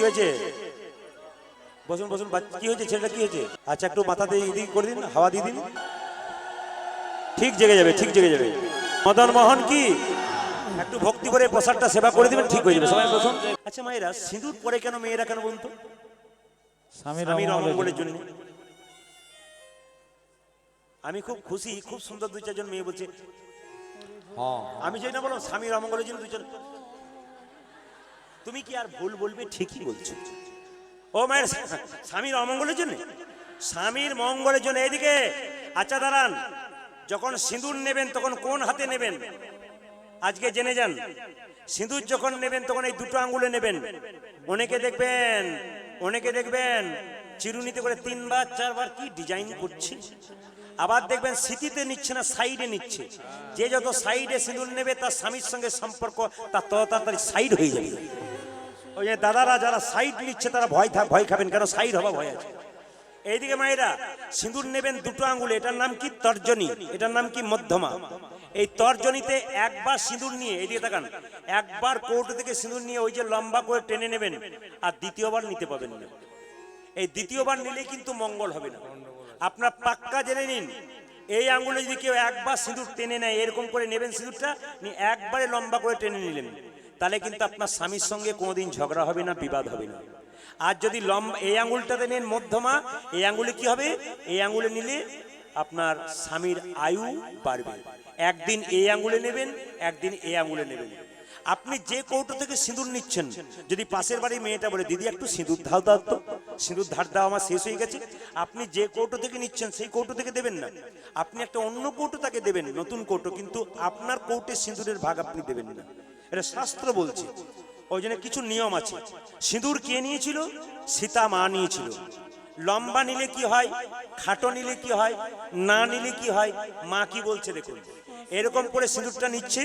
কি হয়েছে? বসুন বসুন। কি হয়েছে? ছেলেটা কি হয়েছে? আচ্ছা একটু মাথাতে এদিক করে দিন, হাওয়া দিয়ে দিন, ঠিক জেগে যাবে, ঠিক জেগে যাবে। মদন মোহন কি একটু ভক্তি করে প্রসাদটা সেবা করে দিবেন, ঠিক হয়ে যাবে। সবাই বসুন। আচ্ছা মায়েরা সিঁদুর পরে কেন, মেয়েরা কেন বলতো? স্বামীর অমঙ্গলের জন্য। আমি খুব খুশি, খুব সুন্দর দুই চারজন মেয়ে বলছে। আমি চাই না বললাম স্বামীর অমঙ্গলের জন্য দুইজন। তুমি কি আর ভুল বলবে? ঠিকই বলছো। ও মায়ের স্বামীর অমঙ্গলের জন্য, স্বামীর মঙ্গলের জন্য। এদিকে আচ্ছা দাঁড়ান, যখন সিঁদুর নেবেন তখন কোন হাতে নেবেন আজকে জেনে যান। সিঁদুর যখন নেবেন তখন এই দুটো আঙ্গুলে নেবেন। অনেকে দেখবেন চিরুনিতে করে 3 বার 4 বার কি ডিজাইন করছে। আবার দেখবেন স্মৃতিতে নিচ্ছে না, সাইডে নিচ্ছে। যে যত সাইডে সিঁদুর নেবে তার স্বামীর সঙ্গে সম্পর্ক তার তত তাড়াতাড়ি সাইড হয়ে যাবে। ওই যে দাদারা যারা সাইড নিচ্ছে তারা ভয় খাবেন, কেন সাইড হওয়া ভয় আছে। এইদিকে মায়েরা সিঁদুর নেবেন দুটো আঙ্গুলে, এটার নাম কি? তর্জনী। এটার নাম কি? মধ্যমা। এই তর্জনীতে একবার সিঁদুর নিয়ে, এইদিকে তাকান, একবার কৌটো থেকে সিঁদুর নিয়ে ওই যে লম্বা করে টেনে নেবেন, আর দ্বিতীয়বার নিতে পাবেন না। এই দ্বিতীয়বার নিলে কিন্তু মঙ্গল হবে না। আপনার পাক্কা জেনে নিন, এই আঙ্গুলে যদি কেউ একবার সিঁদুর টেনে নেয়, এরকম করে নেবেন সিঁদুরটা, একবারে লম্বা করে টেনে নিলেন, তাহলে কিন্তু আপনার স্বামীর সঙ্গে কোনোদিন ঝগড়া হবে না, বিবাদ হবে না। আর যদি লম্বা এই আঙ্গুলটাতে নেন মধ্যমা, এই আঙ্গুলে কি হবে? এই আঙ্গুলে নিলে আপনার স্বামীর আয়ু বাড়বে। একদিন এই আঙ্গুলে নেবেন, একদিন এই আঙ্গুলে নেবেন। আপনি যে কৌটো থেকে সিঁদুর নিচ্ছেন, যদি পাশের বাড়ির মেয়েটা বলে দিদি একটু সিঁদুর ধার দাও তো, সিঁদুর ধার দাও আমার শেষ হয়ে গেছে, আপনি যে কৌটো থেকে নিচ্ছেন সেই কৌটো থেকে দেবেন না, আপনি একটা অন্য কৌটো তাকে দেবেন, নতুন কৌটো, কিন্তু আপনার কৌটে সিঁদুরের ভাগ আপনি দেবেন না। এটা শাস্ত্র বলছে। ওই জন্য কিছু নিয়ম আছে। সিঁদুর কে নিয়েছিল? সীতা মা নিয়েছিল। লম্বা নিলে কি হয়, খাটো নিলে কি হয়, না নিলে কি হয়, মা কি বলছে দেখুন। এরকম করে সিঁদুরটা নিচ্ছে,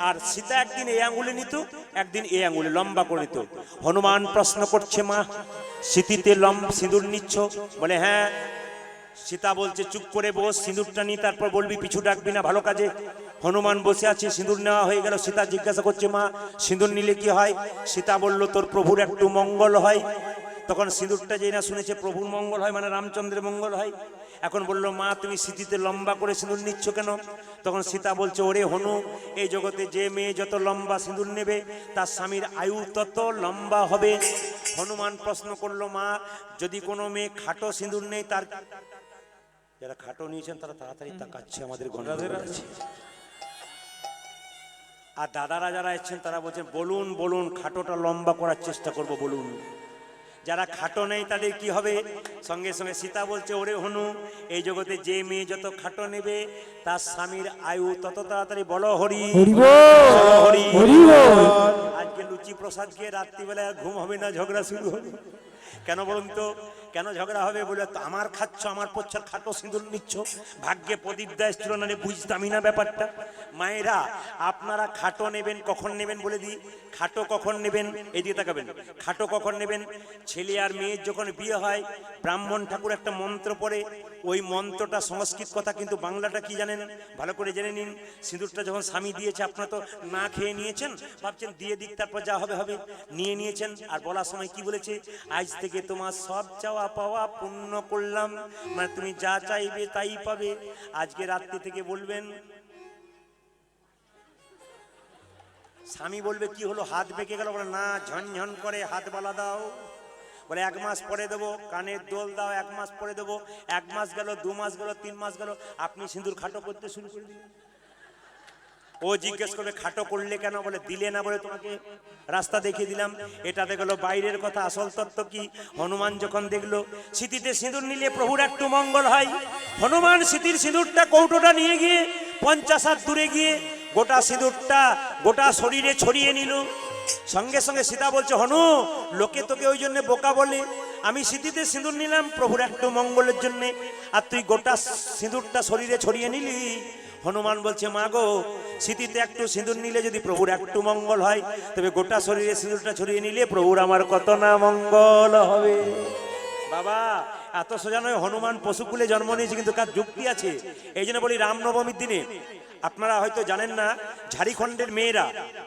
আর সীতা একদিন এই আঙ্গুলে নিত, একদিন এই আঙ্গুলে লম্বা করে নিত। হনুমান প্রশ্ন করছে, মা স্মৃতিতে সিঁদুর নিচ্ছ? বলে হ্যাঁ। সীতা বলছে চুপ করে বস, সিঁদুরটা নি, তারপর বলবি, পিছু ডাকবি না ভালো কাজে। হনুমান বসে আছে, সিঁদুর নেওয়া হয়ে গেল। সীতা জিজ্ঞাসা করছে, মা সিঁদুর নিলে কি হয়? সীতা বলল তোর প্রভুর একটু মঙ্গল হয়। তখন সিঁদুরটা যেই না শুনেছে প্রভুর মঙ্গল হয় মানে রামচন্দ্রের মঙ্গল হয়, এখন বলল, মা তুমি স্মৃতিতে লম্বা করে সিঁদুর নিচ্ছ কেন? তখন সীতা বলছে, ওরে হনু, এই জগতে যে মেয়ে যত লম্বা সিঁদুর নেবে তার স্বামীর আয়ু তত লম্বা হবে। হনুমান প্রশ্ন করলো, মা যদি কোনো মেয়ে খাটো সিঁদুর নেই তার? যারা খাটো নিয়েছেন তারা তাড়াতাড়ি তাকাচ্ছে, আমাদের গণের আছে। আর দাদারা যারা এসছেন তারা বলছেন, বলুন বলুন, খাটোটা লম্বা করার চেষ্টা করব, বলুন। যারা খাটো নেই তাদের কি হবে? সঙ্গে সঙ্গে সীতা বলছে, ওরে হনু, এই জগতে যে মেয়ে যত খাটো নেবে তার স্বামীর আয়ু তত তাড়াতাড়ি। বলো হরি হরি হরি। আজকে লুচি প্রসাদ খেয়ে রাত্রিবেলায় আর ঘুম হবে না, ঝগড়া শুরু হবে। কেন বলুন তো, কেন ঝগড়া হবে? বলে আমার খাচ্ছ, আমার পচ্ছার খাটো সিঁদুর নিচ্ছ, ভাগ্যে প্রদীপ দাস ছিল না, বুঝতামই না ব্যাপারটা। মায়েরা আপনারা খাটো নেবেন কখন নেবেন বলে দিই। খাটো কখন নেবেন, এদিকে তাকাবেন, খাটো কখন নেবেন? ছেলে আর মেয়ের যখন বিয়ে হয়, ব্রাহ্মণ ঠাকুর একটা মন্ত্র পড়ে, ওই মন্ত্রটা সংস্কৃত কথা, কিন্তু বাংলাটা কি জানেন? ভালো করে জেনে নিন। সিঁদুরটা যখন স্বামী দিয়েছে, আপনারা তো না খেয়ে নিয়েছেন, ভাবছেন দিয়ে দিক তারপর যা হবে হবে, নিয়ে নিয়েছেন। আর বলার সময় কি বলেছে? আজ থেকে তোমার সব চাওয়া পাওয়া পূর্ণ করলাম, মানে তুমি যা চাইবে তাই পাবে। আজকে রাত্রি থেকে বলবেন, স্বামী বলবে কি হলো, হাত বেঁকে গেল? বলে না, ঝনঝন করে হাত বালা দাও। বলে 1 মাস পরে দেবো। কানের দোল দাও, 1 মাস পরে দেবো। 1 মাস গেল, 2 মাস গেল, 3 মাস গেল, আপনি সিঁদুর খাটো করতে শুরু করে দিলেন। ও জিজ্ঞেস করবে খাটো করলে কেন? বলে দিলে না বলে তোমাকে রাস্তা দেখিয়ে দিলাম। এটা দেখলো বাইরের কথা, আসল তত্ত্ব কি? হনুমান যখন দেখলো স্মৃতিতে সিঁদুর নিলে প্রভুর একটু মঙ্গল হয়, হনুমান স্মৃতির সিঁদুরটা কৌটোটা নিয়ে গিয়ে 50 হাত দূরে গিয়ে গোটা সিঁদুরটা গোটা শরীরে ছড়িয়ে নিল। সঙ্গে সঙ্গে সীতা বলছে, হনু, লোকে তোকে ওই জন্য বোকা বলে, আমি স্মৃতিতে সিঁদুর নিলাম প্রভুর একটু মঙ্গলের জন্য, আর তুই গোটা সিঁদুরটা শরীরে ছড়িয়ে নিলি। হনুমান বলছে, মা গো, স্মৃতিতে একটু সিঁদুর নিলে যদি প্রভুর একটু মঙ্গল হয়, তবে গোটা শরীরে সিঁদুরটা ছড়িয়ে নিলে প্রভুর আমার কত না মঙ্গল হবে। বাবা এত সোজা নয়। হনুমান পশুকুলে জন্ম নিয়েছে, কিন্তু কার যুক্তি আছে। এই জন্য বলি রামনবমীর দিনে আপনারা হয়তো জানেন না, ঝাড়খণ্ডের মেয়েরা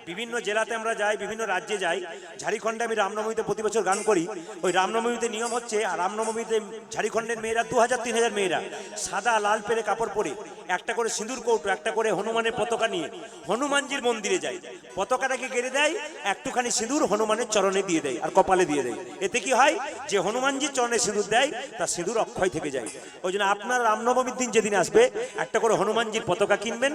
বিভিন্ন জেলাতে আমরা যাই, বিভিন্ন রাজ্যে যাই। ঝাড়খণ্ডে আমি রামনবমীতে প্রতি বছর গান করি। ওই রামনবমীতে নিয়ম হচ্ছে, আর রামনবমীতে ঝাড়খণ্ডের মেয়েরা 2000-3000 মেয়েরা সাদা লাল পেরে কাপড় পরে একটা করে সিঁদুর কৌটো, একটা করে হনুমানের পতাকা নিয়ে হনুমানজির মন্দিরে যায়। পতাকাটাকে গেড়ে দেয়, একটুখানি সিঁদুর হনুমানের চরণে দিয়ে দেয় আর কপালে দিয়ে দেয়। এতে কি হয়, যে হনুমানজির চরণে সিঁদুর দেয় তার সিঁদুর অক্ষয় থেকে যায়। ওই জন্য আপনার রামনবমীর দিন যেদিন আসবে, একটা করে হনুমানজির পতাকা কিনবেন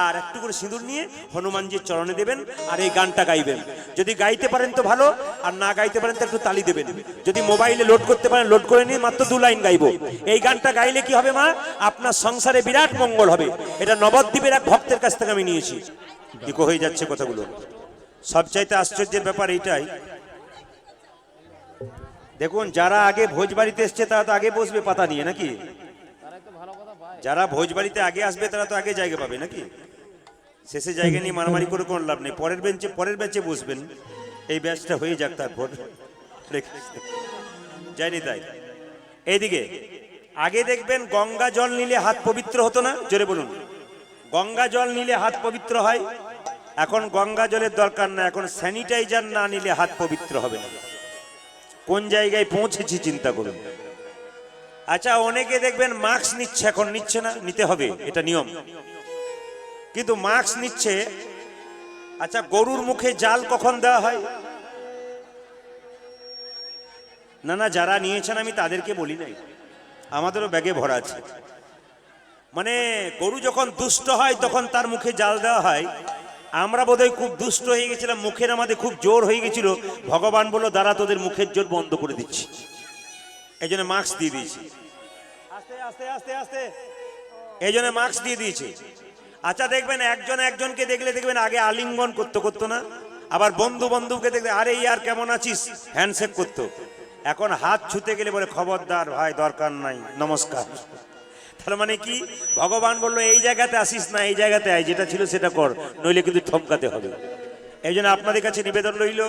আর একটু করে সিঁদুর নিয়ে হনুমানজির চরণে দেবেন আর এই গানটা গাইবেন। যদি গাইতে পারেন তো ভালো, আর না গাইতে পারেন তো একটু তালি দেবেন। যদি মোবাইলে লোড করতে পারেন লোড করে নিয়ে মাত্র 2 লাইন গাইবো। এই গানটা গাইলে কি হবে মা, আপনার সংসারে বিরাট মঙ্গল হবে। এটা নবদ্বীপের এক ভক্তের কাছ থেকে আমি নিয়েছি। ইকো হয়ে যাচ্ছে কথাগুলো। সবচাইতে আশ্চর্যের ব্যাপার এইটাই, দেখুন যারা আগে ভোজবাড়িতে এসছে তারা তো আগে বসবে পাতা নিয়ে নাকি, যারা ভোজবাড়িতে আগে আসবে তারা তো আগে জায়গা পাবে নাকি। শেষে জায়গা নিয়ে মারামারি করে কোনো লাভ নেই, পরের বেঞ্চে বসবেন। এই ব্যাচটা হয়ে যাক, তারপর যায়নি তাই। এইদিকে আগে দেখবেন গঙ্গা জল নিলে হাত পবিত্র হতো না, জোরে বলুন। গঙ্গা জল নিলে হাত পবিত্র হয়। এখন গঙ্গা জলের দরকার না, এখন স্যানিটাইজার না নিলে হাত পবিত্র হবে না। কোন জায়গায় পৌঁছেছি চিন্তা করুন। আচ্ছা, অনেকে দেখবেন মাস্ক নিচ্ছে, এখন নিচ্ছে না, নিতে হবে, এটা নিয়ম। কিন্তু মাস্ক নিচ্ছে। আচ্ছা, গরুর মুখে জাল কখন দেওয়া হয়? না না, যারা নিয়েছেন আমি তাদেরকে বলি নাই, আমাদেরও ব্যাগে ভরা আছে। মানে গরু যখন দুষ্ট হয় তখন তার মুখে জাল দেওয়া হয়। আমরা বোধহয় খুব দুষ্ট হয়ে গেছিলাম, মুখের আমাদের খুব জোর হয়ে গেছিল। ভগবান বলল, দাঁড়া তোদের মুখের জোর বন্ধ করে দিচ্ছি, এই জন্য মাস্ক দিয়ে দিয়েছি। আস্তে আস্তে আস্তে আস্তে এই জন্য মাস্ক দিয়ে দিয়েছে। আচ্ছা, দেখবেন একজন একজনকে দেখলে দেখবেন আগে আলিঙ্গন করতো না, আবার বন্ধুকে দেখলে আরে ইয়ার কেমন আছিস হ্যান্ডশেক করতো। এখন হাত ছুতে গেলে বলে খবরদার ভাই, দরকার নাই, নমস্কার। তার মানে কি, ভগবান বললো এই জায়গাতে আসিস না, এই জায়গাতে আয়, যেটা ছিল সেটা কর, নইলে কিন্তু ঠমকাতে হবে। এই জন্য আপনাদের কাছে নিবেদন রইল,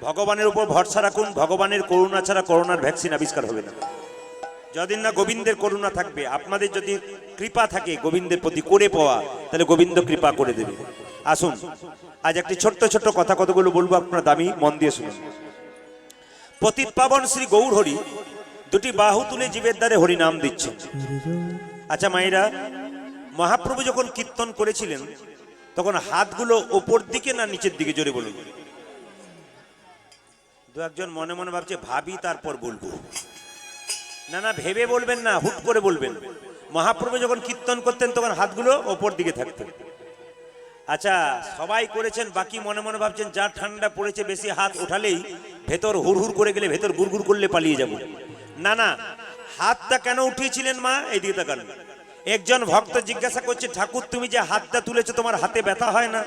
ভগবানের উপর ভরসা রাখুন। ভগবানের করুণা ছাড়া করোনার ভ্যাকসিন আবিষ্কার হবে না। যতদিন না গোবিন্দের করুণা থাকবে, আপনাদের যদি কৃপা থাকে গোবিন্দের প্রতি করে পাওয়া, তাহলে গোবিন্দ কৃপা করে দেবে। আসুন আজ একটি ছোট্ট ছোট্ট কথা কতগুলো বলবো, আপনার দামি মন দিয়ে শুনুন। পতিত পাবন শ্রী গৌর হরি দুটি বাহু তুলে জীবের দ্বারে হরি নাম দিচ্ছেন। আচ্ছা মায়েরা, মহাপ্রভু যখন কীর্তন করেছিলেন তখন হাতগুলো ওপর দিকে না নিচের দিকে, জোরে বলুন। দু একজন মনে মনে ভাবছে ভাবি তারপর বলবো। না না, ভেবে বলবেন না, হুট করে বলবেন। মহাপ্রভু যখন কীর্তন করতেন তখন হাতগুলো ওপর দিকে থাকতো। আচ্ছা, সবাই করেছেন, বাকি মনে মনে ভাবছেন যা ঠান্ডা পড়েছে বেশি হাত ওঠালেই ভেতর হুড় করে গেলে, ভেতর গুড়গুড় করলে পালিয়ে যাব। না না, হাতটা কেন উঠিয়েছিলেন মা? এই দিকে তাকান। একজন ভক্ত জিজ্ঞাসা করছে, ঠাকুর তুমি যে হাতটা তুলেছো তোমার হাতে ব্যথা হয় না?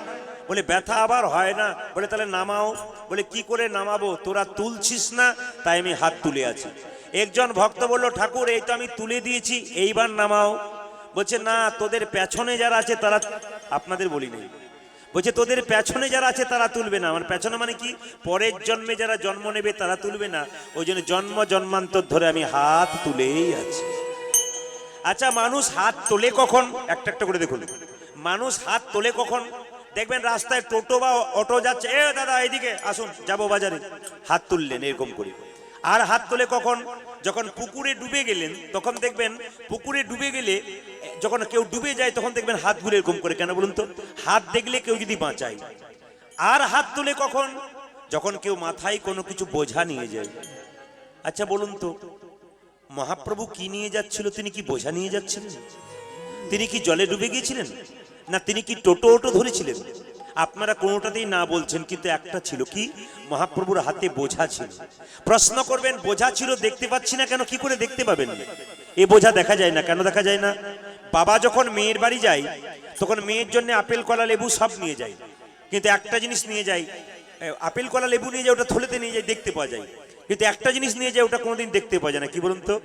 বলে ব্যথা আবার হয় না। বলে তাহলে নামাও। বলে কি করে নামাবো? তোরা তুলছিস না তাই আমি হাত তুলে আছি। একজন ভক্ত বলল, ঠাকুর এই তো আমি তুলে দিয়েছি, এইবার নামাও। বলছে না, তোদের পেছনে যারা আছে তারা, আপনাদের বলি নেই, বলছে তোদের পেছনে যারা আছে তারা তুলবে না। আমার পেছনে মানে কি, পরের জন্মে যারা জন্ম নেবে তারা তুলবে না। ওই জন্য জন্ম জন্মান্তর ধরে আমি হাত তুলেই আছি। আচ্ছা, মানুষ হাত তোলে কখন? একটা একটা করে দেখুন। মানুষ হাত তোলে কখন? দেখবেন রাস্তায় টোটো বা অটো যাচ্ছে, এ দাদা এইদিকে আসুন, যাবো বাজারে, হাত তুললেন এরকম করে। আর হাত তোলে কখন? যখন পুকুরে ডুবে গেলেন তখন দেখবেন, পুকুরে ডুবে গেলে যখন কেউ ডুবে যায় তখন দেখবেন হাতগুলো এরকম করে। কেন বলুন তো? হাত দেখলে কেউ যদি বাঁচায়। আর হাত তোলে কখন? যখন কেউ মাথায় কোনো কিছু বোঝা নিয়ে যায়। আচ্ছা বলুন তো, মহাপ্রভু কি নিয়ে যাচ্ছিল? তিনি কি বোঝা নিয়ে যাচ্ছিলেন? তিনি কি জলে ডুবে গিয়েছিলেন? না তিনি কি টোটো ধরেছিলেন? আপনারা কোনোটাতেই না বলছেন, কিন্তু একটা ছিল কি, মহাপ্রভুর হাতে বোঝা ছিল। প্রশ্ন করবেন বোঝা ছিল, দেখতে পাচ্ছি না কেন? কি করে দেখতে পাবেন? এ বোঝা দেখা যায় না। কেন দেখা যায় না? বাবা যখন মেয়ের বাড়ি যায় তখন মেয়ের জন্য আপেল কলা লেবু সব নিয়ে যায়, কিন্তু একটা জিনিস নিয়ে যায়, আপেল কলা লেবু নিয়ে যায়, ওটা থলেতে নিয়ে যায়, দেখতে পাওয়া যায়। কিন্তু একটা জিনিস নিয়ে যায়, ওটা কোনোদিন দেখতে পাওয়া যায় না। কি বলুন তো?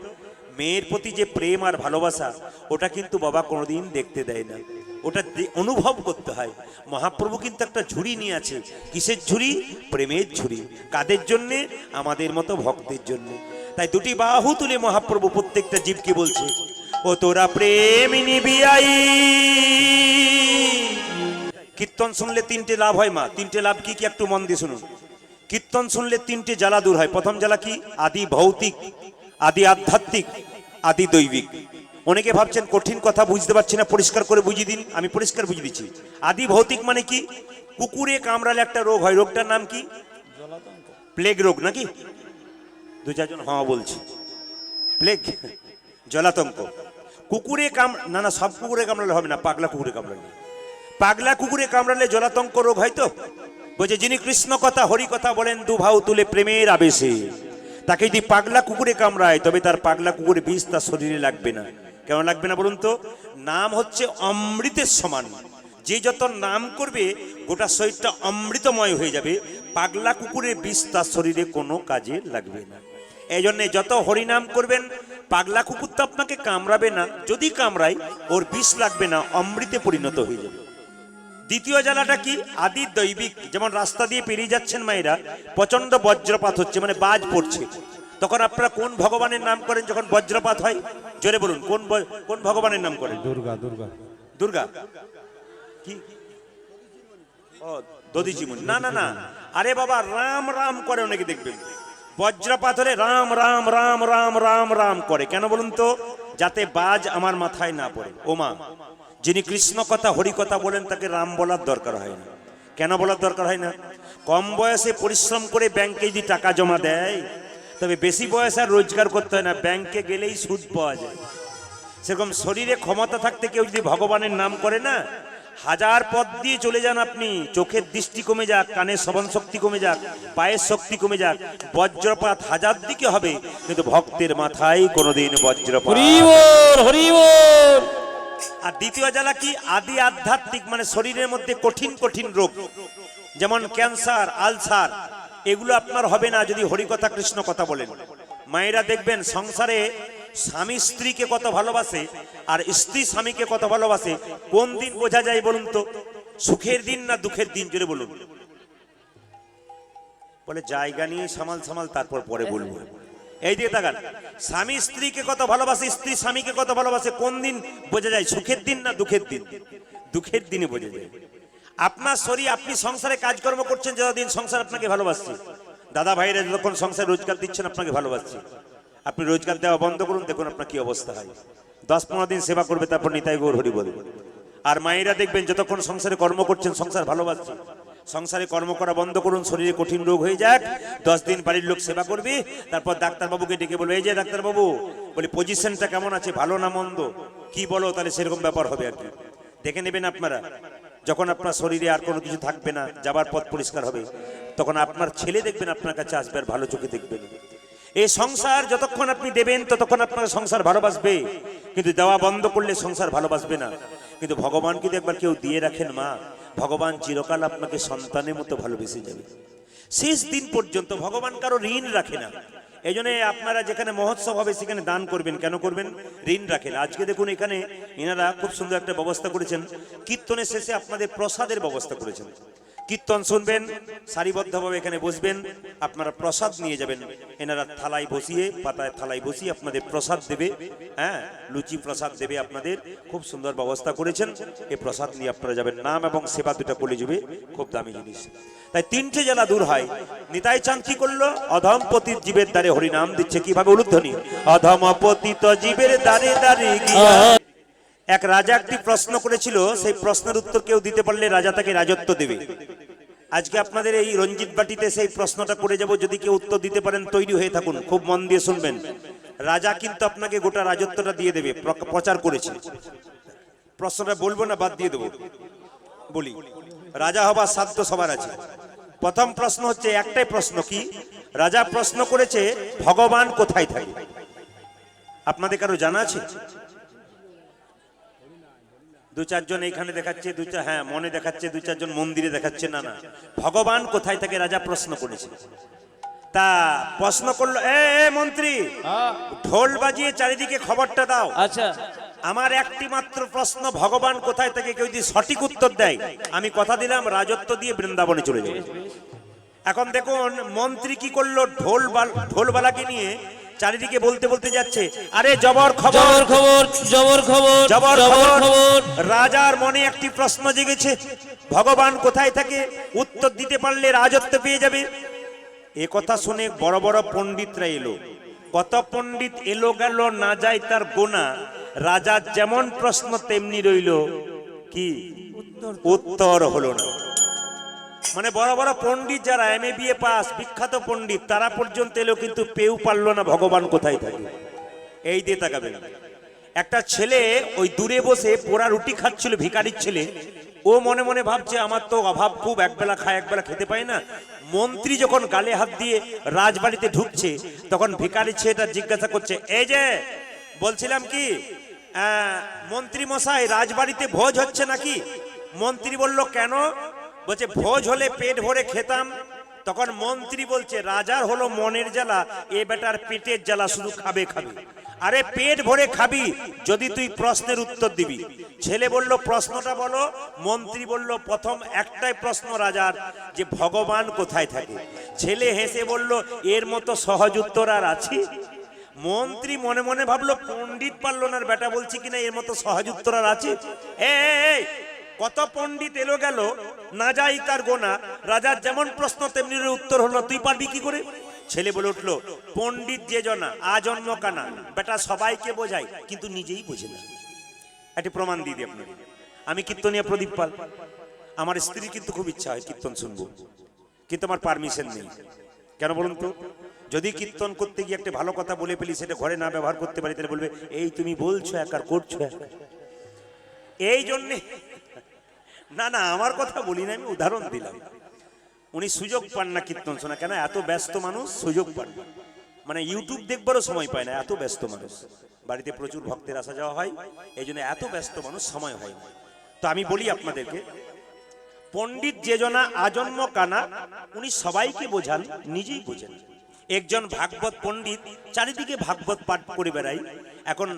মেয়ের প্রতি যে প্রেম আর ভালোবাসা, ওটা কিন্তু বাবা কোনোদিন দেখতে দেয় না, ওটা অনুভব করতে হয়। মহাপ্রভু কিন্তু একটা ঝুড়ি নিয়ে আছে। কিসের ঝুড়ি? প্রেমের ঝুড়ি। কাদের জন্যে? আমাদের মতো ভক্তের জন্য। তাই দুটি বাহু তুলে মহাপ্রভু প্রত্যেকটা জীবকে বলছে, ও তোরা প্রেম নিবি আই, কীর্তন শুনলে তিনটে লাভ হয় মা, তিনটে লাভ কি কি একটু মন দিয়ে শুনুন। কীর্তন শুনলে তিনটে জ্বালা দূর হয়। প্রথম জ্বালা কি? আদি ভৌতিক, আদি আধ্যাত্মিক, আদি দৈবিক। অনেকে ভাবছেন কঠিন কথা বুঝতে পারছি না, পরিষ্কার করে বুঝিয়ে দিন। আমি পরিষ্কার বুঝিয়ে দিচ্ছি। আদি ভৌতিক মানে কি? কুকুরে কামড়ালে একটা রোগ হয়, রোগটার নাম কি? প্লেগ রোগ নাকি? দু চারজন হ্যাঁ বলছি। প্লেগ, জলাতঙ্ক। কুকুরে না না, সব কুকুরে কামড়ালে হবে না, পাগলা কুকুরে কামড়ালে। পাগলা কুকুরে কামড়ালে জলাতঙ্ক রোগ হয় তো। বলছে যিনি কৃষ্ণ কথা হরি কথা বলেন দুভাও তুলে প্রেমের আবেশে, তাকে যদি পাগলা কুকুরে কামড়ায় তবে তার পাগলা কুকুরে বিষ তার শরীরে লাগবে না। কেন লাগবে না বলুন তো? নাম হচ্ছে অমৃতের সমান। যে যত নাম করবে গোটা শরীরটা অমৃতময় হয়ে যাবে। পাগলা কুকুরের বিষ তার শরীরে কোনো কাজে লাগবে না। এই জন্য যত হরিনাম করবেন, পাগলা কুকুর তো আপনাকে কামড়াবে না, যদি কামড়ায় ওর বিষ লাগবে না, অমৃতে পরিণত হয়ে যাবে। দ্বিতীয় জ্বালাটা কি? আদি দৈবিক। যেমন রাস্তা দিয়ে পেরিয়ে যাচ্ছেন মায়েরা, প্রচন্ড বজ্রপাত হচ্ছে, মানে বাজ পড়ছে, তখন আপনারা কোন ভগবানের নাম করেন যখন বজ্রপাত হয়? জোরে বলুন, কোন ভগবানের নাম করেন? দুর্গা। দুর্গা দুর্গা কি? ও দধিচিমুনি। না না না, আরে বাবা রাম রাম করে অনেকে দেখবেন। বজ্রপাত হলে রাম রাম রাম রাম রাম রাম করে। কেন বলুন তো? যাতে বাজ আমার মাথায় না পড়ে। ও মা, যিনি কৃষ্ণ কথা হরি কথা বলেন তাকে রাম বলার দরকার হয় না। কেন বলার দরকার হয় না? কম বয়সে পরিশ্রম করে ব্যাংকে যদি টাকা জমা দেয়, তবে বেশি বয়সে আর রোজগার করতে হয় না, ব্যাংকে গেলেই সুদ পাওয়া যায়। সেরকম শরীরে ক্ষমতা থাকতে কেউ যদি ভগবানের নাম করে না, হাজার পথ দিয়ে চলে যান আপনি, চোখের দৃষ্টি কমে যাক, কানের শ্রবণ শক্তি কমে যাক, পায়ের শক্তি কমে যাক, বজ্রপাত হাজার দিকে হবে, কিন্তু ভক্তের মাথায় কোনোদিন বজ্রপাত। আর দ্বিতীয় জ্বালা কি? আদি আধ্যাত্মিক, মানে শরীরের মধ্যে কঠিন কঠিন রোগ, যেমন ক্যান্সার, আলসার, এগুলো আপনার হবে না যদি হরিকথা কৃষ্ণ কথা বলেন। মায়েরা দেখবেন সংসারে স্বামী স্ত্রীকে কত ভালোবাসে আর স্ত্রী স্বামীকে কত ভালোবাসে, কোন দিন বোঝা যায় বলুন তো? সুখের দিন না দুঃখের দিন? জোরে বলুন। বলে জায়গা নিয়ে সামাল সামাল, তারপর পরে বলবো। এই দিকে তাকান, স্বামী স্ত্রীকে কত ভালোবাসে, স্ত্রী স্বামীকে কত ভালোবাসে, কোন দিন বোঝা যায়? সুখের দিন না দুঃখের দিন? দুঃখের দিনে বোঝা যায়। আপনার শরীর, আপনি সংসারে কাজকর্ম করছেন যতদিন, সংসার আপনাকে ভালোবাসছে। দাদা ভাইরা যতক্ষণ সংসার রোজগার দিচ্ছেন আপনাকে ভালোবাসছে। আপনি রোজগার দেওয়া বন্ধ করুন, দেখুন আপনার কি অবস্থা হয়। 10-15 দিন সেবা করবে, তারপর নিতাই গৌর হরি বলবে। আর মায়েরা দেখবেন যতক্ষণ সংসারে কর্ম করছেন সংসার ভালোবাসছে। সংসারে কর্ম করা বন্ধ করুন, শরীরে কঠিন রোগ হয়ে যাক, 10 দিন বাড়ির লোক সেবা করবে, তারপর ডাক্তারবাবুকে ডেকে বলবে, এই যে ডাক্তারবাবু, বলি পজিশনটা কেমন আছে, ভালো না মন্দ, কি বলো, তাহলে সেরকম ব্যাপার হবে আর কি। দেখে নেবেন আপনারা, যখন আপনার শরীরে আর কোনো কিছু থাকবে না, যাবার পথ পরিষ্কার হবে, তখন আপনার ছেলে দেখবেন আপনার কাছে আসবে আর ভালো চোখে দেখবেন। এই সংসার যতক্ষণ আপনি দেবেন ততক্ষণ আপনার সংসার ভালোবাসবে, কিন্তু দেওয়া বন্ধ করলে সংসার ভালোবাসবে না। কিন্তু ভগবান যদি একবার কেউ দিয়ে রাখেন মা, ভগবান চিরকাল আপনাকে সন্তানের মতো ভালোবেসে যাবে। শেষ দিন পর্যন্ত ভগবান কারো ঋণ রাখে না। এই জন্য আপনারা যেখানে মহোৎসব হবে সেখানে দান করবেন। কেন করবেন? ঋণ রাখেন। আজকে দেখুন এখানে এনারা খুব সুন্দর একটা ব্যবস্থা করেছেন, কীর্তনের শেষে আপনাদের প্রসাদের ব্যবস্থা করেছেন। কীর্তন শুনবেন, সারিবদ্ধভাবে এখানে বসবেন, আপনারা প্রসাদ নিয়ে যাবেন। এনারা থালায় বসিয়ে, পাতায় থালায় বসিয়ে আপনাদের প্রসাদ দেবে। হ্যাঁ, লুচি প্রসাদ দেবে আপনাদের, খুব সুন্দর ব্যবস্থা করেছেন। এই প্রসাদ নিয়ে আপনারা যাবেন। নাম এবং সেবা দুটা করে যাবে, খুব দামি জিনিস। তাই 3টে জ্বালা দূর হয়। নিতাই চাঁদ কি করলো? অধম পতিত জীবের দ্বারে হরি নাম দিচ্ছে। কিভাবে? উলুধ্বনি। অধম পতিত জীবের দ্বারে দ্বারে গিয়া। এক রাজা একটি প্রশ্ন করেছিল, সেই প্রশ্নের উত্তর কেউ দিতে পারলে রাজা তাকে রাজত্ব দেবে। আজকে আপনাদের এই রঞ্জিত বাটিতে সেই প্রশ্নটা করে যাব, যদি কেউ উত্তর দিতে পারেন তৈরি হয়ে থাকুন, খুব মন দিয়ে শুনবেন। রাজা কিন্তু আপনাকে গোটা রাজত্বটা দিয়ে দেবে, প্রচার করেছে। প্রশ্নটা বলবো না, বাদ দিয়ে দেবো। বলি, রাজা হবার সাধ্য সবার আছে। প্রথম প্রশ্ন হচ্ছে, একটাই প্রশ্ন, কি? রাজা প্রশ্ন করেছে, ভগবান কোথায় থাকে? আপনাদের কারো জানা আছে? 2-4 জন এইখানে দেখাচ্ছে, হ্যাঁ মনে দেখাচ্ছে, 2-4 জন মন্দিরে দেখাচ্ছে। না না, ভগবান কোথায় থাকে রাজা প্রশ্ন করেছে। তা প্রশ্ন করলো, এ মন্ত্রী, ঢোল বাজিয়ে চারিদিকে খবরটা দাও। আচ্ছা, আমার একটি মাত্র প্রশ্ন, ভগবান কোথায় থাকে, কেউ যদি সঠিক উত্তর দেয় আমি কথা দিলাম রাজত্ব দিয়ে বৃন্দাবনে চলে যাবে। এখন দেখুন মন্ত্রী কি করলো, ঢোলবালাকে নিয়ে চারিদিকে বলতে বলতে যাচ্ছে, আরে জবর খবর, জবর খবর, জবর খবর, জবর জবর খবর। খবর। রাজার মনে একটি প্রশ্ন জেগেছে, ভগবান কোথায় থাকে? উত্তর দিতে পারলে রাজত্ব পেয়ে যাবে। এ কথা শুনে বড় বড় পণ্ডিতরা এলো। কত পণ্ডিত এলো গেল, না যায় তার গোনা। রাজার যেমন প্রশ্ন তেমনি রইল, কি উত্তর হলো না। মানে বড় বড় পণ্ডিত যারা এমএ বিএ পাস, বিখ্যাত পণ্ডিত, তারা পর্যন্ত এলো, কিন্তু পেউ পারলো না ভগবান কোথায় থাকে। এই দিয়ে তাকাবেন। একটা ছেলে ওই দূরে বসে পোড়া রুটি খাচ্ছিল, ভিখারির ছেলে। ও মনে মনে ভাবছে আমার তো অভাব খুব, একবেলা খায় একবেলা খেতে পাই না। মন্ত্রী যখন গালে হাত দিয়ে রাজবাড়িতে ঢুকছে, তখন ভিখারি ছেলেটা জিজ্ঞাসা করছে, এই যে বলছিলাম কি মন্ত্রী মশাই, রাজবাড়িতে ভোজ হচ্ছে নাকি? মন্ত্রী বলল, কেন? বলছে, ভোজ হলে পেট ভরে খেতাম। তখন মন্ত্রী বলছে, রাজার হলো মনের জ্বালা, এ বেটার পেটের জ্বালা, শুধু খাবে খাবে। আরে পেট ভরে খাবি যদি তুই প্রশ্নের উত্তর দিবি। ছেলে বলল, প্রশ্নটা বলো। মন্ত্রী বলল, প্রথম একটাই প্রশ্ন রাজার, যে ভগবান কোথায় থাকে। ছেলে হেসে বলল, এর মতো সহজ উত্তর আর আছে? মন্ত্রী মনে মনে ভাবলো, পণ্ডিত পারলো না বেটা, বলছি কিনা এর মতো সহজ উত্তর আর আছে? এই কত পণ্ডিত এলো গেল, না যাই তার গোনা। রাজার যেমন প্রশ্ন তেমনি উত্তর হলো, তুই পারবি কি করে? ছেলে বলে উঠলো, পণ্ডিত যে জনা আজন্ম কানা। বেটা সবাইকে বোঝায় কিন্তু নিজেই বোঝে না। একটি প্রমাণ দিয়ে দিই আপনাকে। আমি কীর্তনিয়া প্রদীপ পাল, আমার স্ত্রী কিন্তু খুব ইচ্ছা হয় কীর্তন শুনবো, কিন্তু আমার পারমিশন নেই। কেন বলুন তো? যদি কীর্তন করতে গিয়ে একটা ভালো কথা বলে ফেলি, সেটা ঘরে না ব্যবহার করতে পারি, তাহলে বলবে, এই তুমি বলছো এক আর করছো এক। এই জন্যে না না, আমার কথা বলি না, আমি উদাহরণ দিলাম। উনি সুযোগ পান না কীর্তন শোনা। কেন? এত ব্যস্ত মানুষ, সুযোগ পান না। মানে ইউটিউব দেখবারও সময় পায় না, এত ব্যস্ত মানুষ। বাড়িতে প্রচুর ভক্তের আসা যাওয়া হয়, এই জন্য এত ব্যস্ত মানুষ, সময় হয় না। তো আমি বলি আপনাদেরকে, পণ্ডিত যে জনা আজন্ম কানা, উনি সবাইকে বোঝান, নিজেই বোঝেন। একজন ভাগবত পণ্ডিত চারিদিকে ভাগবত পাঠ করে বেড়াই। এখন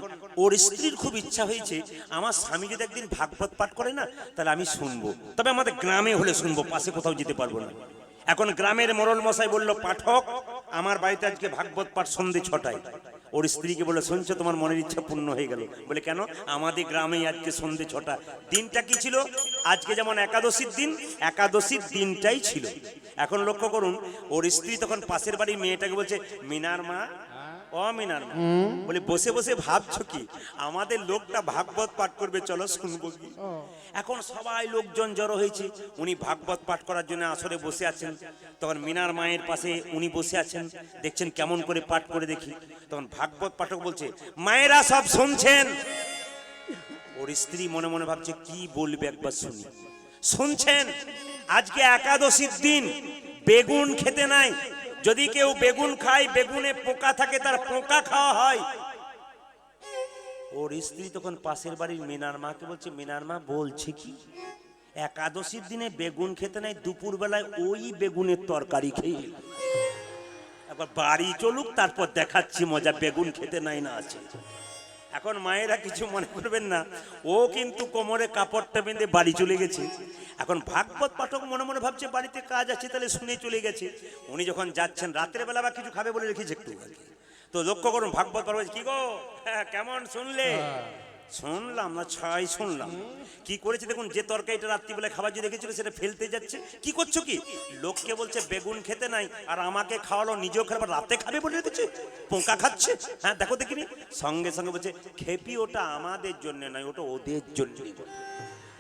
ওর স্ত্রীর খুব ইচ্ছা হয়েছে, আমার স্বামী যদি একদিন ভাগবত পাঠ করে না, তাহলে আমি শুনবো। তবে আমাদের গ্রামে হলে শুনবো, পাশে কোথাও যেতে পারবো না। এখন গ্রামের মোড়ল মশাই বলল, পাঠক আমার বাড়িতে আজকে ভাগবত পাঠ সন্ধ্যে 6টায়। ওর স্ত্রীকে বলে, শুনছো, তোমার মনের ইচ্ছা পূর্ণ হয়ে গেল। বলে, কেন? আমাদের গ্রামেই আজকে সন্ধ্যে 6টা। দিনটা কি ছিল? আজকে যেমন একাদশীর দিন, একাদশীর দিনটাই ছিল। এখন লক্ষ্য করুন, ওর স্ত্রী তখন পাশের বাড়ির মেয়েটাকে বলছে, মিনার মা, ও মিনার মা, বলে বসে বসে ভাবছো কি? আমাদের লোকটা ভাগবত পাঠ করবে, চলো শুনবো কি? এখন সবাই লোকজন জড়ো হয়েছে, উনি ভাগবত পাঠ করার জন্য আসরে বসে আছেন। তখন মিনার মায়ের পাশে উনি বসে আছেন, দেখছেন কেমন করে পাঠ করে দেখি। তখন ভাগবত পাঠক বলছে, মায়েরা সব শুনছেন। ওর স্ত্রী মনে মনে ভাবছে, কি বলবে একবার শুনি। শুনছেন, আজকে একাদশীর দিন, বেগুন খেতে নাই। যদি কেউ বেগুন খায়, বেগুনে পোকা থাকে, তার পোকা খাওয়া হয়। ওর স্ত্রী তখন পাশের বাড়ির মিনার মাকে বলছে, মিনার মা বলছে কি, একাদশীর দিনে বেগুন খেতে নাই, দুপুর বেলায় ওই বেগুনের তরকারি খেয়ে একবার বাড়ি চলুক, তারপর দেখাচ্ছি মজা, বেগুন খেতে নাই না আছে। এখন মায়েরা কিছু মনে করবেন না, ও কিন্তু কোমরে কাপড়টা বেঁধে বাড়ি চলে গেছে। এখন ভাগবত পাঠক মনে মনে ভাবছে, বাড়িতে কাজ আছে, তাহলে শুনে চলে গেছে। উনি যখন যাচ্ছেন, রাত্রে বেলা বা কিছু খাবে বলে রেখেছে একটু। তো লক্ষ্য করুন, ভাগবত পাঠক, কি গো কেমন শুনলে? শুনলাম না, ছাই শুনলাম। কি করেছে দেখুন, যে তরকারিটা রাত্রিবেলা খাবার যে রেখেছিল সেটা ফেলতে যাচ্ছে। কি করছো কি? লোককে বলছে বেগুন খেতে নাই, আর আমাকে খাওয়ালো, নিজেও খাবার রাতে খাবে বলে রেখেছে, পোকা খাচ্ছে। হ্যাঁ দেখো দেখিনি। সঙ্গে সঙ্গে বলছে, খেপি ওটা আমাদের জন্য নয়, ওটা ওদের জন্য।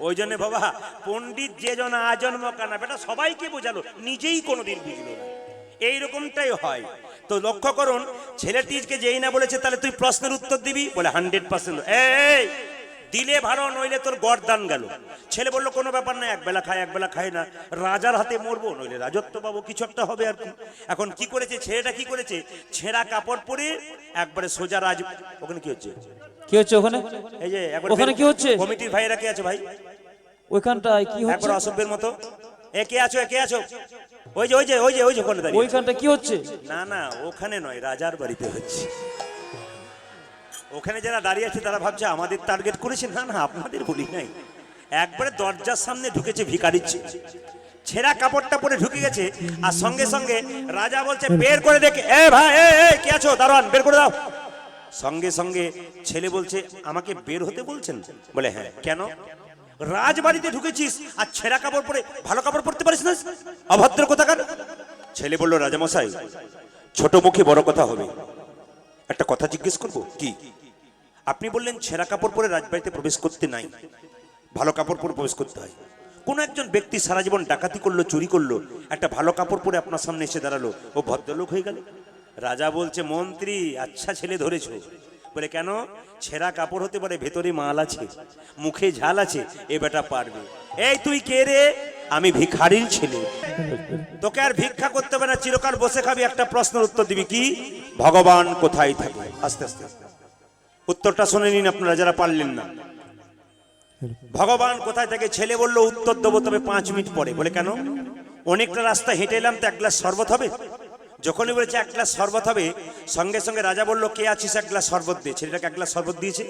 ওই জন্য বাবা, পণ্ডিত যে জন আজন্ম কানা। বেটা সবাইকে বোঝালো, নিজেই কোনোদিন বুঝলো না। এইরকমটাই হয়। তো লক্ষ্য করুন, ছেলেটিকে যেই না বলেছে, তাহলে তুই প্রশ্নের উত্তর দিবি, বলে 100%। এই দিলে ভালো, নইলে তোর গর্দান গেল। ছেলে বললো, কোনো ব্যাপার না, একবেলা খায় একবেলা খায় না, রাজার হাতে মরবো, নইলে রাজত্ব পাবো, কিছু একটা হবে আর কি। এখন কি করেছে ছেলেটা? কি করেছে? ছেঁড়া কাপড় পরে একবারে সোজা রাজ। ওখানে কি হচ্ছে? কি হচ্ছে ওখানে? এই যে ওখানে কি হচ্ছে? কমিটির ভাইরা কে আছে ভাই? ওইখানটায় কি হচ্ছে? একবার অসভ্যের মতো একে আছো, একে আছো। ওই যে ওই যে ওই যে ওই যে ওখানে দাঁড়িয়ে। ওইখানটা কি হচ্ছে? না না, ওখানে নয়, রাজার বাড়িতে হচ্ছে। ওখানে যারা দাঁড়িয়ে আছে তারা ভাবছে আমাদের টার্গেট করেছে। না না, আপনাদের বলি নাই। একবারে দরজার সামনে ঢুকেছে ভিখারির ছেঁড়া কাপড়টা পরে ঢুকে গেছে। আর সঙ্গে সঙ্গে রাজা বলছে, বের করে দেখে, এ ভাই, এ কে আছো দারোয়ান, বের করে দাও। সঙ্গে সঙ্গে ছেলে বলছে, আমাকে বের হতে বলছেন? বলে হ্যাঁ। কেন? রাজবাড়িতে ঢুকেছিস আর ছেঁড়া কাপড় পরে ভালো কাপড় পরতে পারিস না, অভদ্র কোথাকার। ছেলে বলল, রাজামশাই ছোট মুখে বড় কথা হবে, একটা কথা জিজ্ঞেস করবো। কি? আপনি বললেন ছেঁড়া কাপড় পরে রাজবাড়িতে প্রবেশ করতে নাই, ভালো কাপড় পরে প্রবেশ করতে হয়। কোন একজন ব্যক্তি সারা জীবন ডাকাতি করলো, চুরি করলো, একটা ভালো কাপড় পরে আপনার সামনে এসে দাঁড়ালো, ও ভদ্রলোক হয়ে গেল? রাজা বলছে, মন্ত্রী আচ্ছা ছেলে ধরেছো। বলে কেন? ছেঁড়া কাপড় হতে পারে, ভেতরে মাল আছে, মুখে ঝাল আছে, এ বেটা পারবে। এই তুই কে রে? আমি ভিখারির ছেলে। তোকে আর ভিক্ষা করতে হবে না, চিরকাল বসে খাবি, একটা প্রশ্নের উত্তর দিবি। কি? ভগবান কোথায় থাকে? আস্তে আস্তে উত্তরটা শুনে নিন আপনারা যারা পারলেন না। ভগবান কোথায় থাকে? ছেলে বলল, উত্তর দেবো তবে 5 মিনিট পরে। বলে কেন? অনেকটা রাস্তা হেঁটে এলাম, তো 1 গ্লাস শরবত হবে? যখনই বলেছে 1 গ্লাস শরবত হবে, সঙ্গে সঙ্গে রাজা বলল, কে আছিস 1 গ্লাস শরবত দে। ছেলেটাকে 1 গ্লাস শরবত দিয়েছে।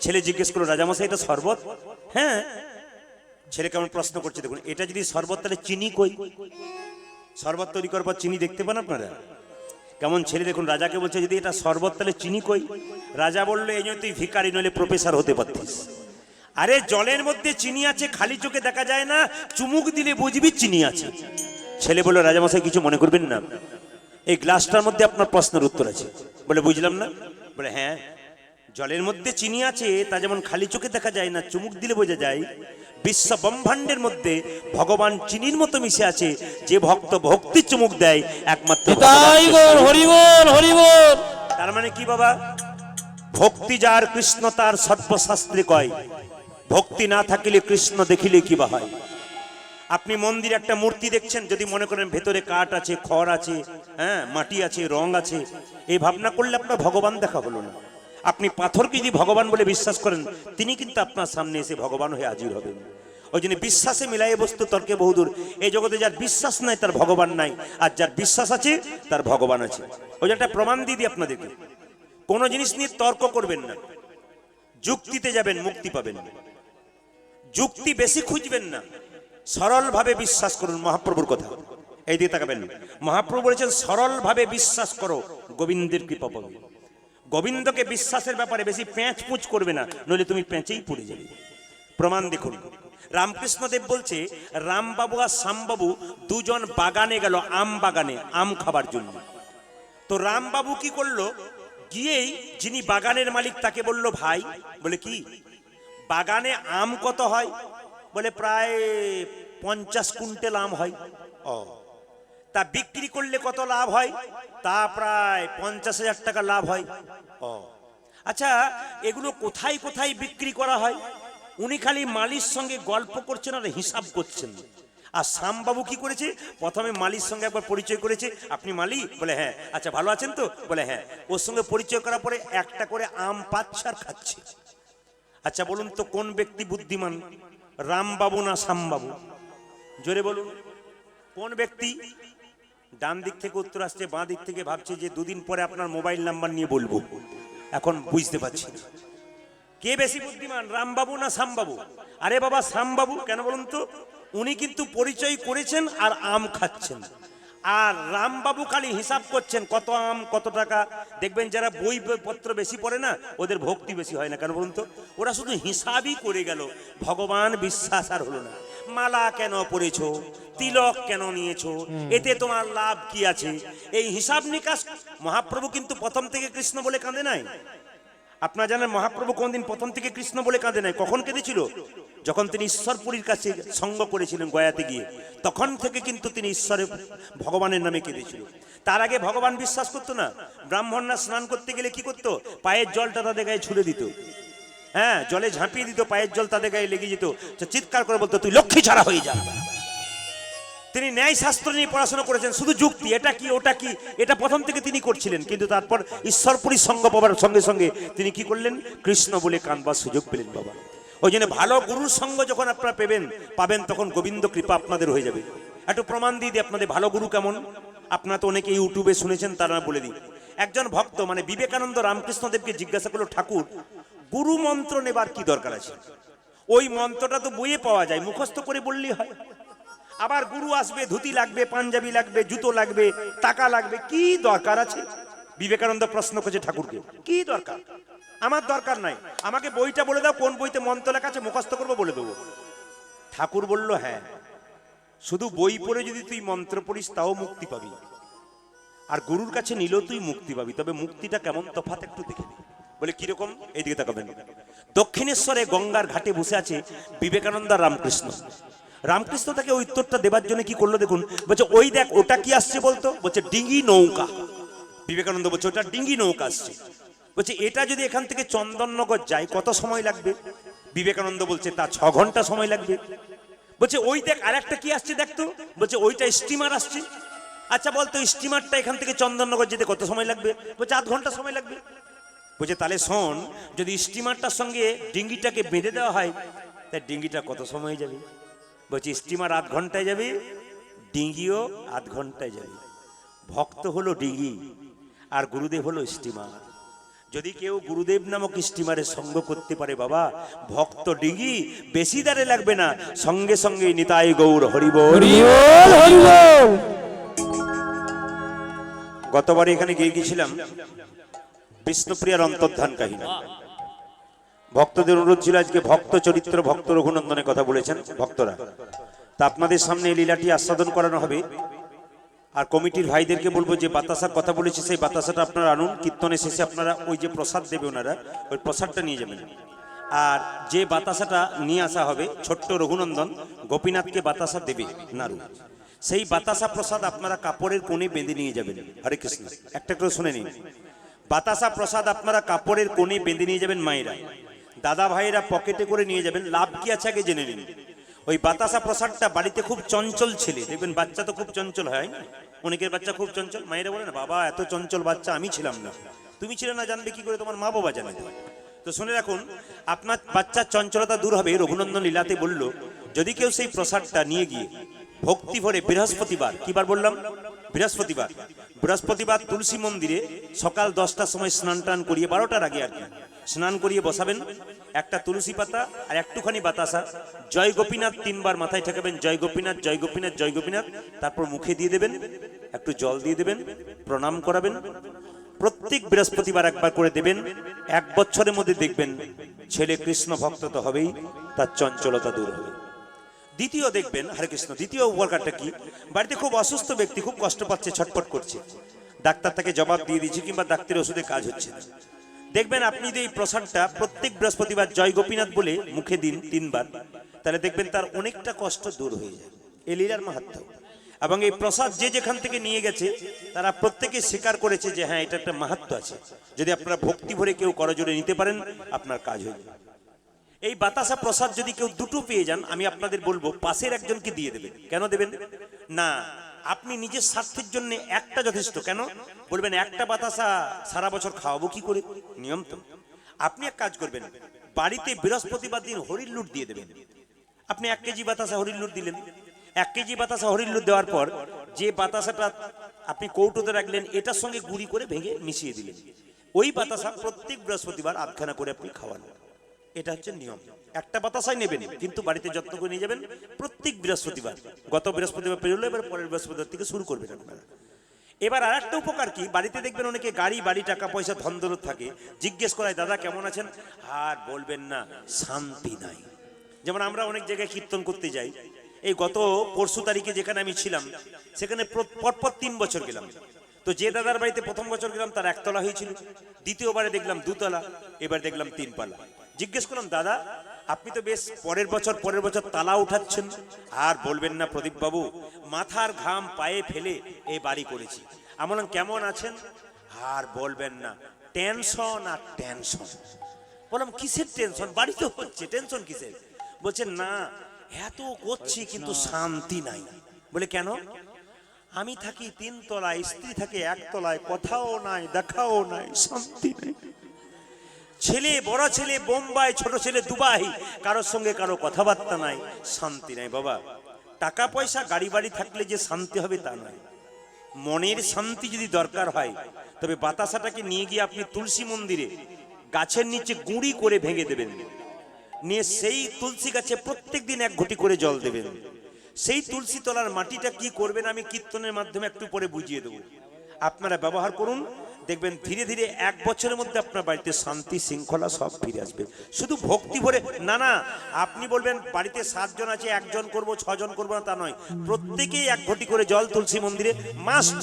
ছেলে জিজ্ঞেস করলো, রাজামশাই এটা শরবত? হ্যাঁ। ছেলে কেমন প্রশ্ন করছে দেখুন, এটা যদি শরবত তাহলে চিনি কই? শরবত তৈরি করার পর চিনি দেখতে পান আপনারা? কেমন ছেলে দেখুন, রাজাকে বলছে যদি এটা শরবত তাহলে চিনি কই? রাজা বললো, এই জন্য তুই ভিখারি নইলে প্রফেসর হতে পারতিস। আরে জলের মধ্যে চিনি আছে, খালি চোখে দেখা যায় না, চুমুক দিলে বুঝবি চিনি আছে। ছেলে বললো, রাজামশাই কিছু মনে করবেন না, এই গ্লাসটার মধ্যে আপনার প্রশ্নের উত্তর আছে। বলে বুঝলাম না। বলে হ্যাঁ, জলের মধ্যে চিনি আছে, তা যেমন খালি চোখে দেখা যায় না, চুমুক দিলে বোঝা যায়, বিশ্ব ব্রহ্মাণ্ডের মধ্যে ভগবান চিনির মতো মিশে আছে। যে ভক্ত ভক্তি চুমুক দেয় একমাত্র তাই গৌর, হরি বল, হরি বল। তার মানে কি বাবা? ভক্তি যার কৃষ্ণ তার সর্বশাস্ত্রে কয়, ভক্তি না থাকিলে কৃষ্ণ দেখিলে কি বা হয়। আপনি মন্দিরে একটা মূর্তি দেখছেন, যদি মনে করেন ভেতরে কাঠ আছে, খড় আছে, হ্যাঁ মাটি আছে, রং আছে, এই ভাবনা করলে আপনার ভগবান দেখা হলো না। আপনি পাথরকে যদি ভগবান বলে বিশ্বাস করেন, তিনি কিন্তু আপনার সামনে এসে ভগবান হয়ে হাজির হবেন। ওই জন্য বিশ্বাসে মিলাই বস্তু তর্কে বহুদূর। এই জগতে যার বিশ্বাস নাই তার ভগবান নাই, আর যার বিশ্বাস আছে তার ভগবান আছে। ওই যে একটা প্রমাণ দিয়ে দিই আপনাদেরকে, কোনো জিনিস নিয়ে তর্ক করবেন না, যুক্তিতে যাবেন মুক্তি পাবেন। যুক্তি বেশি খুঁজবেন না, সরল ভাবে বিশ্বাস করুন। মহাপ্রভুর কথা এই দিকে তাকাবেন। মহাপ্রভু বলেছেন, সরল ভাবে বিশ্বাস করো, গোবিন্দের কৃপা পাবে। গোবিন্দকে বিশ্বাসের ব্যাপারে বেশি প্যাঁচ পুঁচ করবে না, নইলে তুমি প্যাঁচেই পড়ে যাবে। প্রমাণ দেখুন, রামকৃষ্ণদেব বলছে, রামবাবু আর শ্যামবাবু দুজন বাগানে গেল, আম বাগানে, আম খাবার জন্য। তো রামবাবু কি করলো, গিয়েই যিনি বাগানের মালিক তাকে বলল, ভাই, বলে কি বাগানে আম কত হয়? বলে প্রায় 50 কুইন্টাল আম হয়। ও, তা বিক্রি করলে কত লাভ হয়? তা প্রায় 50,000 টাকা লাভ হয়। ও আচ্ছা, এগুলো কোথায় কোথায় বিক্রি করা হয়? উনি খালি মালির সঙ্গে গল্প করছেন আর হিসাব করছেন। আর শ্যামবাবু কি করেছে, প্রথমে মালির সঙ্গে একবার পরিচয় করেছে, আপনি মালি? বলে হ্যাঁ। আচ্ছা ভালো আছেন তো? বলে হ্যাঁ। ওর সঙ্গে পরিচয় করার পরে একটা করে আম পাচ্ছে আর খাচ্ছে। আচ্ছা বলুন তো, কোন ব্যক্তি বুদ্ধিমান, রামবাবু না শ্যামবাবু? জোরে বলুন, কোন ব্যক্তি? ডান দিক থেকে উত্তর আসছে, বাঁ দিক থেকে ভাবছে যে 2 দিন পরে আপনার মোবাইল নাম্বার নিয়ে বলবো, এখন বুঝতে পারছি না। কে বেশি বুদ্ধিমান, রামবাবু না শ্যামবাবু? আরে বাবা শ্যামবাবু। কেন বলুন তো? উনি কিন্তু পরিচয় করেছেন আর আম খাচ্ছেন, আর রামবাবু খালি হিসাব করছেন কত আম কত টাকা। দেখবেন যারা বই পত্র বেশি পড়ে না, ওদের ভক্তি বেশি হয় না। কেন বলুন তো? ওরা শুধু হিসাবই করে গেল, ভগবান বিশ্বাস আর হলো না। মালা কেন পরেছো, তিলক কেন নিয়েছো, এতে তোমার লাভ কি আছে, এই হিসাব নিকাশ। মহাপ্রভু কিন্তু প্রথম থেকে কৃষ্ণ বলে কাঁদে নাই। আপনারা জানেন মহাপ্রভু কোনদিন প্রথম থেকে কৃষ্ণ বলে কাঁদে নাই। কখন কেঁদেছিল? যখন তিনি ঈশ্বরপুরীর কাছে সঙ্গ করেছিলেন গয়াতে গিয়ে, তখন থেকে কিন্তু তিনি ঈশ্বরের ভগবানের নামে কেঁদেছিল। তার আগে ভগবান বিশ্বাস করতো না। ব্রাহ্মণরা স্নান করতে গেলে কি করতো, পায়ের জলটা তাদের গায়ে ছুড়ে দিত, হ্যাঁ জলে ঝাঁপিয়ে দিত, পায়ের জল তাদের গায়ে লেগে যেত, চিৎকার করে বলতো, তুই লক্ষ্মী ছাড়া হয়ে যা। তিনি ন্যায় শাস্ত্র নিয়ে পড়াশোনা করেছেন, শুধু যুক্তি, এটা কি ওটা কি, এটা প্রথম থেকে তিনি করছিলেন। কিন্তু তারপর ঈশ্বরপুরী সঙ্গ পাবার সঙ্গে সঙ্গে তিনি কি করলেন, কৃষ্ণ বলে কাঁদবার সুযোগ পেলেন বাবা। ওই জন্য ভালো গুরুর সঙ্গ যখন আপনারা পাবেন তখন গোবিন্দ কৃপা আপনাদের হয়ে যাবে। একটু প্রমাণ দিয়ে দিই আপনাদের ভালো গুরু কেমন। আপনারা তো অনেকে ইউটিউবে শুনেছেন, তারা বলে দিই। একজন ভক্ত মানে বিবেকানন্দ রামকৃষ্ণদেবকে জিজ্ঞাসা করলো, ঠাকুর গুরু মন্ত্র নেবার কি দরকার আছে? ওই মন্ত্রটা তো বইয়ে পাওয়া যায়, মুখস্থ করে বললেই হয়। আবার গুরু আসবে, ধুতি লাগবে, পাঞ্জাবি লাগবে, জুতো লাগবে, টাকা লাগবে, কি দরকার আছে? বিবেকানন্দ প্রশ্ন করছে ঠাকুরকে, কি দরকার? আমার দরকার নাই, আমাকে বইটা বলে দাও, কোন বইতে মন্ত্র লেখা আছে মুখস্থ করবো বলে দেবো। ঠাকুর বলল, হ্যাঁ, শুধু বই পড়ে যদি তুই মন্ত্র পড়িস তাও মুক্তি পাবি, আর গুরুর কাছে নিলেও তুই মুক্তি পাবি, তবে মুক্তিটা কেমন তফাৎ একটু দেখে নি। বলে কিরকম? এইদিকে তাকাবেন। দক্ষিণেশ্বরে গঙ্গার ঘাটে বসে আছে বিবেকানন্দ আর রামকৃষ্ণ। রামকৃষ্ণ তাকে ওই উত্তরটা দেবার জন্য কি করলো দেখুন, বলছে ওই দেখ ওটা কি আসছে বলতো, বলছে ডিঙ্গি নৌকা। বিবেকানন্দ বলছে ওটা ডিঙ্গি নৌকা আসছে। বলছে এটা যদি এখান থেকে চন্দননগর যায় কত সময় লাগবে? বিবেকানন্দ বলছে তা 6 ঘন্টা সময় লাগবে। বলছে ওই দেখ আরেকটা কি আসছে দেখতো, বলছে ওইটা স্টিমার আসছে। আচ্ছা বলতো স্টিমারটা এখান থেকে চন্দননগর যেতে কত সময় লাগবে? বলছে 8 ঘন্টা সময় লাগবে। বলছে তাহলে শোন, যদি স্টিমারটার সঙ্গে ডিঙ্গিটাকে বেঁধে দেওয়া হয় তা ডিঙ্গিটা কত সময় যাবে? বলছে স্টিমার 8 ঘন্টায় যাবে, ডিঙ্গিও 8 ঘন্টায় যাবে। ভক্ত হলো ডিঙ্গি আর গুরুদেব হলো স্টিমার। যদি কেউ গুরুদেব নামক স্টিমারের সঙ্গ করতে পারে বাবা, ভক্ত ডিঙ্গি বেশি দাঁড়ে লাগবে না, সঙ্গে সঙ্গে নিতাই গৌর হরিবল। হরিবল হরিবল। গতবার এখানে গিয়েছিলাম বিষ্ণুপ্রিয়ার অন্তর্ধান কাহিনী। ভক্তদের অনুরোধ ছিল আজকে ভক্ত চরিত্র ভক্ত রঘুনন্দনের কথা বলেছেন ভক্তরা, তা আপনাদের সামনে এই লীলাটি আস্বাদন করানো হবে। আর কমিটির ভাইদেরকে বলবো যে বাতাসার কথা বলেছি সেই বাতাসাটা আপনারা আনুন, কীর্তনের শেষে আপনারা ওই যে প্রসাদ দেবে ওনারা ওই প্রসাদটা নিয়ে যাবেন। আর যে বাতাসাটা নিয়ে আসা হবে ছোট্ট রঘুনন্দন গোপীনাথকে বাতাসা দেবে নাড়ু, সেই বাতাসা প্রসাদ আপনারা কাপড়ের কোণে বেঁধে নিয়ে যাবেন। হরে কৃষ্ণ। একটা করে শুনে নিন, বাতাসা প্রসাদ আপনারা কাপড়ের কোণে বেঁধে নিয়ে যাবেন মায়েরা, দাদা ভাইয়েরা পকেটে করে নিয়ে যাবেন। লাভ কি আছে আগে জেনে নিন। ওই বাতাসা প্রসাদটা বাড়িতে খুব চঞ্চল ছেলে, দেখবেন বাচ্চা তো খুব চঞ্চল হয়, অনেকের বাচ্চা খুব চঞ্চল, মায়েরা বলে না বাবা এত চঞ্চল বাচ্চা আমি ছিলাম না। তুমি ছিলে না জানবে কি করে, তোমার মা বাবা জানে। তো শুনে রাখুন, আপনার বাচ্চার চঞ্চলতা দূর হবে। রঘুনন্দন লীলাতে বলল যদি কেউ সেই প্রসাদটা নিয়ে গিয়ে ভক্তি ভরে বৃহস্পতিবার, কিবার বললাম বৃহস্পতিবার, বৃহস্পতিবার তুলসী মন্দিরে সকাল 10টার সময় স্নান টান করিয়ে 12টার আগে আর কি স্নান করিয়ে বসাবেন, একটা তুলসী পাতা আর একটুখানি বাতাসা, জয় গোপীনাথ 3 বার মাথায় ঠেকাবেন, জয় গোপীনাথ জয় গোপীনাথ জয় গোপীনাথ, তারপর মুখে দিয়ে দেবেন, একটু জল দিয়ে দেবেন, প্রণাম করাবেন। প্রত্যেক বৃহস্পতিবার একবার করে দেবেন। 1 বছরের মধ্যে দেখবেন ছেলে কৃষ্ণ ভক্ত তো হবেই, তার চঞ্চলতা দূর হবে। দ্বিতীয় দেখবেন, হরে কৃষ্ণ, দ্বিতীয় উপকারটা কি, বাড়িতে খুব অসুস্থ ব্যক্তি খুব কষ্ট পাচ্ছে, ছটফট করছে, ডাক্তার তাকে জবাব দিয়ে দিচ্ছে কিংবা ডাক্তারের ওষুধে কাজ হচ্ছে না, দেখবেন আপনি যদি এই প্রসাদটা প্রত্যেক বৃহস্পতিবার জয় গোপীনাথ বলে মুখে দিন 3 বার, তাহলে দেখবেন তার অনেকটা কষ্ট দূর হয়ে যায়। এই লীলার মাহাত্ম্য। এবং এই প্রসাদ যে যেখান থেকে নিয়ে গেছে তারা প্রত্যেকে স্বীকার করেছে যে হ্যাঁ এটা একটা মাহাত্ম্য আছে। যদি আপনারা ভক্তি ভরে কেউ করজোড়ে নিতে পারেন আপনার কাজ হয়ে যাবে। এই বাতাসা প্রসাদ যদি কেউ দুটো পেয়ে যান, আমি আপনাদের বলবো পাশের একজনকে দিয়ে দেবেন। কেন দেবেন না? আপনি নিজের স্বার্থের জন্য একটা যথেষ্ট। কেন বলবেন একটা বাতাসা সারা বছর খাওয়াবো কি করে, নিয়ম তো। আপনি এক কাজ করবেন, বাড়িতে বৃহস্পতিবার দিন হরির লুট দিয়ে দেবেন। আপনি 1 কেজি বাতাসা হরির লুট দিলেন, 1 কেজি বাতাসা হরির লুট দেওয়ার পর যে বাতাসাটা আপনি কৌটোতে রাখলেন এটার সঙ্গে গুঁড়ি করে ভেঙে মিশিয়ে দিলেন। ওই বাতাসা প্রত্যেক বৃহস্পতিবার 8খানা করে আপনি খাওয়ান। এটা হচ্ছে নিয়ম। একটা বাতাসাই নেবেন কিন্তু বাড়িতে যত্ন করে নিয়ে যাবেন প্রত্যেক বৃহস্পতিবার। গত বৃহস্পতিবার পেরোলো, এবার পরের বৃহস্পতিবার থেকে শুরু করবেন আপনারা। এবার আর একটা উপকার কি, বাড়িতে দেখবেন অনেকে গাড়ি বাড়ি টাকা পয়সা ধন দৌলত থাকে, জিজ্ঞেস করায় দাদা কেমন আছেন, আর বলবেন না শান্তি নাই। যেমন আমরা অনেক জায়গায় কীর্তন করতে যাই, এই গত পরশু তারিখে যেখানে আমি ছিলাম সেখানে পরপর 3 বছর গেলাম। তো যে দাদার বাড়িতে প্রথম বছর গেলাম তার 1 তলা হয়েছিল, দ্বিতীয়বারে দেখলাম 2 তলা, এবার দেখলাম 3 পালা। জিজ্ঞেস করলাম দাদা আপনি তো বেশ পরের বছর তালা উঠাচ্ছেন, আর বলবেন না প্রদীপ বাবু মাথার ঘাম পায়ে ফেলে এই বাড়ি করেছি। আমি বললাম কেমন আছেন, আর বলবেন না টেনশন আর টেনশন। বললাম কিসের টেনশন, বাড়ি তো হচ্ছে, টেনশন কিসের? বলছেন না এত করছি কিন্তু শান্তি নাই। বলে কেন? আমি থাকি 3 তলায়, স্ত্রী থাকে 1 তলায়, কথাও নাই দেখাও নাই, শান্তি নাই। ছেলে বড় ছেলে বোম্বাই, ছোট ছেলে দুবাই, কারোর সঙ্গে কারো কথাবার্তা নাই, শান্তি নাই। বাবা টাকা পয়সা গাড়ি বাড়ি থাকলে যে শান্তি হবে তা নয়। মনের শান্তি যদি দরকার হয় তবে বাতাসাটাকে নিয়ে গিয়ে আপনি তুলসী মন্দিরে গাছের নিচে গুঁড়ি করে ভেঙে দেবেন, নিয়ে সেই তুলসী গাছে প্রত্যেকদিন 1 ঘটি করে জল দেবেন। সেই তুলসী তলার মাটিটা কি করবেন আমি কীর্তনের মাধ্যমে একটু পরে বুঝিয়ে দেবো। আপনারা ব্যবহার করুন, দেখবেন ধীরে ধীরে 1 বছরের মধ্যে আপনার বাড়িতে শান্তি শৃঙ্খলা সব ফিরে আসবে। শুধু ভক্তি ভরে না, না আপনি বলবেন বাড়িতে 7 জন আছে, 1 জন করবো 6 জন করবো না, তা নয়, প্রত্যেকেই 1 ঘটি করে জল তুলসী মন্দিরে মাস্ট।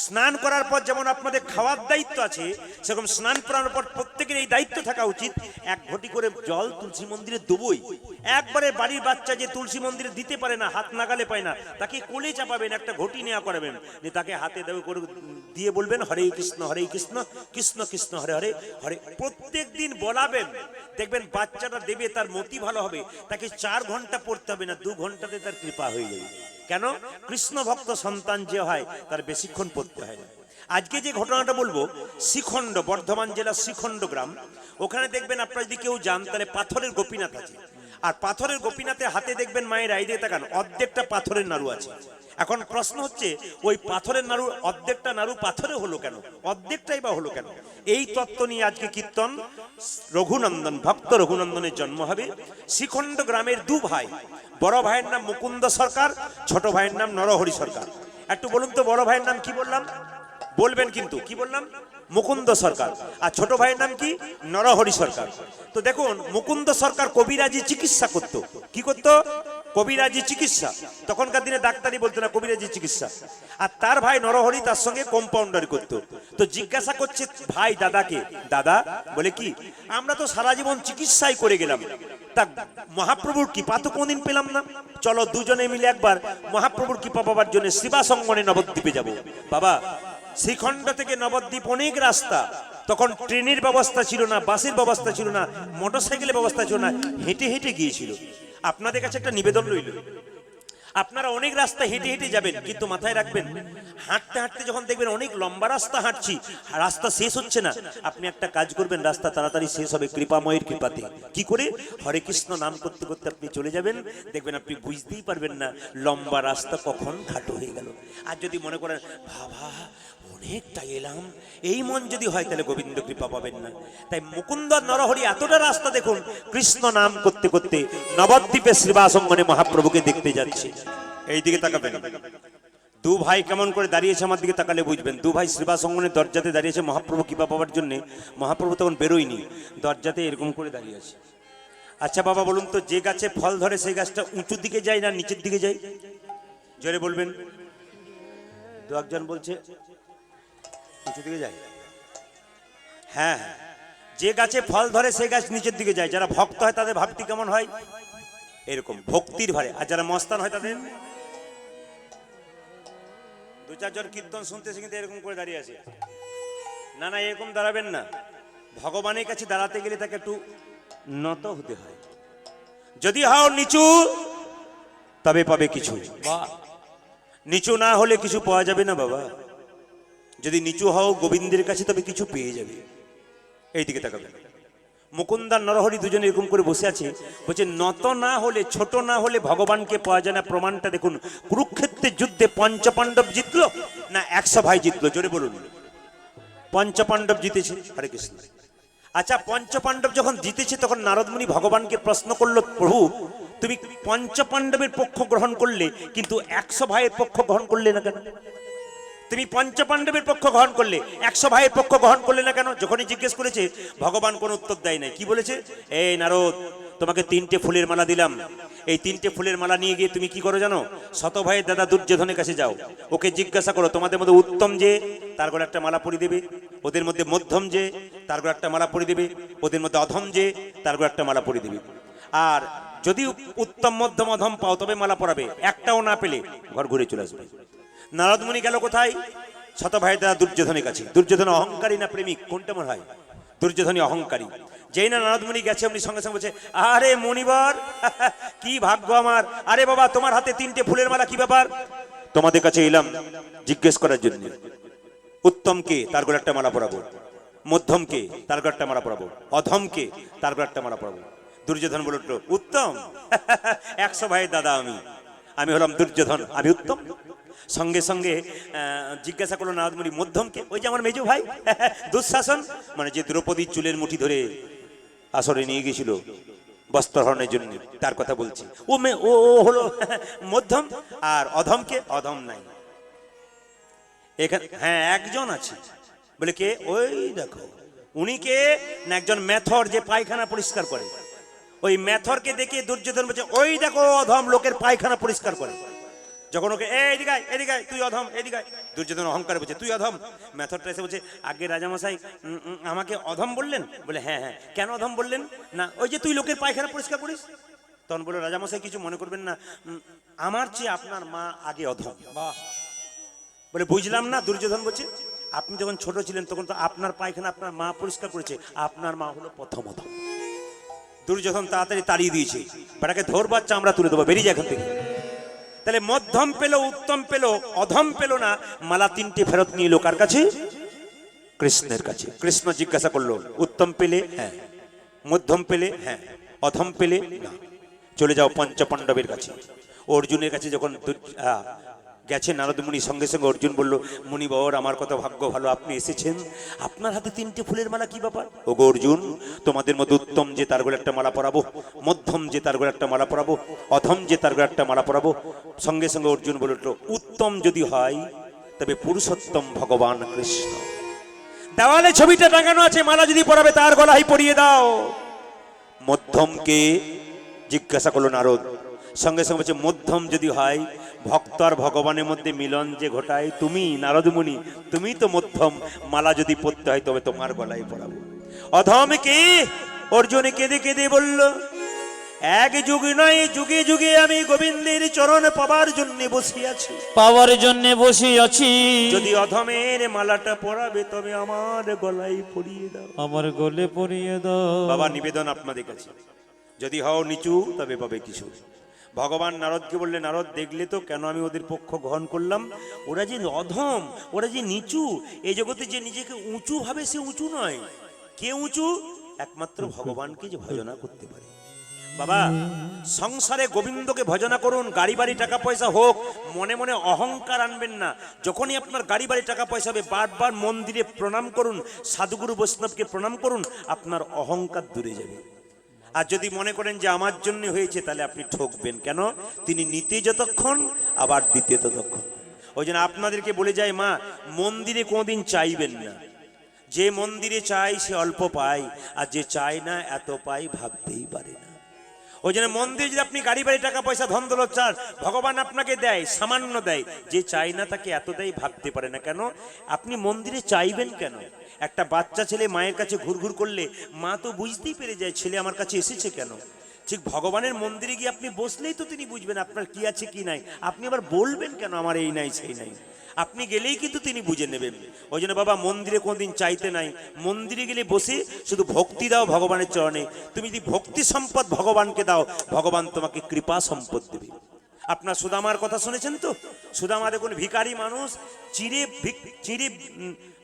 স্নান করার পর যেমন আপনাদের খাওয়ার দায়িত্ব আছে, সেরকম স্নান করার পর প্রত্যেকের এই দায়িত্ব থাকা উচিত, 1 ঘটি করে জল তুলসী মন্দিরে দেবই। একবারে বাড়ির বাচ্চা যে তুলসী মন্দিরে দিতে পারে না, হাত নাগালে পায় না, তাকে কোলে চাপাবেন, একটা ঘটি নেওয়া করাবেন, নিয়ে তাকে হাতে দেবে করে দিয়ে বলবেন হরে কৃষ্ণ কৃষ্ণ কৃষ্ণ হরে হরে হরে। প্রত্যেক দিন বলাবেন, দেখবেন বাচ্চাটা দেবে, তার মতি ভালো হবে। তাকে 4 ঘন্টা পড়তে হবে না, 2 ঘন্টাতে তার কৃপা হয়ে যাবে। কেন? কৃষ্ণ ভক্ত সন্তান যে হয় তার বেশিক্ষণ পড়তে হয় না। আজকে যে ঘটনাটা বলবো, শ্রীখণ্ড, বর্ধমান জেলার শ্রীখণ্ড গ্রাম, ওখানে দেখবেন আপনারা যদি কেউ যান তাহলে পাথরের গোপীনাথ আছে। আর পাথরের গোপীনাথের হাতে দেখবেন, মায়ের আইডে তাকান, অর্ধেকটা পাথরের নাড়ু আছে। এখন প্রশ্ন হচ্ছে, ওই পাথরের নাড়ু, অর্ধেকটা নাড়ু পাথরে হলো কেন, অর্ধেকটাই বা হলো কেন? এই তত্ত্ব নিয়ে আজকে কীর্তন। রঘুনন্দন, ভক্ত রঘুনন্দনের জন্ম হবে। শ্রীখণ্ড গ্রামের 2 ভাই, বড় ভাইয়ের নাম মুকুন্দ সরকার, ছোট ভাইয়ের নাম নরহরি সরকার। একটু বলুন তো, বড় ভাইয়ের নাম কি বললাম? বলবেন কিন্তু, কি বললাম? মুকুন্দ সরকার। আর ছোট ভাইয়ের নাম কি? নরহরি সরকার। তো দেখুন, মুকুন্দ সরকার কবিরাজি চিকিৎসা করত। কি করত? কবিরাজি চিকিৎসা। তখনকার দিনে ডাক্তারি বলতো না, কবিরাজি চিকিৎসা। আর তার ভাই নরহরি তার সঙ্গে কম্পাউন্ডারি করত। তো জিজ্ঞাসা করছে ভাই দাদাকে, দাদা বলে কি, আমরা তো সারা জীবন চিকিৎসাই করে গেলাম, তা মহাপ্রভুর কৃপা তো কোনদিন পেলাম না, চলো দুজনে মিলে একবার মহাপ্রভুর কৃপা পাবার জন্য শিবাসঙ্গনে নবদ্বীপে যাব। বাবা, শ্রীখণ্ড থেকে নবদ্বীপ অনেক রাস্তা, তখন ট্রেনের ব্যবস্থা ছিল না, বাসের ব্যবস্থা ছিল না, মোটরসাইকেলের ব্যবস্থা ছিল না, হেঁটে হেঁটে গিয়েছিল। আপনাদের কাছে একটা নিবেদন রইল, আপনারা অনেক রাস্তা হেঁটে হেঁটে যাবেন, কিন্তু মাথায় রাখবেন, হাঁটতে হাঁটতে যখন দেখবেন অনেক লম্বা রাস্তা হাঁটছি, রাস্তা শেষ হচ্ছে না, আপনি একটা কাজ করবেন, রাস্তা তাড়াতাড়ি শেষ হবে কৃপাময়ের কৃপাতে। কি করে? হরে কৃষ্ণ নাম করতে করতে আপনি চলে যাবেন, দেখবেন আপনি বুঝতেই পারবেন না লম্বা রাস্তা কখন খাটো হয়ে গেল। আর যদি মনে করেন বাবা অনেকটা এলাম, এই মন যদি হয়, তাহলে গোবিন্দ কৃপা পাবেন না। তাই মুকুন্দ নরহরি এতটা রাস্তা দেখুন, কৃষ্ণ নাম করতে করতে নবদ্বীপে শ্রীবাসঙ্গনে মহাপ্রভুকে দেখতে যাচ্ছে। এই দিকে তাকাবেন, 2 ভাই কেমন করে দাঁড়িয়েছে, আমার দিকে তাকালে বুঝবেন। 2 ভাই শ্রীবাসঙ্গনের দরজাতে দাঁড়িয়েছে মহাপ্রভু কৃপা পাওয়ার জন্য। মহাপ্রভু তখন বেরোয়নি, দরজাতে এরকম করে দাঁড়িয়ে আছে। আচ্ছা বাবা বলুন তো, যে গাছে ফল ধরে সেই গাছটা উঁচুর দিকে যায় না নিচের দিকে যায়? জোরে বলবেন। 2 একজন বলছে নিচের দিকে যায়। হ্যাঁ, যে গাছে ফল ধরে সেই গাছ নিচের দিকে যায়। যারা ভক্ত হয় তাদের ভাবটি কেমন হয়? এরকম ভক্তির ভারে। আর যারা মস্তান হয় তাদের, 2-4 জন কীর্তন শুনতেছে কিন্তু এরকম করে দাঁড়িয়ে আছে। না না, এরকম দাঁড়াবেন না। ভগবানের কাছে দাঁড়াতে গেলে তাকে একটু নত হতে হয়। যদি হও নিচু তবে পাবে কিছু, নিচু না হলে কিছু পাওয়া যাবে না বাবা। যদি নিচু হও গোবিন্দের কাছে তবে কিছু পেয়ে যাবে। এইদিকে তাকাবে। মুকুন্দার নরহরি দুজনে এরকম করে বসে আছে, বলছে নত না হলে, ছোট না হলে ভগবানকে পাওয়া যায় না। প্রমাণটা দেখুন, কুরুক্ষেত্রের যুদ্ধে পঞ্চপাণ্ডব জিতলো না 100 ভাই জিতলো? জোরে বলুন। পঞ্চপাণ্ডব জিতেছে। হরে কৃষ্ণ। আচ্ছা, পঞ্চপাণ্ডব যখন জিতেছে তখন নারদমুনি ভগবানকে প্রশ্ন করলো, প্রভু তুমি পঞ্চপাণ্ডবের পক্ষ গ্রহণ করলে কিন্তু 100 ভাইয়ের পক্ষ গ্রহণ করলে না কেন? তুমি পঞ্চপাণ্ডবের পক্ষ গ্রহণ করলে 100 ভাইয়ের পক্ষ গ্রহণ করলে না কেন? যখনই জিজ্ঞেস করেছে ভগবান কোনো উত্তর দেয় নাই। কি বলেছে? এই নারদ, তোমাকে 3টে ফুলের মালা দিলাম, এই 3টে ফুলের মালা নিয়ে গিয়ে তুমি কি করো জানো? শত ভাইয়ের দাদা দুর্যোধনের কাছে যাও, ওকে জিজ্ঞাসা করো তোমাদের মধ্যে উত্তম যে, তার গলায় একটা মালা পরিয়ে দেবে। ওদের মধ্যে মধ্যম যে, তার গলায় একটা মালা পরিয়ে দেবে। ওদের মধ্যে অধম যে, তার গলায় একটা মালা পরিয়ে দেবে। আর যদি উত্তম মধ্যম অধম পাও তবে মালা পরাবে, একটাও না পেলে ঘর ঘুরে চলে আসবে। নারদমুনি গেল কোথায়? শত ভাই দাদা দুর্যোধনের কাছে। দুর্যোধন অহংকারী না প্রেমিক, কোনটা মনে হয়? দুর্যোধনী অহংকারী। যেই না নারদমুনি গেছে, উনি সঙ্গে সঙ্গে বলছে, আরে মণিবর কি ভাগ্য আমার। আরে বাবা, তোমার হাতে 3টে ফুলের মালা, কি ব্যাপার? তোমাদের কাছে এলাম জিজ্ঞেস করার জন্য। উত্তমকে তার গলায় একটা মালা পরাবো, মধ্যমকে তার গলায় একটা মালা পরাবো, অধমকে তার গলায় একটা মালা পরাবো। দুর্যোধন বলে উঠলো, উত্তম? 100 ভাইয়ের দাদা আমি হলাম দুর্যোধন, আমি উত্তম? সঙ্গে সঙ্গে জিজ্ঞাসা করলো নারদমুনি, মধ্যমকে? ওই যে আমার মেজো ভাই দুঃশাসন, মানে যে দ্রৌপদীর চুলের মুঠি ধরে আসরে নিয়ে গেছিল বস্ত্রহরণের জন্য, তার কথা বলছি। ও হলো মধ্যম। আর অধমকে? অধম নাই এখানে। হ্যাঁ, একজন আছে, বলে কে? ওই দেখো। উনি কে? না একজন মেথর যে পায়খানা পরিষ্কার করে। ওই মেথরকে দেখে দুর্যোধন বলছে ওই দেখো অধম লোকের পায়খানা পরিষ্কার করে। যখন ওকে এদিকে আয়, এদিকে আয়, তুই অধম, এদিকে আয়, দুর্যোধন অহংকারে বলছে তুই অধম। মেথরটা এসে বলছে আগে রাজামশাই আমাকে অধম বললেন? বলে হ্যাঁ হ্যাঁ। কেন অধম বললেন? না ওই যে তুই লোকের পায়খানা পরিষ্কার করিস। তখন বলে রাজামশাই কিছু মনে করবেন না, আমার চেয়ে আপনার মা আগে অধম। বলে বুঝলাম না। দুর্যোধন বলছে আপনি যখন ছোট ছিলেন তখন তো আপনার পায়খানা আপনার মা পরিষ্কার করেছে, আপনার মা হলো প্রথম অধম। দুর্যোধন তাড়াতাড়ি তাড়িয়ে দিয়েছে, বেটাকে ধরবার চামড়া তুলে দেবো, বেরিয়ে যায় এখান থেকে। তাহলে মধ্যম পেল, উত্তম পেল, অধম পেল না, মালা তিনটে ফেরত নিয়ে এলো কার কাছে? কৃষ্ণের কাছে। কৃষ্ণ জিজ্ঞাসা করলো উত্তম পেলে? হ্যাঁ। মধ্যম পেলে? হ্যাঁ। অধম পেলে? না। চলে যাও পঞ্চপাণ্ডবের কাছে। অর্জুনের কাছে যখন গেছে নারদ মুনি, সঙ্গে সঙ্গে অর্জুন বলল মুনিবর আমার কত ভাগ্য ভালো আপনি এসেছেন, আপনার হাতে তিনটে ফুলের মালা কি ব্যাপার? ওগো অর্জুন, তোমাদের মধ্যে উত্তম যে তার গলে একটা মালা পরাবো, মধ্যম যে তার গলে একটা মালা পরাবো, অধম যে তার গলে একটা মালা পরাবো। সঙ্গে সঙ্গে অর্জুন বলল উত্তম যদি হয় তবে পুরুষোত্তম ভগবান কৃষ্ণ। দেওয়ালে ছবিটা টাঙানো আছে, মালা যদি পরাবে তার গলায় পরিয়ে দাও। মধ্যমকে জিজ্ঞাসা করলো নারদ, সঙ্গে সঙ্গে বলছে মধ্যম যদি হয় ভক্ত আর ভগবানের মধ্যে মিলন যে ঘটায় তুমি নারদ মুনি, তুমি তো মধ্যম, মালা যদি পড়তে হয় তবে তোমার গলায় পরাবো। অধম কি? অর্জুন কেঁদে কেঁদে বলল এক যুগ নয় যুগে যুগে আমি গোবিন্দের চরণ পাবার জন্য বসিয়াছি, পাওয়ার জন্য বসে আছি। যদি অধমের মালাটা পরাবে তবে আমার গলায় পরিয়ে দাও। আমার গলে পরিয়ে দাও। বাবা নিবেদন আপনাদের কাছে, যদি হও নিচু তবে পাবে কিছু। ভগবান নারদকে বললে নারদ দেখলে তো কেন আমি ওদের পক্ষ গ্রহণ করলাম, ওরা যে অধম, ওরা যে নিচু, এই জগতে যে নিজেকে উঁচু ভাবে সে উঁচু নয়। কে উঁচু? একমাত্র ভগবানকে যে ভজনা করতে পারে। বাবা সংসারে গোবিন্দকে ভজনা করুন, গাড়ি বাড়ি টাকা পয়সা হোক, মনে মনে অহংকার আনবেন না। যখনই আপনার গাড়ি বাড়ি টাকা পয়সা হবে বারবার মন্দিরে প্রণাম করুন, সাধুগুরু বৈষ্ণবকে প্রণাম করুন, আপনার অহংকার দূরে যাবে। আর যদি মনে করেন যে আমার জন্য হয়েছে তাহলে আপনি ঠকবেন। কেন? তিনি নিতে যতক্ষণ আবার দিতে ততক্ষণ। ওই জন্য আপনাদেরকে বলে যায় মা, মন্দিরে কোনোদিন চাইবেন না। যে মন্দিরে চাই সে অল্প পায়, আর যে চায় না এত পায় ভাবতেই পারে না। ওই জন্য মন্দিরে যদি আপনি গাড়ি বাড়ি টাকা পয়সা ধন দৌলত চান, ভগবান আপনাকে দেয়, সামান্য দেয়। যে চায় না তাকে এত দেয় ভাবতে পারে না। কেন? আপনি মন্দিরে চাইবেন কেন? একটা বাচ্চা ছেলে মায়ের কাছে ঘুরঘুর করলে মা তো বুঝতেই পেরে যায় ছেলে আমার কাছে এসেছে কেন। ঠিক ভগবানের মন্দিরে গিয়ে আপনি বসলেই তো তিনি বুঝবেন আপনার কি আছে কি নাই। আপনি আবার বলবেন কেন আমার এই নাই সেই নাই? আপনি গেলেই কিন্তু তিনি বুঝে নেবেন। ওই জন্য বাবা মন্দিরে কোনোদিন চাইতে নাই, মন্দিরে গেলে বসে শুধু ভক্তি দাও ভগবানের চরণে। তুমি যদি ভক্তি সম্পদ ভগবানকে দাও, ভগবান তোমাকে কৃপা সম্পদ দেবে। আপনার সুদামার কথা শুনেছেন তো? সুদামা দেখুন ভিখারি মানুষ, চিড়ে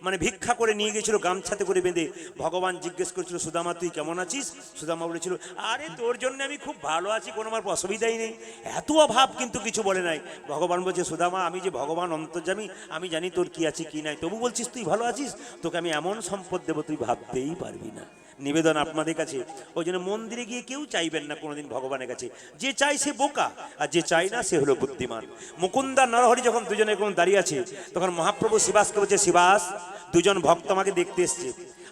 মানে ভিক্ষা করে নিয়ে গেছিল গামছাতে করে বেঁধে। ভগবান জিজ্ঞেস করেছিল সুদামা তুই কেমন আছিস? সুদামা বলেছিল আরে তোর জন্য আমি খুব ভালো আছি, কোনো আমার অসুবিধাই নেই। এত অভাব কিন্তু কিছু বলে নাই। ভগবান বলছে সুদামা আমি যে ভগবান অন্তর্যামী, আমি জানি তোর কি আছে কি নাই, তবু বলছিস তুই ভালো আছিস, তোকে আমি এমন সম্পদ দেবো তুই ভাবতেই পারবি না। নিবেদন আপনাদের কাছে, ওই জন্য মন্দিরে গিয়ে কেউ চাইবেন না কোনোদিন ভগবানের কাছে। যে চাই সে বোকা, আর যে চাই না সে হলো বুদ্ধিমান। মুকুন্দা নরহরি যখন দুজনে কোন দাঁড়িয়ে আছে, তখন মহাপ্রভু শিবাসকে বলছে শিবাস দুজন ভক্ত আমাকে দেখতে এসছে।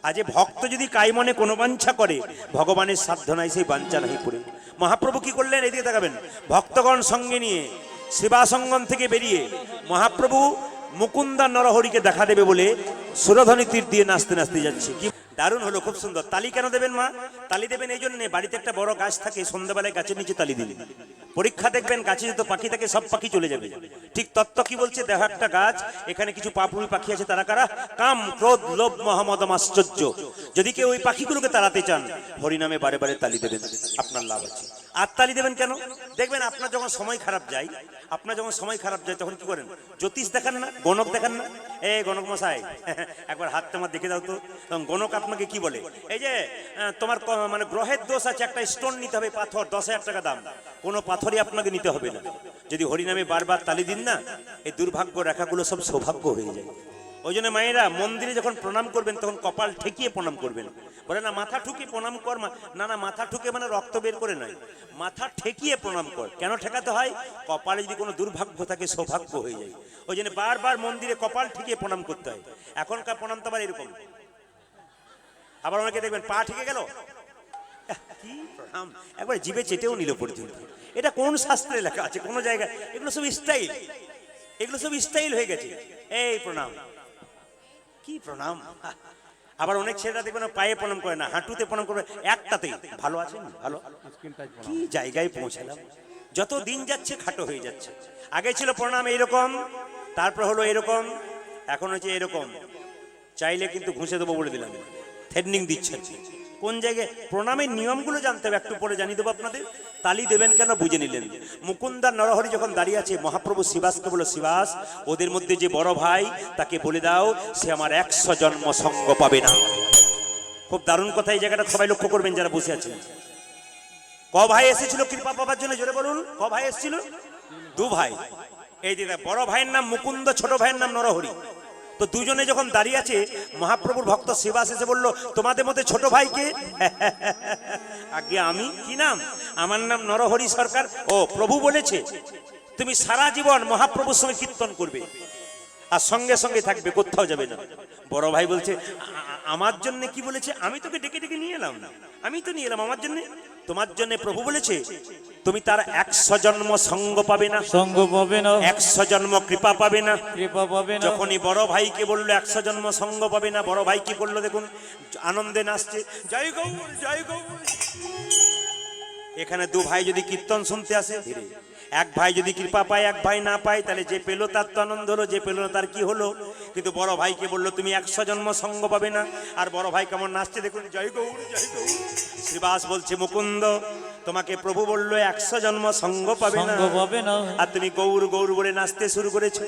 আজ ভক্ত যদি কাই মনে কোনো বাঞ্ছা করে, ভগবানের সাধ্য নাই সেই বাঞ্ছা নাই পড়ে। মহাপ্রভু কি করলেন? এদিকে তাকাবেন। ভক্তগণ সঙ্গে নিয়ে শিবাসঙ্গন থেকে বেরিয়ে মহাপ্রভু মুকুন্দা নরহরিকে দেখা দেবে বলে সুরধ্বনি তীর দিয়ে নাচতে নাচতে যাচ্ছে। কি দারুণ হলো, খুব সুন্দর। তালি কেন দেবেন মা? তালি দেবেন এই জন্যে, বাড়িতে একটা বড় গাছ থাকে, সন্ধ্যাবেলায় গাছের নিচে তালি দিলেন, পরীক্ষা দেখবেন গাছে যত পাখি থাকে সব পাখি চলে যাবে। ঠিক তত্ত্ব কি বলছে? দেখো একটা গাছ, এখানে কিছু পাপুরি পাখি আছে, তারা কারা? কাম ক্রোধ লোভ মোহ মদ আশ্চর্য। যদি কেউ ওই পাখিগুলোকে তাড়াতে চান, হরিনামে বারে বারে তালি দেবেন, আপনার লাভ আছে। আর তালি দেবেন কেন? দেখবেন আপনার যখন সময় খারাপ যায়, তখন কি করেন? জ্যোতিষ দেখান না, গণক দেখান না? এ গণক মশাই একবার হাতটা আমার দেখে দাও তো। তখন গণক আপনাকে কি বলে? এই যে তোমার মানে গ্রহের দোষ আছে, একটা স্টোন নিতে হবে, পাথর 10,000 টাকা দাম। কোনো পাথরই আপনাকে নিতে হবে না। যদি হরিনামে বারবার তালি দিন না, এই দুর্ভাগ্য রেখাগুলো সব সৌভাগ্য হয়ে যায়। ওই জন্য মায়েরা মন্দিরে যখন প্রণাম করবেন তখন কপাল ঠেকিয়ে প্রণাম করবেন। বলে না মাথা ঠুকে প্রণাম কর, না না, মাথা ঠুকে মানে রক্ত বের করে নয়, মাথা ঠেকিয়ে প্রণাম কর। কেন ঠেকাতে হয়? কপালে যদি কোনো দুর্ভাগ্য থাকে সৌভাগ্য হয়ে যায়। ওই জন্য বারবার মন্দিরে কপাল ঠেকিয়ে প্রণাম করতে হয়। এখনকার প্রণাম তো আবার এরকম, আবার অনেকে দেখবেন পা ঠেকে গেল, কি প্রণাম, একবার জিভে চেটেও নিল পর্যন্ত। এটা কোন শাস্ত্রে লেখা আছে? কোন জায়গায়? এগুলো সব স্টাইল, এগুলো সব স্টাইল হয়ে গেছে। এই প্রণাম, কি প্রণাম। আবার অনেক ছেলেরা দেখবেন পায়ে প্রণাম করে না, হাঁটুতে প্রণাম করবে, একটাতেই। ভালো আছেন? ভালো। কি জায়গায় পৌঁছালাম, যত দিন যাচ্ছে খাটো হয়ে যাচ্ছে। আগে ছিল প্রণাম এইরকম, তারপর হলো এরকম, এখন হচ্ছে এরকম। চাইলে কিন্তু ঘুষে দেবো বলে দিলাম, থ্রেডনিং দিচ্ছেন। কোন জায়গায় প্রণামের নিয়মগুলো জানতে হবে, একটু পরে জানিয়ে দেবো আপনাদের। তালি দেবেন কেন বুঝে নিলেন। মুকুন্দার নরহরি যখন দাঁড়িয়ে আছে, মহাপ্রভু শিবাসকে বলো, শিবাস ওদের মধ্যে যে বড় ভাই তাকে বলে দাও সে আমার 100 জন্ম সঙ্গ পাবে না। খুব দারুণ কথা, এই জায়গাটা সবাই লক্ষ্য করবেন যারা বসে আছেন। ক ভাই এসেছিল কৃপা পাবার জন্য? জোরে বলুন, ক ভাই এসেছিল? 2 ভাই। এই যে বড় ভাইয়ের নাম মুকুন্দ, ছোট ভাইয়ের নাম নরহরি। তো দুজনে যখন দাঁড়িয়ে আছে, মহাপ্রভুর ভক্ত শিবাস এসে বলল, তোমাদের মধ্যে ছোট ভাইকে? আগে আমি। কি নাম? আমার নাম নরহরি সরকার। ও, প্রভু বলেছে তুমি সারা জীবন মহাপ্রভুর সঙ্গে কীর্তন করবে আর সঙ্গে সঙ্গে থাকবে, কোথাও যাবে না। বড় ভাই বলছে, আমার জন্য কি বলেছে? আমি তোকে ডেকে ডেকে নিয়ে এলাম না, আমি তো নিয়ে এলাম আমার জন্য। তোমার জন্য প্রভু বলেছে তুমি তার 100 জন্ম সঙ্গ পাবে না, সঙ্গ পাবে না, 100 জন্ম কৃপা পাবে না। কৃপা পাবে না। যখনই বড় ভাইকে বললো 100 জন্ম সঙ্গ পাবে না, বড় ভাই কি করলো দেখুন, আনন্দে নাচছে, জয় গৌর জয় গৌর। এখানে 2 ভাই যদি কীর্তন শুনতে আসে, এক ভাই যদি কৃপা পায়, এক ভাই না পায়, তাহলে যে পেলো তার তো আনন্দ হলো, যে পেলো না তার কি হলো। কিন্তু বড় ভাইকে বললো তুমি 100 জন্ম সঙ্গ পাবে না, আর বড় ভাই কেমন নাচছে দেখুন, জয় গৌর জয় গৌর। শ্রীবাস বলছে, মুকুন্দ তোমাকে প্রভু বললো 100 জন্ম সঙ্গ পাবে না, সঙ্গ পাবে না, আর তুমি গৌর গৌর বলে নাচতে শুরু করেছো।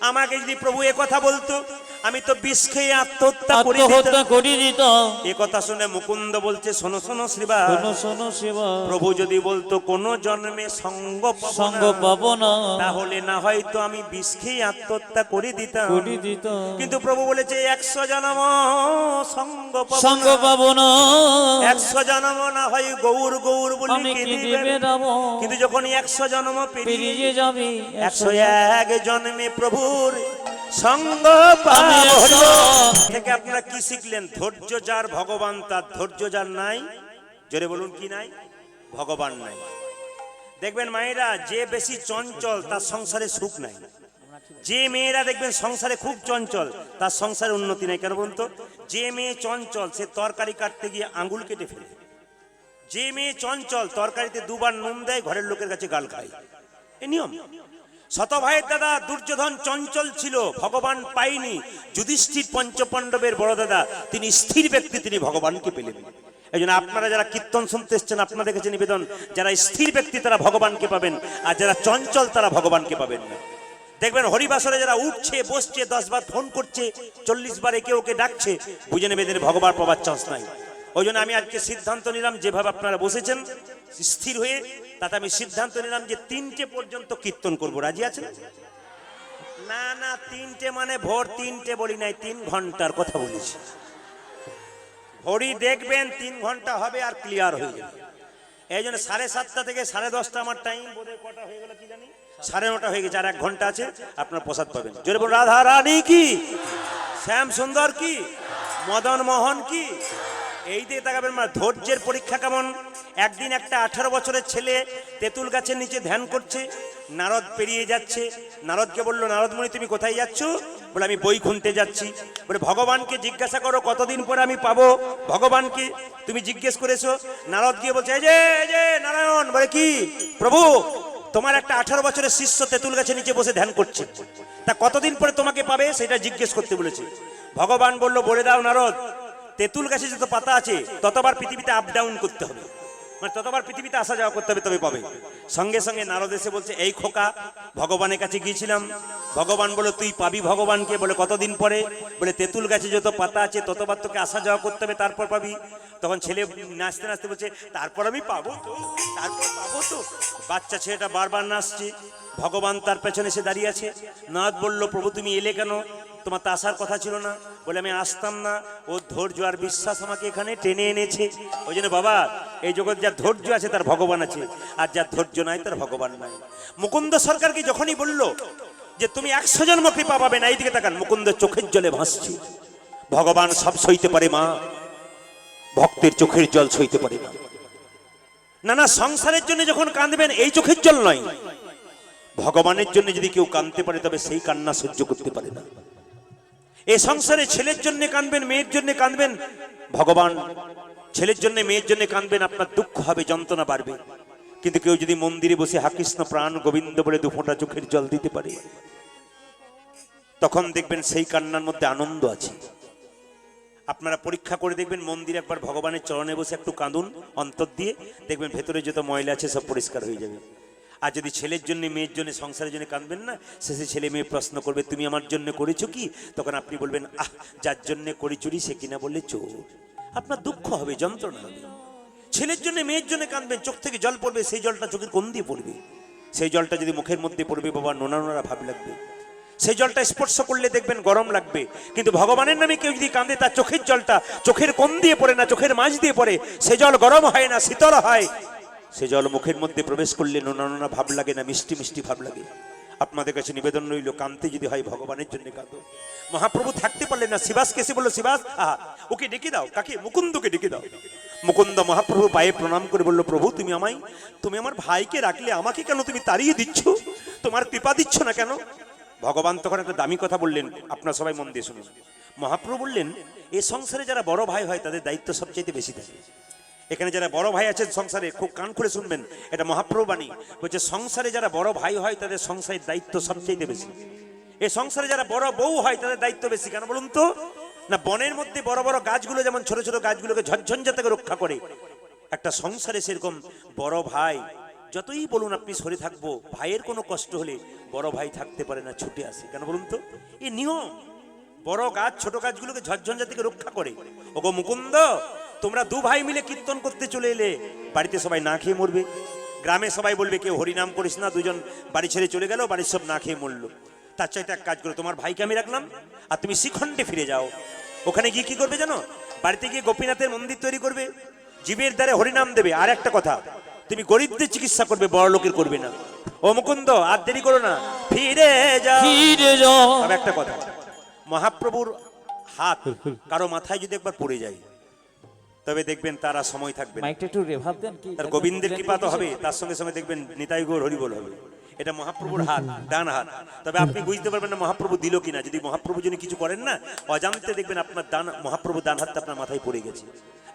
আমাকে যদি প্রভু এ কথা বলতো, আমি তো বিষ খেয়ে আত্মহত্যা করে দিতাম। এ কথা শুনে মুকুন্দ বলছে, শোনো শোনো শ্রীবাস, শোনো শোনো শিবাস, প্রভু যদি বলতো কোন জন্মে সঙ্গ সঙ্গ পাবো না, তাহলে না হয়তো আমি বিষ খেয়ে আত্মহত্যা করে দিতাম। কিন্তু প্রভু বলেছে 100 জন্ম সঙ্গ পাবো না, 100 জন্ম না হয় গৌর গৌর বলে কেঁদে যাবো। কিন্তু যখন 100 জন্ম পেরিয়ে যাবে, 101 জন্মে প্রভুর সঙ্গ পাবো। থেকে আপনারা কি শিখলেন? ধৈর্য যার ভগবান তার, ধৈর্য যার নাই, জোরে বলুন কি নাই? ভগবান নাই। দেখবেন মায়েরা, যে বেশি চঞ্চল তার সংসারে সুখ নাই। যে মেয়েরা দেখবেন সংসারে খুব চঞ্চল তার সংসারে উন্নতি নাই। কেন বলুন তো? যে মেয়ে চঞ্চল সে তরকারি কাটতে গিয়ে আঙ্গুল কেটে ফেলে। যে মেয়ে চঞ্চল তরকারিতে 2 বার নুন দেয়, ঘরের লোকের কাছে গাল খায়, এ নিয়ম। শত ভাইয়ের দাদা দুর্যোধন চঞ্চল ছিল, ভগবান পাইনি। যুধিষ্ঠির পঞ্চপাণ্ডবের বড় দাদা, তিনি স্থির ব্যক্তি, তিনি ভগবানকে পেলেন। এই জন্য আপনারা যারা কীর্তন শুনতে এসছেন, আপনাদের কাছে নিবেদন, যারা স্থির ব্যক্তি তারা ভগবানকে পাবেন, আর যারা চঞ্চল তারা ভগবানকে পাবেন না। দেখবেন হরিবাসরে যারা উঠছে বসছে, 10 বার ফোন করছে, 40 বার একে ওকে ডাকছে, বুঝে নেবেন ভগবান পাবার চান্স নাই। ওই জন্য আমি আজকে সিদ্ধান্ত নিলাম, যেভাবে আপনারা বসেছেন স্থির হয়ে, তাতে আমি সিদ্ধান্ত নিলাম যে 3টে পর্যন্ত কীর্তন করবো। রাজি আছেন? না না, 3টে মানে ভোর 3টে বলি নাই, 3 ঘন্টার কথা বলেছি। ঘড়ি দেখবেন 3 ঘন্টা হবে আর ক্লিয়ার হয়ে যাবে। এই জন্য 7:30 থেকে 10:30 আমার টাইম, বোধহয় কটা হয়ে গেল কি জানি, 9:30 হয়ে গেছে, আর 1 ঘন্টা আছে, আপনার প্রসাদ পাবেন। জোরে বলুন রাধা রানী কি, শ্যাম সুন্দর কি, মদন মোহন কি। এই দিকে তাকাবেন। ধৈর্যের পরীক্ষা কেমন। একদিন একটা 18 বছরের ছেলে তেঁতুল গাছের নিচে ধ্যান করছে, নারদ পেরিয়ে যাচ্ছে। নারদকে বললো, নারদমণি তুমি কোথায় যাচ্ছ? বলে আমি বৈকুণ্ঠে যাচ্ছি। বলে ভগবানকে জিজ্ঞাসা করো কতদিন পরে আমি পাবো ভগবানকে, তুমি জিজ্ঞেস করেছো? নারদ গিয়ে বলছে, এই যে নারায়ণ। বলে কি? প্রভু তোমার একটা 18 বছরের শিষ্য তেঁতুল গাছের নিচে বসে ধ্যান করছে, তা কতদিন পরে তোমাকে পাবে সেটা জিজ্ঞেস করতে বলেছে। ভগবান বলল, বলে দাও নারদ, তেঁতুল গাছে যত পাতা আছে ততবার পৃথিবীতে আপ ডাউন করতে হবে, মানে ততবার পৃথিবীতে আসা যাওয়া করতে হবে, তবে পাবে। সঙ্গে সঙ্গে নারদ এসে বলছে, এই খোকা, ভগবানের কাছে গিয়েছিলাম, ভগবান বলে তুই পাবি ভগবানকে। বলে কতদিন পরে? বলে তেঁতুল গাছে যত পাতা আছে ততবার তোকে আসা যাওয়া করতে হবে, তারপর পাবি। তখন ছেলে নাচতে নাচতে বলছে, তারপর আমি পাবো তো, তারপর পাবো তো। বাচ্চা ছেলেটা বারবার নাচছে, ভগবান তার পেছনে এসে দাঁড়িয়ে আছে। নারদ বলল, প্রভু তুমি এলে কেন? তোমার তো আসার কথা ছিল না। বলে আমি আসতাম না, ও ধৈর্য আর বিশ্বাস আমাকে এখানে টেনে এনেছে। ওই জন্য বাবা, এই জগৎ যার ধৈর্য আছে তার ভগবান আছে, আর যার ধৈর্য নাই তার ভগবান নাই। মুকুন্দ সরকারকে যখনই বলল যে তুমি 100 জন্ম কৃপা পাবে না, এইদিকে তাকান, মুকুন্দ চোখের জলে ভাসছে। ভগবান সব সইতে পারে মা, ভক্তের চোখের জল সইতে পারে না। না না, সংসারের জন্য যখন কাঁদবেন এই চোখের জল নয়, ভগবানের জন্য যদি কেউ কাঁদতে পারে তবে সেই কান্না সহ্য করতে পারে না। এই সংসারে ছেলের জন্য কাঁদবেন, মেয়ের জন্য কাঁদবেন, ভগবান ছেলের জন্য মেয়ের জন্য কাঁদবেন, আপনার দুঃখ হবে, যন্ত্রণা বাড়বে। কিন্তু কেউ যদি মন্দিরে বসে হা কৃষ্ণ প্রাণ গোবিন্দ বলে 2 ফোঁটা চোখের জল দিতে পারে, তখন দেখবেন সেই কান্নার মধ্যে আনন্দ আছে। আপনারা পরীক্ষা করে দেখবেন, মন্দিরে একবার ভগবানের চরণে বসে একটু কাঁদুন অন্তর দিয়ে, দেখবেন ভেতরে যত ময়লা আছে সব পরিষ্কার হয়ে যাবে। আর যদি ছেলের জন্য মেয়ের জন্য সংসারের জন্য কাঁদবেন না, শেষে ছেলে মেয়ে প্রশ্ন করবে তুমি আমার জন্য করেছো কি, তখন আপনি বলবেন আহ, যার জন্য করি চুরি সে কিনা বললে চোর। আপনার দুঃখ হবে, যন্ত্রণা হবে। ছেলের জন্য মেয়ের জন্য কাঁদবেন, চোখ থেকে জল পড়বে, সেই জলটা চোখের কোণ দিয়ে পড়বে। সেই জলটা যদি মুখের মধ্যে পড়বে, বাবা নোনা নোনা ভাব লাগবে। সেই জলটা স্পর্শ করলে দেখবেন গরম লাগবে। কিন্তু ভগবানের নামে কেউ যদি কাঁদে, তার চোখের জলটা চোখের কোণ দিয়ে পড়ে না, চোখের মাঝ দিয়ে পড়ে। সে জল গরম হয় না, শীতল হয়। সে জল মুখের মধ্যে প্রবেশ করলে নোনা নোনা ভাব লাগে না, মিষ্টি মিষ্টি ভাব লাগে। আপনাদের কাছে নিবেদন রইল, কাঁদতে যদি হয় ভগবানের জন্য কাঁদো। মহাপ্রভু থাকতে পারলেন না, শিবাসকে এসে বললো শিবাস আহা, ওকে ডেকে দাও। কাকে? মুকুন্দকে ডেকে দাও। মুকুন্দ মহাপ্রভু পায়ে প্রণাম করে বলল, প্রভু তুমি আমার ভাইকে রাখলে, আমাকে কেন তুমি তাড়িয়ে দিচ্ছ? তোমার কৃপা দিচ্ছ না কেন? ভগবান তখন একটা দামি কথা বললেন, আপনারা সবাই মন দিয়ে শুনুন। মহাপ্রভু বললেন, এ সংসারে যারা বড় ভাই হয় তাদের দায়িত্ব সবচাইতে বেশি থাকে। এখানে যারা বড় ভাই আছেন সংসারে, খুব কান খুলে শুনবেন, এটা মহাপ্রভু বাণী। বলছে সংসারে যারা বড় ভাই হয় তাদের সংসারের দায়িত্ব সবচাইতে বেশি। এই সংসারে যারা বড় বউ হয় তাদের দায়িত্ব বেশি। কেন বলুন তো? না, বনের মধ্যে বড় বড় গাছগুলো যেমন ছোট ছোট গাছগুলোকে ঝঞ্ঝঞ্ঝা থেকে রক্ষা করে, একটা সংসারে সেরকম বড় ভাই যতই বলুন আপনি সরে থাকবো, ভাইয়ের কোনো কষ্ট হলে বড় ভাই থাকতে পারে না, ছুটে আসে। কেন বলুন তো? এই নিয়ম। বড় গাছ ছোট গাছগুলোকে ঝঞ্ঝঞ্ঝা থেকে রক্ষা করে। ওগো মুকুন্দ, তোমরা 2 ভাই মিলে কীর্তন করতে চলে এলে, বাড়িতে সবাই না খেয়ে মরবে। গ্রামে সবাই বলবে কেউ হরিনাম করিস না, 2 জন বাড়ি ছেড়ে চলে গেল, বাড়ির সব না খেয়ে মরলো। তার চাইতে এক কাজ করো, তোমার ভাইকে আমি রাখলাম, আর তুমি শিখণ্ডে ফিরে যাও। ওখানে গিয়ে কি করবে জানো? বাড়িতে গিয়ে গোপীনাথের মন্দির তৈরি করবে, জীবের দ্বারে হরিনাম দেবে। আর একটা কথা, তুমি গরিবদের চিকিৎসা করবে, বড় লোকের করবে না। ও মুকুন্দ, আর দেরি করো না, ফিরে যাও, ফিরে যাও। তবে একটা কথা, মহাপ্রভুর হাত কারো মাথায় যদি একবার পড়ে যায়, তবে দেখবেন তারা সময় থাকবে না। মাইকটা একটু রেভাব দেন কি? তার গোবিন্দের কৃপা তো হবে, তার সঙ্গে সঙ্গে দেখবেন নিতাই গৌর হরিবোল হবে। এটা মহাপ্রভুর হাত, ডান হাত। তবে আপনি বুঝতে পারবেন না মহাপ্রভু দিল কিনা। যদি মহাপ্রভু যিনি কিছু করেন না, অজান্তে দেখবেন আপনার মহাপ্রভু ডান হাতটা আপনার মাথায় পড়ে গেছে।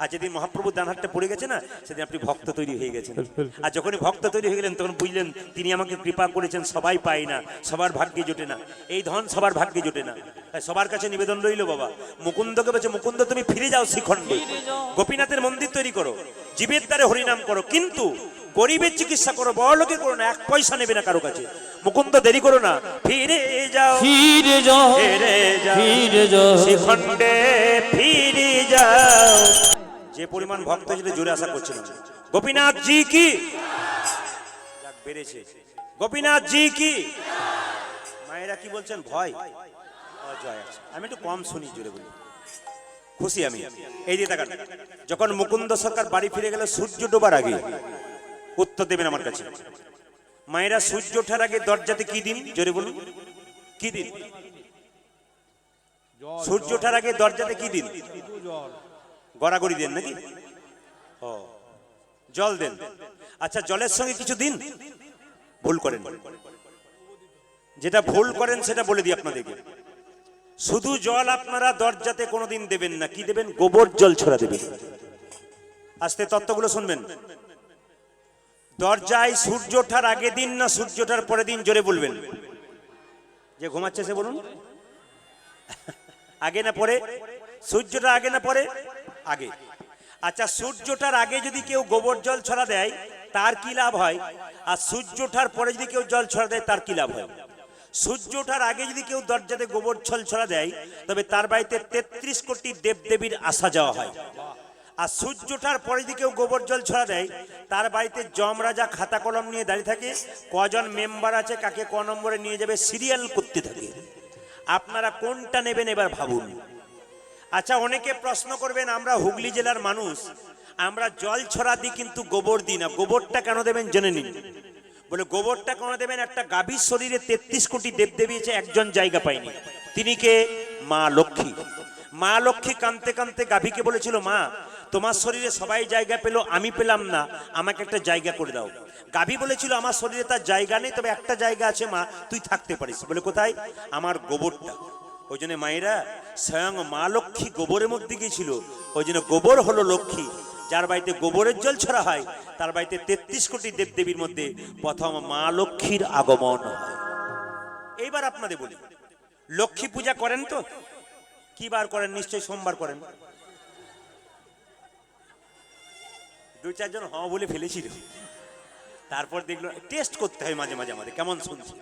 আর যেদিন মহাপ্রভু ডান হাতটা পড়ে গেছে না, সেদিন আপনি ভক্ত তৈরি হয়ে গেছেন। আর যখনই ভক্ত তৈরি হয়ে গেলেন, তখন বুঝলেন তিনি আমাকে কৃপা করেছেন, সবাই পায় না, সবার ভাগ্যে জোটে না, এই ধন সবার ভাগ্যে জোটে না। তাই সবার কাছে নিবেদন রইল, বাবা মুকুন্দকে বলছে, মুকুন্দ তুমি ফিরে যাও শ্রীখণ্ডে, গোপীনাথের মন্দির তৈরি করো, জীবের দ্বারে হরিনাম করো, কিন্তু গরিবের চিকিৎসা করো, বড় লোকে করো না, 1 পয়সা নেবে না কারো কাছে। মুকুন্দ দেরি করো না, ফিরে যাও, ফিরে যাও, ফিরে যাও, ফিরে যাও, শ্রীখণ্ডে ফিরে যাও। যে পরিমাণ ভক্ত ছিল, জোরে আশা করছিলাম গোপীনাথ জি কি যাক বেড়েছে, গোপীনাথ জি কি। মায়েরা কি বলছেন? ভয় জয় আছে। আমি একটু কম শুনি, জোরে বলি, খুশি আমি। এই যে দেখান, যখন মুকুন্দ সরকার বাড়ি ফিরে গেল সূর্য ডোবার আগে, উত্তর দেবেন আমার কাছে। মায়েরা সূর্য ওঠার আগে দরজাতে কি দিন? জোরে বলুন, কি দিন? সূর্য ওঠার আগে দরজাতে কি দিন? গড়াগড়ি দেন নাকি? ও, জল দেন। আচ্ছা, জলের সঙ্গে কিছু দিন? ভুল করেন। যেটা ভুল করেন সেটা বলে দিই আপনাদেরকে। শুধু জল আপনারা দরজাতে কোনোদিন দেবেন না। কি দেবেন? গোবর জল ছড়া দেবেন। আস্তে তত্ত্বগুলো শুনবেন। দরজায় সূর্য ওঠার আগে দিন না সূর্য ওঠার পরে দিন? জোরে বলবেন। যে ঘুমাচ্ছে সে বলুন, আগে না পরে? সূর্যটা আগে না পরে? আগে। আচ্ছা, সূর্যটার আগে যদি কেউ গোবর জল ছড়া দেয় তার কি লাভ হয়? আর সূর্য ওঠার পরে যদি কেউ জল ছড়া দেয় তার কি লাভ হয়? সূর্য ওঠার আগে যদি কেউ দরজাতে গোবর জল ছড়া দেয়, তবে তার বাড়িতে 33 কোটি দেবদেবীর আসা যাওয়া হয়। আর সূর্য ওঠার পরে যদি কেউ গোবর জল ছড়া দেয়, তার বাড়িতে যমরাজা খাতা কলম নিয়ে দাঁড়িয়ে থাকে, কজন মেম্বার আছে, কাকে ক নম্বরে নিয়ে যাবে, সিরিয়াল করতে থাকে। আপনারা কোনটা নেবেন এবার ভাবুন। আচ্ছা, অনেকে প্রশ্ন করবেন, আমরা হুগলি জেলার মানুষ, আমরা জল ছড়া দিই কিন্তু গোবর দিই না, গোবরটা কেন দেবেন জেনে নিন। বলে গোবরটা কেন দেবেন? একটা গাভীর শরীরে 33 কোটি দেবদেবী আছে, একজন জায়গা পায়নি, তিনি কে? মা লক্ষ্মী। মা লক্ষ্মী কাঁদতে কাঁদতে গাভীকে বলেছিল, মা তোমার শরীরে সবাই জায়গা পেলো, আমি পেলাম না, আমাকে একটা জায়গা করে দাও। গাভী বলেছিল, আমার শরীরে তার জায়গা নেই, তবে একটা জায়গা আছে মা, তুই থাকতে পারিস। বলে কোথায়? আমার গোবরটা। ওই জন্য মায়েরা, স্বয়ং মা লক্ষ্মী গোবরের মধ্যে গিয়েছিল, ওই জন্য গোবর হলো লক্ষ্মী। যার বাড়িতে গোবরের জল ছড়া হয় তার বাড়িতে 33 কোটি দেবদেবীর মধ্যে প্রথম মা লক্ষ্মীর আগমন হয়। এইবার আপনাদের বলি, লক্ষ্মী পূজা করেন তো? কি বার করেন? নিশ্চয়ই সোমবার করেন। দু চারজন হ বলে ফেলেছিল, তারপর দেখলো টেস্ট করতে হয় মাঝে মাঝে আমাদের কেমন শুনছি।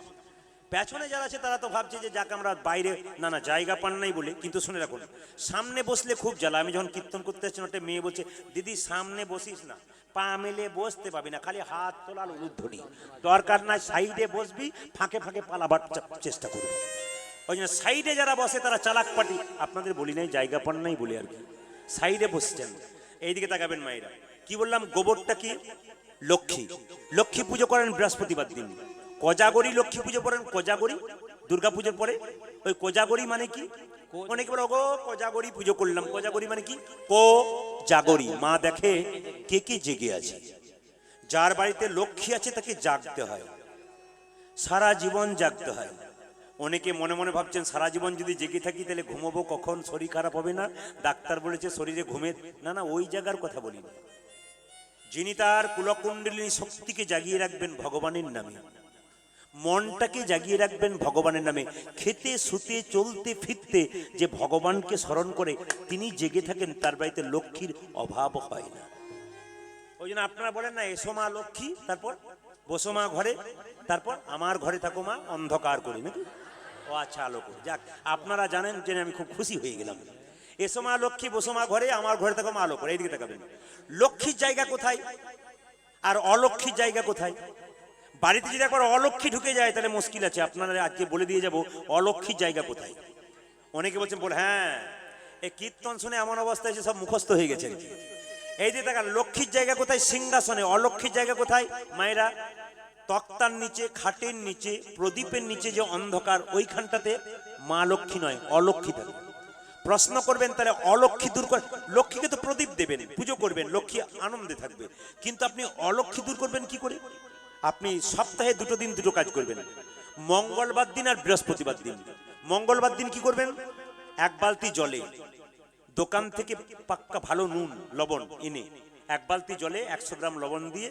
পেছনে যারা আছে তারা তো ভাবছে যে যাক আমরা বাইরে, না না জায়গা পান নাই বলে। কিন্তু শুনে রাখুন, সামনে বসলে খুব জ্বালা। আমি যখন কীর্তন করতে আসছি, একটা মেয়ে বলছে, দিদি সামনে বসিস না, পা মেলে বসতে পাবি না, খালি হাত তোলার উলুধ্বনি, দরকার নাই সাইডে বসবি, ফাঁকে ফাঁকে পালাবার চেষ্টা করবি। ওই জন্য সাইডে যারা বসে তারা চালাক পাটি। আপনাদের বলি নাই জায়গা পান নাই বলে আর কি, সাইডে বসছেন। এইদিকে তাকাবেন মায়েরা। কি বললাম? গোবরটা কি? লক্ষ্মী। লক্ষ্মী পুজো করেন বৃহস্পতিবার দিন। কোজাগরি লক্ষ্মী পুজো করেন, কোজাগরি দুর্গা পুজোর পরে। ওই কোজাগরি মানে কি? অনেকে বলে, গো কোজাগরি পুজো করলাম। কোজাগরি মানে কি? কোজাগরি, মা দেখে কে কে জেগে আছে। যার বাড়িতে লক্ষ্মী আছে তাকে জাগতে হয়, সারা জীবন জাগতে হয়। অনেকে মনে মনে ভাবছেন, সারা জীবন যদি জেগে থাকি তাহলে ঘুমাবো কখন, শরীর খারাপ হবে না, ডাক্তার বলেছে শরীরে ঘুমের। না না, ওই জায়গার কথা বলিনি। যিনি তার কুলকুণ্ডলিনী শক্তিকে জাগিয়ে রাখবেন ভগবানের নামে, মনটাকে জাগিয়ে রাখবেন ভগবানের নামে, খেতে শুতে চলতে ফিরতে যে ভগবানকে স্মরণ করে তিনি জেগে থাকেন, তার বাড়িতে লক্ষ্মীর অভাব হয় না। ওই জন্য আপনারা বলেন না, এসো মা লক্ষ্মী, তারপর বসো মা ঘরে, তারপর আমার ঘরে থাকো মা, অন্ধকার করি নাকি? ও আচ্ছা, আলো করি। যাক, আপনারা জানেন জেনে আমি খুব খুশি হয়ে গেলাম। এসো মা লক্ষ্মী, বসো মা ঘরে, আমার ঘরে থাকো মা, আলো করে। এইদিকে তাকাবেন, লক্ষ্মীর জায়গা কোথায় আর অলক্ষ্মীর জায়গা কোথায়? বাড়িতে যদি একবার অলক্ষ্মী ঢুকে যায় তাহলে মুশকিল আছে। আপনারা আজকে বলে দিয়ে যাব অলক্ষ্মীর জায়গা কোথায়। অনেকে বলছেন, বল হ্যাঁ, এই কীর্তন শুনে এমন অবস্থা এসে সব মুখস্থ হয়ে গেছে। এই যে দেখা, লক্ষ্মীর জায়গা কোথায়? সিংহাসনে। অলক্ষ্মীর জায়গা কোথায় মায়েরা? তক্তার নিচে, খাটের নিচে, প্রদীপের নিচে যে অন্ধকার, ওইখানটাতে মা লক্ষ্মী নয়, অলক্ষ্মী থাকে। প্রশ্ন করবেন, তাহলে অলক্ষ্মী দূর করে? লক্ষ্মীকে তো প্রদীপ দেবেন, পুজো করবেন, লক্ষ্মী আনন্দে থাকবে, কিন্তু আপনি অলক্ষ্মী দূর করবেন কি করে? আপনি সপ্তাহে দুটো দিন দুটো কাজ করবেন, মঙ্গলবার দিন আর বৃহস্পতিবার দিন। মঙ্গলবার দিন কি করবেন? এক বালতি জলে, দোকান থেকে পাক্কা ভালো নুন লবণ এনে এক বালতি জলে 100 গ্রাম লবণ দিয়ে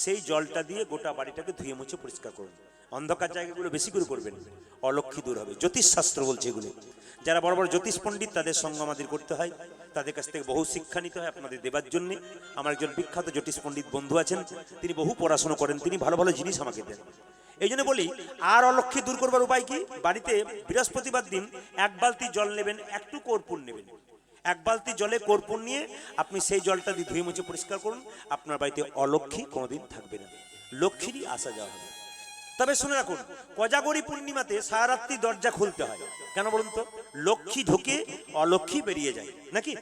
সেই জলটা দিয়ে গোটা বাড়িটাকে ধুয়ে মুছে পরিষ্কার করুন। অন্ধকার জায়গাগুলো বেশি করে করবেন, অলক্ষ্মী দূর হবে। জ্যোতিষশাস্ত্র বলছে এগুলো। যারা বড় বড় জ্যোতিষ পণ্ডিত তাদের সঙ্গে আমাদের করতে হয়, তাদের কাছ থেকে বহু শিক্ষা নিতে হয় আপনাদের দেবার জন্য। আমার একজন বিখ্যাত জ্যোতিষ পণ্ডিত বন্ধু আছেন, তিনি বহু পড়াশোনা করেন, তিনি ভালো ভালো জিনিস আমাকে দেন। এই জন্য বলি, আর অলক্ষ্মী দূর করবার উপায় কি? বাড়িতে বৃহস্পতিবার দিন এক বালতি জল নেবেন, একটু কর্পূর নেবেন, এক বালতি জলে কর্পূর নিয়ে আপনি সেই জলটা দিয়ে ধুয়ে মুছে পরিষ্কার করুন। আপনার বাড়িতে অলক্ষ্মী কোনোদিন থাকবে না, লক্ষ্মীরই আসা যাওয়া হবে। তবে শুনে রাখুন, কোজাগরি পূর্ণিমাতে সারা রাত্রি দরজা খুলতে হয়। কেন বলুন তো? লক্ষ্মী ঢুকে অলক্ষ্মী বেরিয়ে যায় নাকি?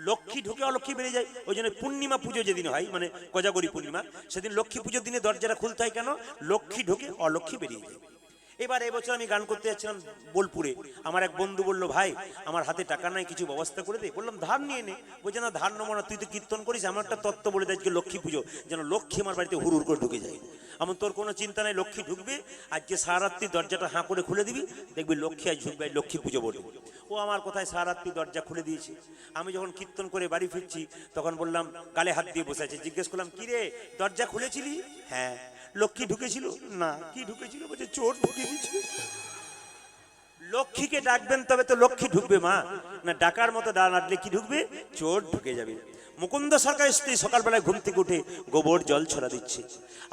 লক্ষ্মী ঢুকে অলক্ষ্মী বেরিয়ে যায়। ওই জন্য পূর্ণিমা পুজো যেদিন হয়, মানে কোজাগরি পূর্ণিমা, সেদিন লক্ষ্মী পুজোর দিনে দরজাটা খুলতে হয়। কেন? লক্ষ্মী ঢুকে অলক্ষ্মী বেরিয়ে যায়। এবার এবছর আমি গান করতে যাচ্ছিলাম বোলপুরে, আমার এক বন্ধু বলল, ভাই আমার হাতে টাকা নাই, কিছু ব্যবস্থা করে দে। বললাম ধার নিয়ে নে। বলছে না, ধার নেবো না, তুই তো কীর্তন করিস, আমার একটা তত্ত্ব বলে দেয় আজকে লক্ষ্মী পুজো, যেন লক্ষ্মী আমার বাড়িতে হুড় করে ঢুকে যায়। আমার তোর কোনো চিন্তা নাই, লক্ষ্মী ঢুকবে, আজকে সারা রাত্রি দরজাটা হাঁ করে খুলে দিবি, দেখবি লক্ষ্মী আজ ঢুকবে, লক্ষ্মী পুজো বলবে। ও আমার কোথায় সারা রাত্রি দরজা খুলে দিয়েছে। আমি যখন কীর্তন করে বাড়ি ফিরছি তখন বললাম, গালে হাত দিয়ে বসে আছে, জিজ্ঞেস করলাম, কি রে দরজা খুলেছিলি? হ্যাঁ। লক্ষ্মী ঢুকেছিল? না। কি ঢুকেছিল? বলছে চোর ঢুকে দিয়েছিল। লক্ষ্মীকে ডাকবেন তবে তো লক্ষ্মী ঢুকবে মা, না ডাকার মতো ডাকলে কি ঢুকবে? চোর ঢুকে যাবে। মুকুন্দ সরকার স্ত্রী সকালবেলায় ঘুম থেকে উঠে গোবর জল ছড়া দিচ্ছে,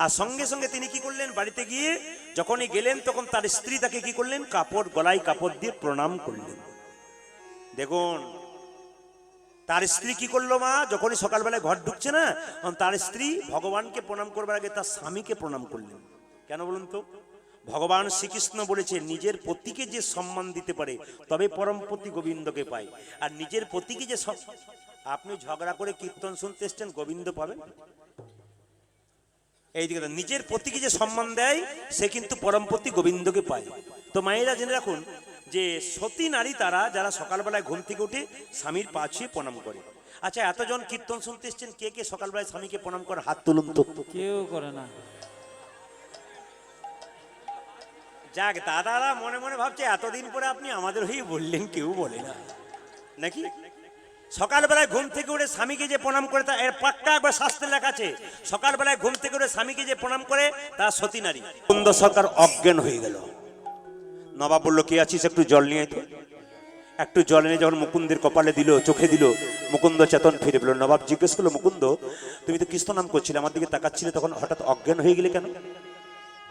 আর সঙ্গে সঙ্গে তিনি কি করলেন? বাড়িতে গিয়ে যখনই গেলেন তখন তার স্ত্রী তাকে কি করলেন? কাপড়, গলায় কাপড় দিয়ে প্রণাম করলেন। দেখুন তার স্ত্রী কি করলো মা? যখনই সকালবেলায় ঘর ঢুকছে না, তার স্ত্রী ভগবানকে প্রণাম করবার আগে তার স্বামীকে প্রণাম করলেন। কেন বলুন তো? ভগবান শ্রীকৃষ্ণ বলেছে নিজের পতিকে যে সম্মান দিতে পারে তবে পরমপতি গোবিন্দকে পায়। আর নিজের পতিকে যে আপনি ঝগড়া করে কীর্তন শুনতে এসছেন, গোবিন্দ পাবেন? এই দিকে নিজের পতিকে যে সম্মান দেয় সে কিন্তু পরমপতি গোবিন্দকে পায়। তো মায়েরা জেনে রাখুন যে সতী নারী তারা যারা সকালবেলায় ঘুম থেকে উঠে স্বামীর পা ছুঁয়ে প্রণাম করে। আচ্ছা, এতজন কীর্তন শুনতে এসছেন, কে কে সকালবেলায় স্বামীকে প্রণাম করে? হাত তুলুন তো। কেউ করে না। যাক, দাদারা মনে মনে ভাবছে এতদিন পরে আপনি আমাদের হয়ে বললেন, কেউ বলে না নাকি? সকালবেলায় ঘুম থেকে উঠে স্বামীকে যে প্রণাম করে তা এর পাক্কা একবার শাস্ত্রে লেখা আছে, সকালবেলায় ঘুম থেকে উঠে স্বামীকে যে প্রণাম করে তা সতী নারী। মুকুন্দ সরকার অজ্ঞান হয়ে গেল। নবাব বলল, কে আছিস, একটু জল নিয়ে তো। একটু জল এনে যখন মুকুন্দের কপালে দিল, চোখে দিল, মুকুন্দ চেতন ফিরে পেল। নবাব জিজ্ঞেস করলো, মুকুন্দ তুমি তো কৃষ্ণ নাম করছিলে, আমার দিকে তাকাচ্ছিলে, তখন হঠাৎ অজ্ঞান হয়ে গেলে কেন?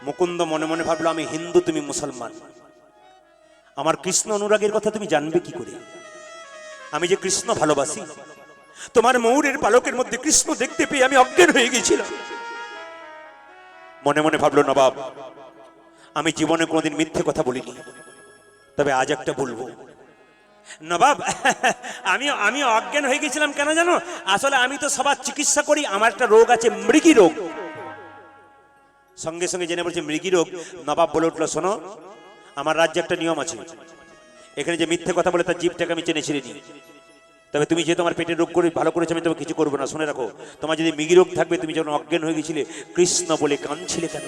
মুকুন্দ মনে মনে ভাবলো, আমি হিন্দু, তুমি মুসলমান, আমার কৃষ্ণ অনুরাগের কথা তুমি জানবে কি করে? আমি যে কৃষ্ণ ভালোবাসি, তোমার ময়ূরের পালকের মধ্যে কৃষ্ণ দেখতে পেয়ে আমি অজ্ঞান হয়ে গেছিলাম। মনে মনে ভাবলো, নবাব আমি জীবনে কোনোদিন মিথ্যে কথা বলিনি, তবে আজ একটা বলবো। নবাব আমি অজ্ঞান হয়ে গেছিলাম কেন জানো? আসলে আমি তো সবার চিকিৎসা করি, আমার একটা রোগ আছে, মৃগী রোগ। সঙ্গে সঙ্গে জেনে বলছে মৃগী রোগ। নবাব বলে উঠলো, শোনো, আমার রাজ্যে একটা নিয়ম আছে, এখানে যে মিথ্যে কথা বলে তার জিভটাকে আমি চেনে ছিঁড়ে নিই। তবে তুমি যেহেতু আমার পেটের রোগ করে ভালো করেছো, আমি তোমাকে কিছু করবো না। শুনে রাখো, তোমার যদি মৃগী রোগ থাকবে, তুমি যখন অজ্ঞান হয়ে গেছিলে কৃষ্ণ বলে কাঁদছিলে কেন?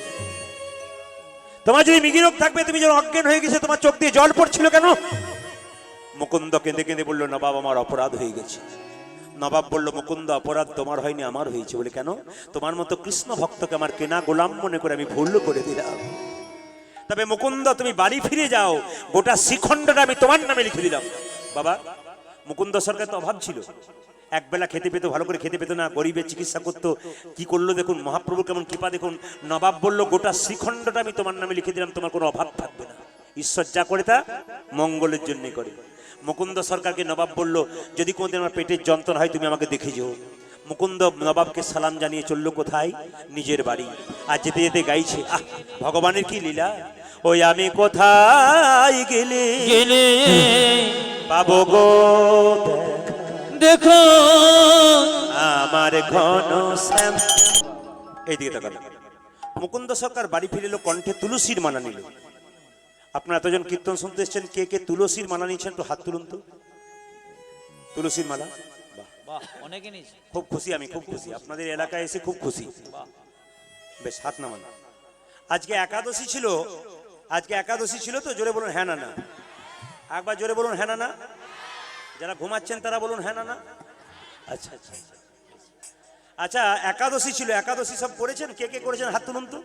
তোমার যদি মৃগী রোগ থাকবে, তুমি যখন অজ্ঞান হয়ে গেছে তোমার চোখ দিয়ে জল পড়ছিল কেন? মুকুন্দ কেঁদে কেঁদে বললো, নবাব আমার অপরাধ হয়ে গেছে। নবাব বলল, মুকুন্দ অপরাধ তোমার হয়নি, আমার হয়েছে। বলে কেন? তোমার মতো কৃষ্ণ ভক্তকে আমার কেনা গোলাম মনে করে আমি ভুল করে দিলাম। তবে মুকুন্দ তুমি বাড়ি ফিরে যাও, গোটা শ্রীখণ্ডটা আমি তোমার নামে লিখে দিলাম। বাবা, মুকুন্দ সরকার তো অভাব ছিল, একবেলা খেতে পেতো, ভালো করে খেতে পেতো না, গরিবের চিকিৎসা করতো। কি করলো দেখুন, মহাপ্রভু কেমন কৃপা দেখুন। নবাব বলল, গোটা শ্রীখণ্ডটা আমি তোমার নামে লিখে দিলাম, তোমার কোনো অভাব থাকবে না। ঈশ্বর যা করে তা মঙ্গলের জন্যই করে। মুকুন্দ সরকারকে নবাব বলল, যদি কোনোদিন আমার পেটের যন্ত্রণা হয় তুমি আমাকে দেখে যেও। মুকুন্দ নবাবকে সালাম জানিয়ে চললো কোথায়? নিজের বাড়ি। আর যেতে যেতে গাইছে, আহ ভগবানের কি লীলা, ওই আমি কোথায় গেলে গেলে পাবো গো দেখো আমার ঘন শ্যাম। এইদিকে তাকান। মুকুন্দ সরকার বাড়ি ফিরে এলো, কণ্ঠে তুলসীর মালা নিল। আপনারা এতজন কীর্তন শুনতে এসছেন, কে কে তুলসীর মালা নিয়েছেন একটু হাত তুলুন তো। তুলসীর মালা, বাহ, বাহ, অনেকে নিয়েছে। খুব খুশি, আমি খুব খুশি, আপনাদের এলাকায় এসে খুব খুশি। বাহ, বেশ, হাত নামান। আজকে একাদশী ছিল, আজকে একাদশী ছিল তো, জোরে বলুন হ্যাঁ না না। একবার জোরে বলুন হ্যাঁ না না। যারা ঘুমাচ্ছেন তারা বলুন হ্যাঁ না না। আচ্ছা আচ্ছা আচ্ছা, একাদশী ছিল, একাদশী সব করেছেন? কে কে করেছেন হাত তুলুন তো।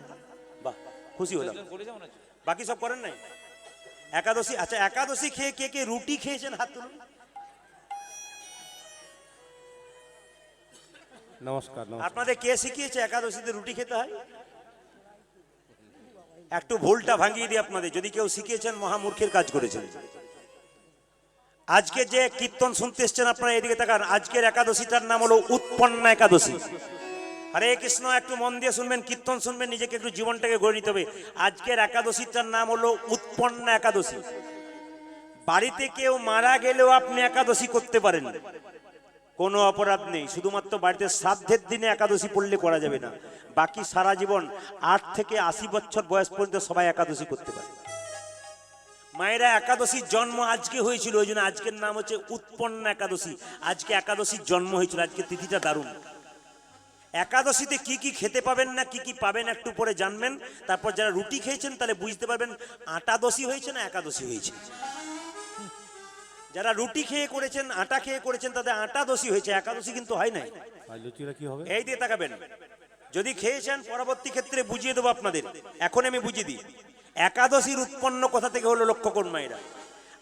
বাহ, খুশি হলাম। করেছে মনে হচ্ছে। বাকি সব করেন নাই একাদশী? আচ্ছা, একাদশী খেয়ে কে কে রুটি খেয়েছেন হাত তুলুন। নমস্কার। আপনাদের কে শিখিয়েছে একাদশীতে রুটি খেতে হয়? একটু ভুলটা ভাঙিয়ে দিই আপনাদের, যদি কেউ শিখিয়েছেন মহামূর্খের কাজ করেছেন। আজকে যে কীর্তন শুনতে এসছেন আপনারা এদিকে তাকান, আজকের একাদশীটার নাম হলো উৎপন্না একাদশী। হরে কৃষ্ণ, একটু মন দিয়ে শুনবেন, কীর্তন শুনবেন, নিজেকে একটু জীবনটাকে গড়ে নিতে হবে। আজকের একাদশীটার নাম হলো উৎপন্না একাদশী। বাড়িতে কেউ মারা গেলেও আপনি একাদশী করতে পারেন, কোনো অপরাধ নেই। শুধুমাত্র বাড়িতে শ্রাদ্ধের দিনে একাদশী পড়লে করা যাবে না, বাকি সারা জীবন 8 থেকে 80 বছর বয়স পর্যন্ত সবাই একাদশী করতে পারে। মায়েরা, একাদশীর জন্ম আজকে হয়েছিল, ওই জন্য আজকের নাম হচ্ছে উৎপন্না একাদশী। আজকে একাদশীর জন্ম হয়েছিল, আজকে তিথিটা দারুণ। একাদশীতে কি কি খেতে পাবেন না, কি কি পাবেন একটু পরে জানবেন। তারপর যারা রুটি খেয়েছেন তাহলে বুঝতে পারবেন আটাদশী হয়েছে না একাদশী হয়েছে। যারা রুটি খেয়ে করেছেন, আটা খেয়ে করেছেন, তাদের আটাদশী হয়েছে, একাদশী কিন্তু হয় নাই। লুচিটা কি হবে? এই দিয়ে তাকাবেন, যদি খেয়েছেন পরবর্তী ক্ষেত্রে বুঝিয়ে দেবো আপনাদের, এখন আমি বুঝিয়ে দিই। একাদশীর উৎপন্ন কোথা থেকে হলো লক্ষ্য করুন মায়েরা।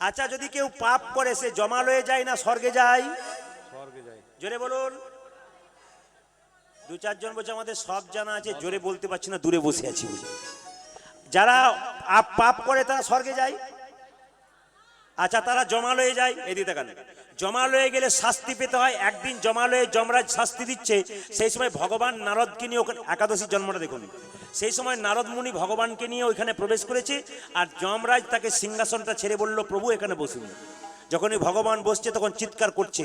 আচ্ছা, যদি কেউ পাপ করে সে জমালয়ে যায় না স্বর্গে যায়? স্বর্গে যায়। জোরে বলুন। 2-4 জন বলছে আমাদের সব জানা আছে, জোরে বলতে পারছি না, দূরে বসে আছি। যারা পাপ করে তারা স্বর্গে যায়। আচ্ছা, তারা জমালয়ে যায়। এদিকে তাকান, জমালয়ে গেলে শাস্তি পেতে হয়। একদিন জমালয়ে যমরাজ শাস্তি দিচ্ছে, সেই সময় ভগবান নারদকে নিয়ে ওখানে, একাদশীর জন্মটা দেখুন, সেই সময় নারদ মুনি ভগবানকে নিয়ে ওইখানে প্রবেশ করেছে, আর যমরাজ তাকে সিংহাসনটা ছেড়ে বলল, প্রভু এখানে বসুন। যখনই ভগবান বসছে তখন চিৎকার করছে,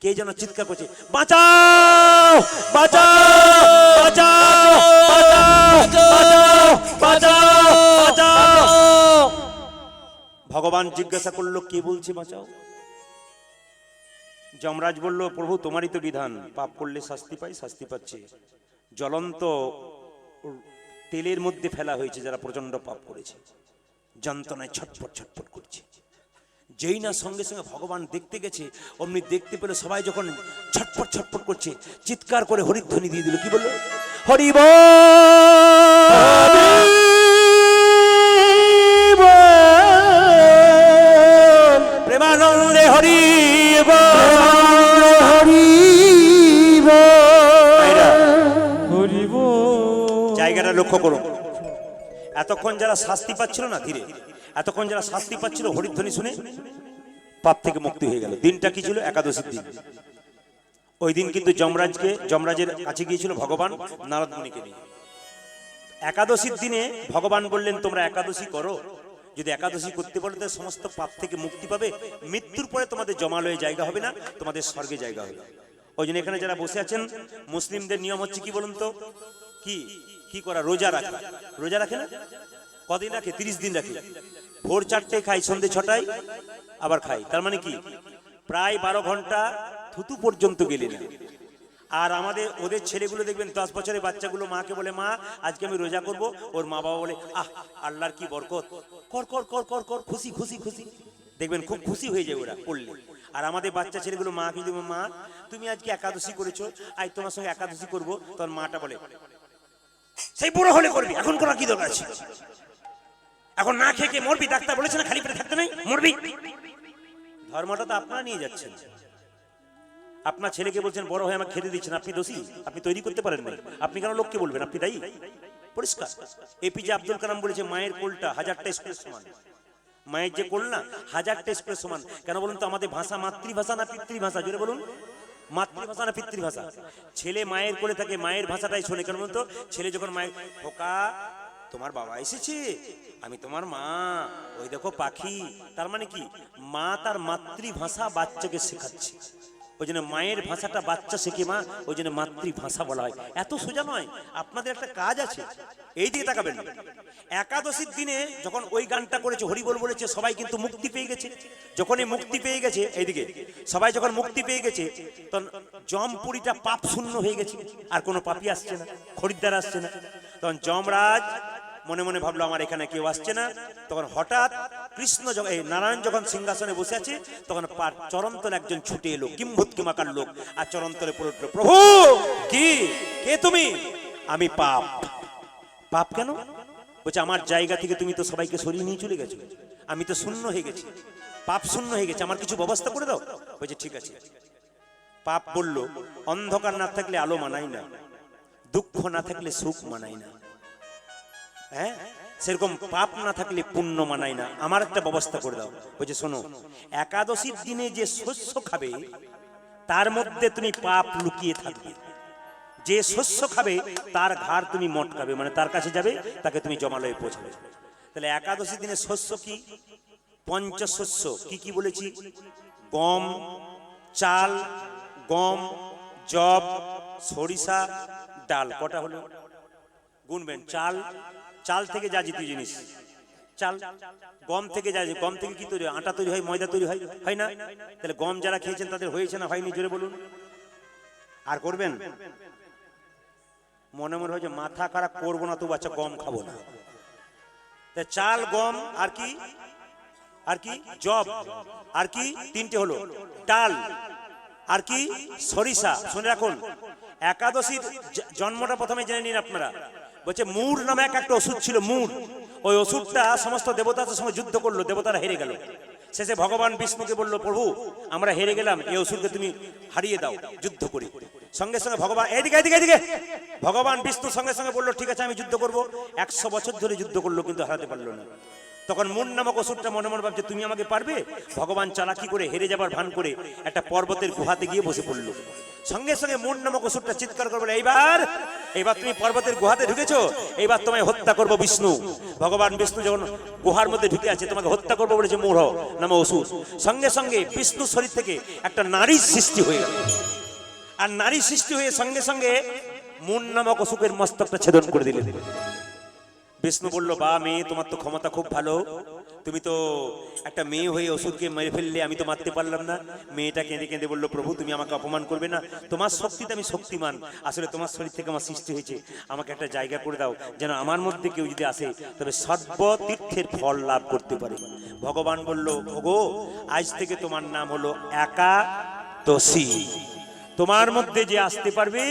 কে যেন চিৎকার করছে, বাঁচাও বাঁচাও বাঁচাও বাঁচাও বাঁচাও বাঁচাও। ভগবান জিজ্ঞাসা করলো, কে বলছে বাঁচাও? যমরাজ বলল, প্রভু তোমারই তো বিধান, পাপ করলে শাস্তি পাই, শাস্তি পাচ্ছে। জ্বলন্ত তেলের মধ্যে ফেলা হয়েছে যারা প্রচন্ড পাপ করেছে, যন্ত্রণায় ছটফট ছটফট করছে। যেই না সঙ্গে সঙ্গে ভগবান দেখতে গেছে, অমনি দেখতে পেলে সবাই যখন ছটফট ছটফট করছে, চিৎকার করে হরিধ্বনি দিয়ে দিল। কি বললো? হরি বল, প্রেমানন্দে হরি জায়গাটা লক্ষ্য করুন। এতক্ষণ যারা শাস্তি পাচ্ছিল না, ধীরে, এতক্ষণ যারা শাস্তি পাচ্ছিল হরিধ্বনি শুনে পাপ থেকে মুক্তি হয়ে গেল। দিনটা কি ছিল? একাদশীর দিন। ওই দিন কিন্তু যমরাজের কাছে গিয়েছিল ভগবান নারদ মুনিকে নিয়ে। একাদশীর দিনে ভগবান বললেন, তোমরা একাদশী করো, যদি একাদশী করতে পারো তাহলে সমস্ত পাপ থেকে মুক্তি পাবে, মৃত্যুর পরে তোমাদের জমালয়ে জায়গা হবে না, তোমাদের স্বর্গে জায়গা হবে। ওই জন্য এখানে যারা বসে আছেন, মুসলিমদের নিয়ম হচ্ছে কি বলুন তো, কি কি করা? রোজা রাখা। রোজা রাখে না? কদিন রাখে? 30 দিন রাখে। ভোর 4টায় খাই, সন্ধ্যে 6টায় আবার খাই। তার মানে কি, প্রায় 12 ঘন্টা থুতু পর্যন্ত গেলে না। আর ওদের ছেলেগুলো দেখবেন, 10 বছরের বাচ্চাগুলো মাকে বলে, মা আজকে আমি রোজা করব, ওর মা বাবা বলে, আহ আল্লাহর কি বরকত, কর কর কর কর কর, খুশি খুশি খুশি, দেখবেন খুব খুশি হয়ে যায় ওরা করলে। আর আমাদের বাচ্চা ছেলেগুলো মাকে দেবো, মা তুমি আজকে একাদশী করেছো, আজ তোমার সঙ্গে একাদশী করবো, তোর মাটা বলে, সেই বুড়ো হলে করবি, এখন করা কি দরকার আছে, এখন না খেয়ে কে মরবি, ডাক্তার বলেছে না খালি পেটে থাকতে নাই, মরবি। ধর্মটা তো আপনারা নিয়ে যাচ্ছেন। আপনার ছেলেকে বলছেন বড় হয়ে আমাকে খেতে দিচ্ছেন, আপনি দোষী, আপনি তৈরি করতে পারেন না, আপনি কেন লোককে বলবেন, আপনি দায়ী। পরিষ্কার। এপিজে আব্দুল কালাম বলেছে, মায়ের কোলটা 1000টা স্কুলের সমান। মায়ের যে কোল না 1000টা স্কুলের সমান। কেন বলুন তো? আমাদের ভাষা মাতৃভাষা না পিতৃভাষা? জোরে বলুন, মাতৃভাষা না পিতৃভাষা? ছেলে মায়ের কোলে থাকে, মায়ের ভাষাটাই শোনে। কেন বলুন তো? ছেলে যখন মায়ের, খোকা তোমার বাবা এসেছে, আমি তোমার মা, ওই দেখো পাখি, তার মানে কি, মা তার মাতৃভাষা বাচ্চাকে শেখাচ্ছে। ওই জন্য মায়ের ভাষাটা বাচ্চা শেখে মা, ওই জন্য মাতৃভাষা বলা হয়। এত সোজা নয়, আপনাদের একটা কাজ আছে, এই দিকে তাকাবেন। একাদশীর দিনে যখন ওই গানটা করেছে, হরিবল বলেছে, সবাই কিন্তু মুক্তি পেয়ে গেছে। যখনই মুক্তি পেয়ে গেছে, এইদিকে সবাই যখন মুক্তি পেয়ে গেছে, তখন জমপুরিটা পাপ শূন্য হয়ে গেছে, আর কোনো পাপি আসছে না, খরিদ্দার আসছে না। তখন যমরাজ মনে মনে ভাবলো, আমার এখানে কেউ আসছে না। তখন হঠাৎ কৃষ্ণ নারায়ণ যখন সিংহাসনে বসে আছে, তখন চরণতলে একজন ছুটে এলো, কিম্ভূত কিমাকার লোক, আর চরণতলে পড়ে উঠলো, প্রভু কি, কে তুমি? আমি পাপ। পাপ কেন? বলছে, আমার জায়গা থেকে তুমি তো সবাইকে সরিয়ে নিয়ে চলে গেছো, আমি তো শূন্য হয়ে গেছি, পাপ শূন্য হয়ে গেছে, আমার কিছু ব্যবস্থা করে দাও। বলছে ঠিক আছে। পাপ বলল, অন্ধকার না থাকলে আলো মানায় না, দুঃখ না থাকলে সুখ মানায় না, হ্যাঁ সেরকম পাপ না থাকলে পুণ্য মানায় না, আমার একটা ব্যবস্থা করে দাও। বলছে শোনো, একাদশীর দিনে যে শস্য খাবে তার মধ্যে তুমি পাপ লুকিয়ে থাকবে, যে শস্য খাবে তার ঘাড় তুমি মটকাবে, মানে তার কাছে যাবে, তাকে তুমি জমালয়ে পৌঁছাবে। তাহলে একাদশীর দিনে শস্য কি? পঞ্চশস্য। কি কি বলেছি? গম, চাল, গম, জব, সরিষা, ডাল। কটা হলো? গুনবেন। চাল, চাল থেকে যা জাতীয় জিনিস, চাল। গম থেকে যা, গম থেকে কি তৈরি হয়? আটা তৈরি হয়, ময়দা তৈরি হয়, হয় না? তাহলে গম যারা খেয়েছেন তাদের হয়েছে না হয়নি? জোরে বলুন। আর করবেন? মনে মনে হয়েছে মাথা খারাপ করবো না, তো বাচ্চা গম খাবো না। চাল, গম, আর কি? আর কি? জব। আর কি? তিনটে হলো। ডাল, আর কি? সরিষা। শুনে রাখুন, একাদশীর জন্মটা প্রথমে জেনে নিন আপনারা। বলছে মুর নামে একটা ওষুধ ছিল, মুর। ওই ওষুধটা সমস্ত দেবতাদের সঙ্গে যুদ্ধ করলো, দেবতারা হেরে গেল। শেষে ভগবান বিষ্ণুকে বলল, প্রভু আমরা হেরে গেলাম, এই ওষুধকে তুমি হারিয়ে দাও যুদ্ধ করে। সঙ্গে সঙ্গে ভগবান, এদিকে এদিকে এদিকে, ভগবান বিষ্ণু সঙ্গে সঙ্গে বললো, ঠিক আছে আমি যুদ্ধ করব। 100 বছর ধরে যুদ্ধ করলো, কিন্তু হারাতে পারলো না। তখন মন নামক অসুরটা মনে মনে ভাবছে তুমি আমাকে পারবে। ভগবান চালাকি করে হেরে যাবার ভান করে একটা পর্বতের গুহাতে গিয়ে বসে পড়লো। সঙ্গে সঙ্গে মন নামক অসুরটা চিৎকার করে বলে, এইবার এইবার তুমি পর্বতের গুহাতে ঢুকেছো, এইবার তোমায় হত্যা করবো বিষ্ণু। ভগবান বিষ্ণু যখন গুহার মধ্যে ঢুকে আছে, তোমাকে হত্যা করবো বলেছে মূঢ় নামে অসুর। সঙ্গে সঙ্গে বিষ্ণু শরীর থেকে একটা নারীর সৃষ্টি হয়ে গেল। আর নারী সৃষ্টি হয়ে সঙ্গে সঙ্গে মন নামক অসুরের মস্তকটা ছেদন করে দিলেন। বিষ্ণু বলল, বা মেয়ে, তোমার তো ক্ষমতা খুব ভালো, তুমি তো একটা মেয়ে হয়ে অসুরকে মেরে ফেললে, আমি তো মারতে পারলাম না। মেয়েটা কেঁদে কেঁদে বলল, প্রভু তুমি আমাকে অপমান করবে না, তোমার শক্তিতে আমি শক্তিমান, আসলে তোমার শরীর থেকে আমার সৃষ্টি হয়েছে, আমাকে একটা জায়গা করে দাও যেন আমার মধ্যে কেউ যদি আসে তবে সর্বতীর্থের ফল লাভ করতে পারে। ভগবান বলল, ওগো, আজ থেকে তোমার নাম হলো একাদশী, তোমার মধ্যে যে আসতে পারবে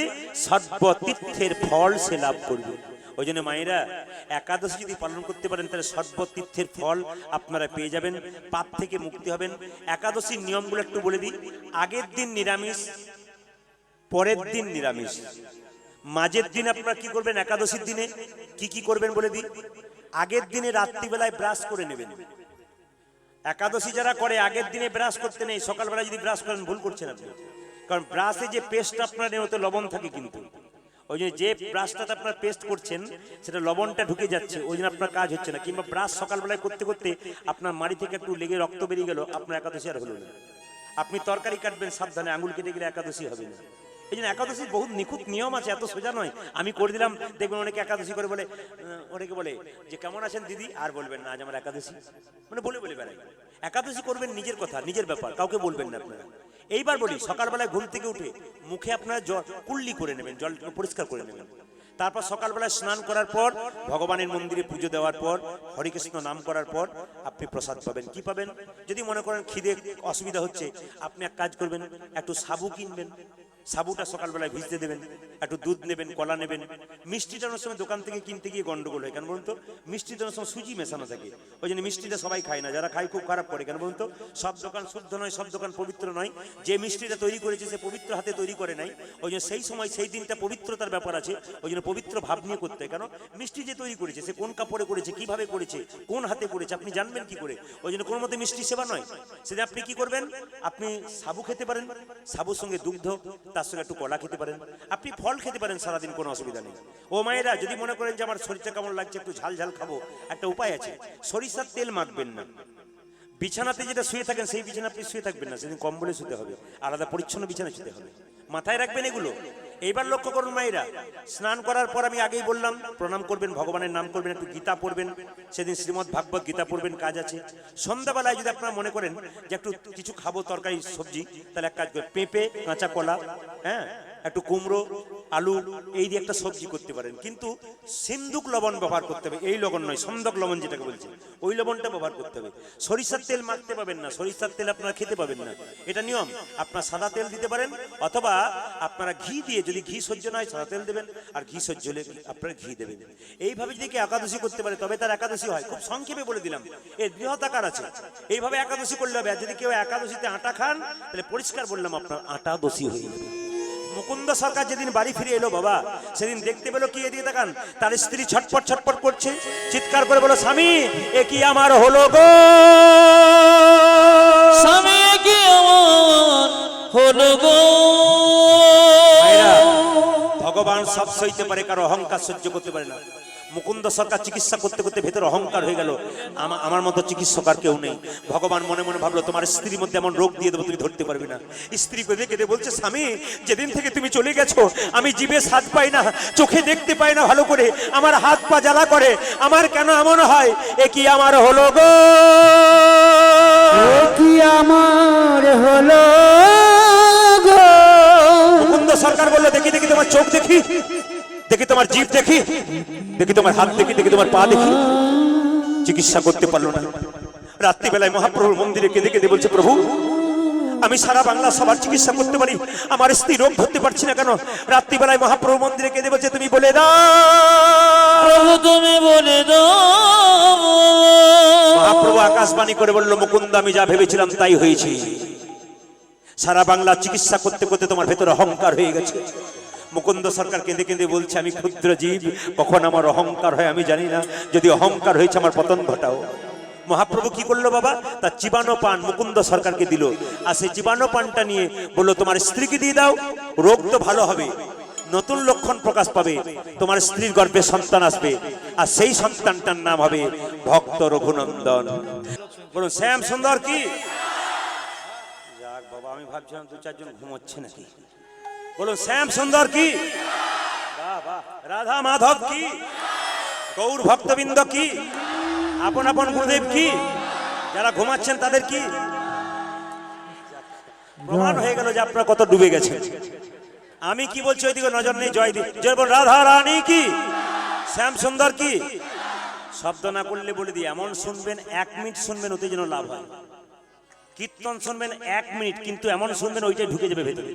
সর্বতীর্থের ফল সে লাভ করবে। ওই জন্য মায়েরা একাদশী যদি পালন করতে পারেন তাহলে সর্বতীর্থের ফল আপনারা পেয়ে যাবেন, পাপ থেকে মুক্তি হবেন। একাদশীর নিয়মগুলো একটু বলে দিই। আগের দিন নিরামিষ, পরের দিন নিরামিষ, মাঝের দিন আপনারা কি করবেন? একাদশীর দিনে কি কি করবেন বলে দিই। আগের দিনে রাত্রিবেলায় ব্রাশ করে নেবেন। একাদশী যারা করে আগের দিনে ব্রাশ করতে নেই, সকালবেলা যদি ব্রাশ করেন ভুল করছেন আপনি। কারণ ব্রাশে যে পেস্ট আপনার নেই ওতে লবণ থাকে, কিন্তু ওই জন্য যে ব্রাশটাতে আপনার পেস্ট করছেন সেটা লবণটা ঢুকে যাচ্ছে, ওই জন্য আপনার কাজ হচ্ছে না। কিংবা ব্রাশ সকালবেলায় করতে করতে আপনার মাড়ি থেকে একটু লেগে রক্ত বেরিয়ে গেল, আপনার একাদশী আর হলো না। আপনি তরকারি কাটবেন সাবধানে, আঙুল কেটে গেলে একাদশী হবে না। এই জন্য একাদশীর বহুত নিখুঁত নিয়ম আছে, এত সোজা নয়। আমি করে দিলাম, দেখবেন অনেকে একাদশী করে বলে, অনেকে বলে যে কেমন আছেন দিদি, আর বলবেন না আজ আমার একাদশী, মানে বলে বলে বেড়াই। একাদশী করবেন নিজের কথা, নিজের ব্যাপার, কাউকে বলবেন না আপনারা। এইবার বলি, সকালবেলায় ঘুম থেকে উঠে মুখে আপনারা জল কুল্লি করে নেবেন, জল পরিষ্কার করে নেবেন। তারপর সকালবেলায় স্নান করার পর, ভগবানের মন্দিরে পুজো দেওয়ার পর, হরিকৃষ্ণ নাম করার পর আপনি প্রসাদ পাবেন। কি পাবেন? যদি মনে করেন খিদে অসুবিধা হচ্ছে, আপনি এক কাজ করবেন, একটু সাবু কিনবেন, সাবুটা সকালবেলায় ভিজতে দেবেন, একটু দুধ নেবেন, কলা নেবেন। মিষ্টিটা অনেক সময় দোকান থেকে কিনতে গিয়ে গন্ডগোল হয়, কেন বলুন তো? মিষ্টিটা অনেক সময় সুজি মেশানো থাকে, ওই জন্য মিষ্টিটা সবাই খায় না, যারা খায় খুব খারাপ করে। কেন বলুন তো? সব দোকান শুদ্ধ নয়, সব দোকান পবিত্র নয়। যে মিষ্টিটা তৈরি করেছে সে পবিত্র হাতে তৈরি করে নাই, ওই জন্য সেই সময় সেই দিনটা পবিত্রতার ব্যাপার আছে, ওই জন্য পবিত্র ভাব নিয়ে করতে হয়। কেন? মিষ্টি যে তৈরি করেছে সে কোন কাপড়ে করেছে, কিভাবে করেছে, কোন হাতে করেছে আপনি জানবেন কি করে? ওই জন্য কোনো মতে মিষ্টি সেবা নয়। সেটা আপনি কি করবেন? আপনি সাবু খেতে পারেন, সাবুর সঙ্গে দুগ্ধ, তার সঙ্গে একটু কলা খেতে পারেন, আপনি ফল খেতে পারেন সারাদিন, কোনো অসুবিধা নেই। ও মায়েরা, যদি মনে করেন যে আমার শরীরটা কেমন লাগছে, একটু ঝাল ঝাল খাবো, একটা উপায় আছে, সরিষার তেল মাখবেন না। বিছানাতে যেটা শুয়ে থাকেন সেই বিছানা আপনি শুয়ে থাকবেন না, সেদিন কম্বলে শুতে হবে, আলাদা পরিচ্ছন্ন বিছানা শুতে হবে। মাথায় রাখবেন এগুলো। এইবার লক্ষ্য করুন মায়েরা, স্নান করার পর আমি আগেই বললাম প্রণাম করবেন, ভগবানের নাম করবেন, একটু গীতা পড়বেন, সেদিন শ্রীমদ্ ভাগবত গীতা পড়বেন, কাজ আছে। সন্ধ্যাবেলায় যদি আপনারা মনে করেন যে একটু কিছু খাবো, তরকারি সবজি, তাহলে এক কাজ করবেন, পেঁপে, কাঁচা কলা, হ্যাঁ, একটু কুমড়ো, আলু, এই দিয়ে একটা সবজি করতে পারেন। কিন্তু সিন্দুক লবণ ব্যবহার করতে হবে, এই লবণ নয়, সন্দক লবণ যেটাকে বলছে, ওই লবণটা ব্যবহার করতে হবে। সরিষার তেল মাখতে পাবেন না, সরিষার তেল আপনারা খেতে পাবেন না, এটা নিয়ম। আপনারা সাদা তেল দিতে পারেন, অথবা আপনারা ঘি দিয়ে, যদি ঘি সহ্য নয় সাদা তেল দেবেন, আর ঘি সহ্য হলে আপনারা ঘি দেবেন। এইভাবে যদি কেউ একাদশী করতে পারে তবে তার একাদশী হয়। খুব সংক্ষেপে বলে দিলাম, এর বৃহৎ আকার আছে। এইভাবে একাদশী করলে হবে। আর যদি কেউ একাদশীতে আটা খান, তাহলে পরিষ্কার বললাম আপনার আটা দোষী হয়ে যাবে। মুকুন্দ সরকার যেদিন বাড়ি ফিরে এলো বাবা, সেদিন দেখতে পেলো কি, এদিকে তাকান, তার স্ত্রী ছটপট ছটপট করছে, চিৎকার করে বলো, স্বামী এ কি আমার হলো গো, স্বামী এ কি আমার হলো গো। ভগবান সব সইতে পারে, কারো অহংকার সহ্য করতে পারে না। মুকুন্দ সরকার চিকিৎসা করতে করতে ভেতরে অহংকার হয়ে গেল, আমার মতো চিকিৎসক আর কেউ নেই। ভগবান মনে মনে ভাবলো, তোমার স্ত্রীর মধ্যে এমন রোগ দিয়ে দেবো তুমি ধরতে পারবে না। স্ত্রী কেঁদে কেঁদে বলছে, স্বামী যেদিন থেকে তুমি চলে গেছো আমি জিভে স্বাদ পাই না, চোখে দেখতে পাই না ভালো করে, আমার হাত পা জ্বালা করে, আমার কেন এমন হয়, এ কি আমার হলো গো, এ কি আমার হলো গো। মুকুন্দ সরকার বললো, দেখি দেখি তোমার চোখ দেখি, দেখি তোমার জিভ দেখি, দেখি তোমার হাত দেখি, দেখি তোমার পা দেখি। চিকিৎসা করতে পারলো না। রাত্রিবেলায় মহাপ্রভুর মন্দিরে কেঁদে কেঁদে বলছে, প্রভু আমি সারা বাংলা সবার চিকিৎসা করতে পারি, আমার স্ত্রী রোগ ধরতে পারছি না কেন? রাত্রিবেলায় মহাপ্রভুর মন্দিরে কেঁদে বলছে, তুমি বলে দাও প্রভু, তুমি বলে দাও। মহাপ্রভু আকাশবাণী করে বলল, মুকুন্দ আমি যা ভেবেছিলাম তাই হয়েছে। সারা বাংলা চিকিৎসা করতে করতে তোমার ভেতরে অহংকার হয়ে গেছে। মুকুন্দ সরকার কেঁদে কেঁদে বলছে, আমি ক্ষুদ্র জীব, কখন আমার অহংকার হয় আমি জানি না, যদি অহংকার হয়েছে আমার পতন ঘটাও। মহাপ্রভু কি করলো বাবা, তার চিবানো পান মুকুন্দ সরকারকে দিল, আর সেই চিবানো পানটা নিয়ে বললো তোমার স্ত্রীকে দিয়ে দাও, রোগ তো ভালো হবে, নতুন লক্ষণ প্রকাশ পাবে, তোমার স্ত্রীর গর্ভে সন্তান আসবে, আর সেই সন্তানটার নাম হবে ভক্ত রঘুনন্দন। বলুন শ্যাম সুন্দর কি? যাক বাবা, আমি ভাবছিলাম দু চারজন ঘুমোচ্ছে নাকি। বলুন শ্যাম সুন্দর কি? বাহ বাহ। রাধা মাধব কি? গৌর ভক্তবৃন্দ কি? আপন আপন গুরুদেব কি? যারা ঘুমাচ্ছেন তাদের কি? প্রমাণ হয়ে গেল যে আপনারা কত ডুবে গেছেন। আমি কি বলছি ওইদিকে নজর নেই। জয় দি জয় বল রাধা রানী কি? শ্যাম সুন্দর কি? শব্দ না করলে বলে দিই, এমন শুনবেন 1 মিনিট শুনবেন, ওতে যেন লাভ হয়। কীর্তন শুনবেন 1 মিনিট, কিন্তু এমন শুনবেন ওইটাই ঢুকে যাবে ভেতরে।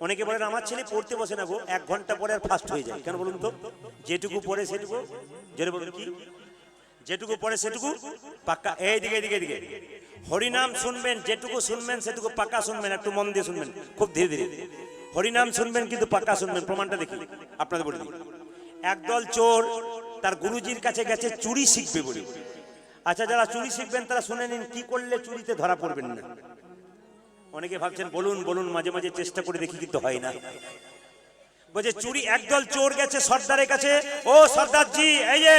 অনেকে বলেন আমার ছেলে পড়তে বসে না গো, 1 ঘন্টা পরে আর ফাস্ট হয়ে যায়। কেন বলুন তো? যেটুকু পড়ে সেটুকু, যেটা বলুন কি, যেটুকু পড়ে সেটুকু পাক্কা। এইদিকে এদিকে এদিকে হরিনাম শুনবেন, যেটুকু শুনবেন সেটুকু পাক্কা শুনবেন, একটু মন দিয়ে শুনবেন, খুব ধীরে ধীরে হরিনাম শুনবেন, কিন্তু পাক্কা শুনবেন। প্রমাণটা দেখি আপনাদের বলে দিই। একদল চোর তার গুরুজির কাছে গেছে চুরি শিখবে বলে। আচ্ছা, যারা চুরি শিখবেন তারা শুনে নিন কি করলে চুরিতে ধরা পড়বেন না। অনেকে ভাবছেন বলুন বলুন, মাঝে মাঝে চেষ্টা করে দেখি, কিন্তু হয় না। বলছে চুরি, একদল চোর গেছে সর্দারের কাছে, ও সর্দারজি এই যে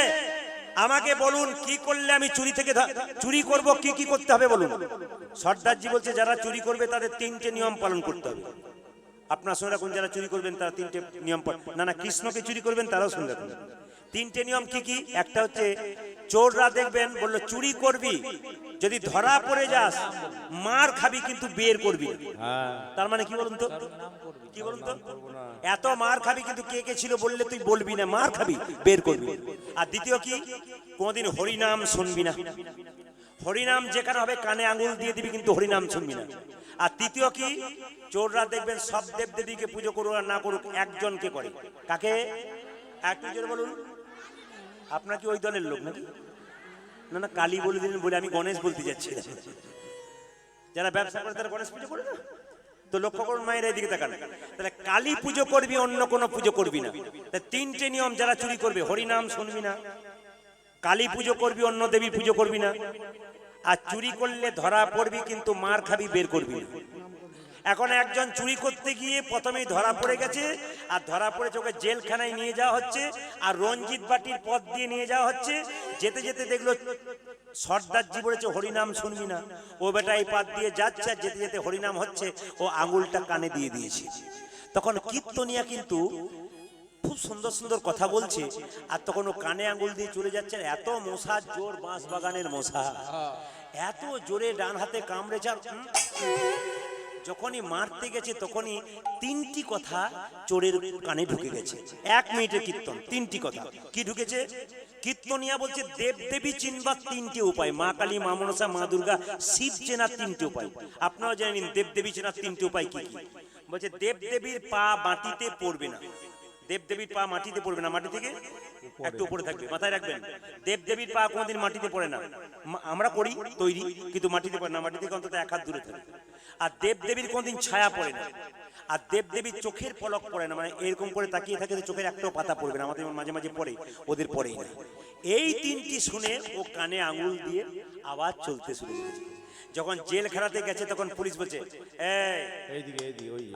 আমাকে বলুন কি করলে আমি চুরি থেকে চুরি করব, কি কি করতে হবে বলুন। সর্দারজি বলছে যারা চুরি করবে তাদের 3টে নিয়ম পালন করতে হবে। আপনার শুনে রাখুন, যারা চুরি করবেন তারা 3টে নিয়ম, না না কৃষ্ণকে চুরি করবেন তারাও শুনে রাখুন। 3টে নিয়ম কি কি? একটা হচ্ছে চোররা দেখবেন বললো চুরি করবি, যদি ধরা পড়ে যাস মার খাবি, কিন্তু বের করবি। তার মানে কি বলুন তো, কি বলুন তো? এত মার খাবি, কিন্তু কে কে ছিল বললে তুই বলবি না, মার খাবি, বের করবি। আর দ্বিতীয় কি, কোনদিন হরিনাম শুনবি না। হরিনাম যেখানে হবে কানে আঙুল দিয়ে দিবি, কিন্তু হরিনাম শুনবি না। আর তৃতীয় কি, চোররা দেখবেন সব দেব দেবীকে পুজো করুক আর না করুক, একজনকে করে। কাকে? একটু জোরে বলুন। আপনার কি ওই দলের লোক নাকি? না না, কালী বলে দিলেন বলে আমি গণেশ বলতে যাচ্ছি। যারা ব্যবসা করে তারা গণেশ পুজো করে না তো? লক্ষ্য করুন মায়ের এইদিকে তাকান। তাহলে কালী পুজো করবি, অন্য কোনো পুজো করবি না। 3টে নিয়ম, যারা চুরি করবে হরিনাম শুনবি না, কালী পুজো করবি, অন্য দেবী পুজো করবি না, আর চুরি করলে ধরা পড়বি, কিন্তু মার খাবি, বের করবি না। এখন একজন চুরি করতে গিয়ে প্রথমেই ধরা পড়ে গেছে, আর ধরা পড়ে ওকে জেলখানায় নিয়ে যাওয়া হচ্ছে, আর রঞ্জিত বাটির পথ দিয়ে নিয়ে যাওয়া হচ্ছে। যেতে যেতে দেখলো সর্দারজি বলেছে হরিনাম শুনবি না, ও বেটা এই পথ দিয়ে যাচ্ছে, আর যেতে যেতে হরিনাম হচ্ছে, ও আঙুলটা কানে দিয়ে দিয়েছে। তখন কীর্তনিয়া কিন্তু খুব সুন্দর সুন্দর কথা বলছে, আর তখন ও কানে আঙুল দিয়ে চলে যাচ্ছে। এত মশার জোর, বাঁশ বাগানের মশা, এত জোরে ডান হাতে কামড়েছে। যখনই মারতে গেছে তখনই 3টি কথা চোরের কানে ঢুকে গেছে। 1 মিনিটের কীর্তন, 3টি কথা কি ঢুকেছে? কীর্তনিয়া বলছে দেব দেবী চিনবার 3টে উপায়, মা কালী, মা মনসা, মা দুর্গা, শিব চেনার 3টে উপায়। আপনারা জেনে নিন দেব দেবী চেনার 3টে উপায় কি কি। বলছে দেব দেবীর পা মাটিতে পড়বে না। দেব দেবীর পা মাটিতে পড়বে না, মাটি থেকে একটু উপরে থাকবে, মাথায় রাখবেন। দেব দেবীর পা কোনোদিন মাটিতে পড়ে না। আমরা করি তৈরি, কিন্তু মাটিতে পড়ে না, মাটি থেকে অন্তত 1 হাত দূরে থাকে। আর দেব দেবীর কোনোদিন ছায়া পড়ে না। আর দেব দেবীর চোখের পলক পড়ে না, মানে এরকম করে তাকিয়ে থাকে যে চোখের একটাও পাতা পড়বে না। আমাদের মাঝে মাঝে পড়ে, ওদের পড়েই না। এই 3টি শুনে ও কানে আঙুল দিয়ে আওয়াজ চলতে শুরু করেছে। যখন জেল খানাতে গেছে তখন পুলিশ বলছে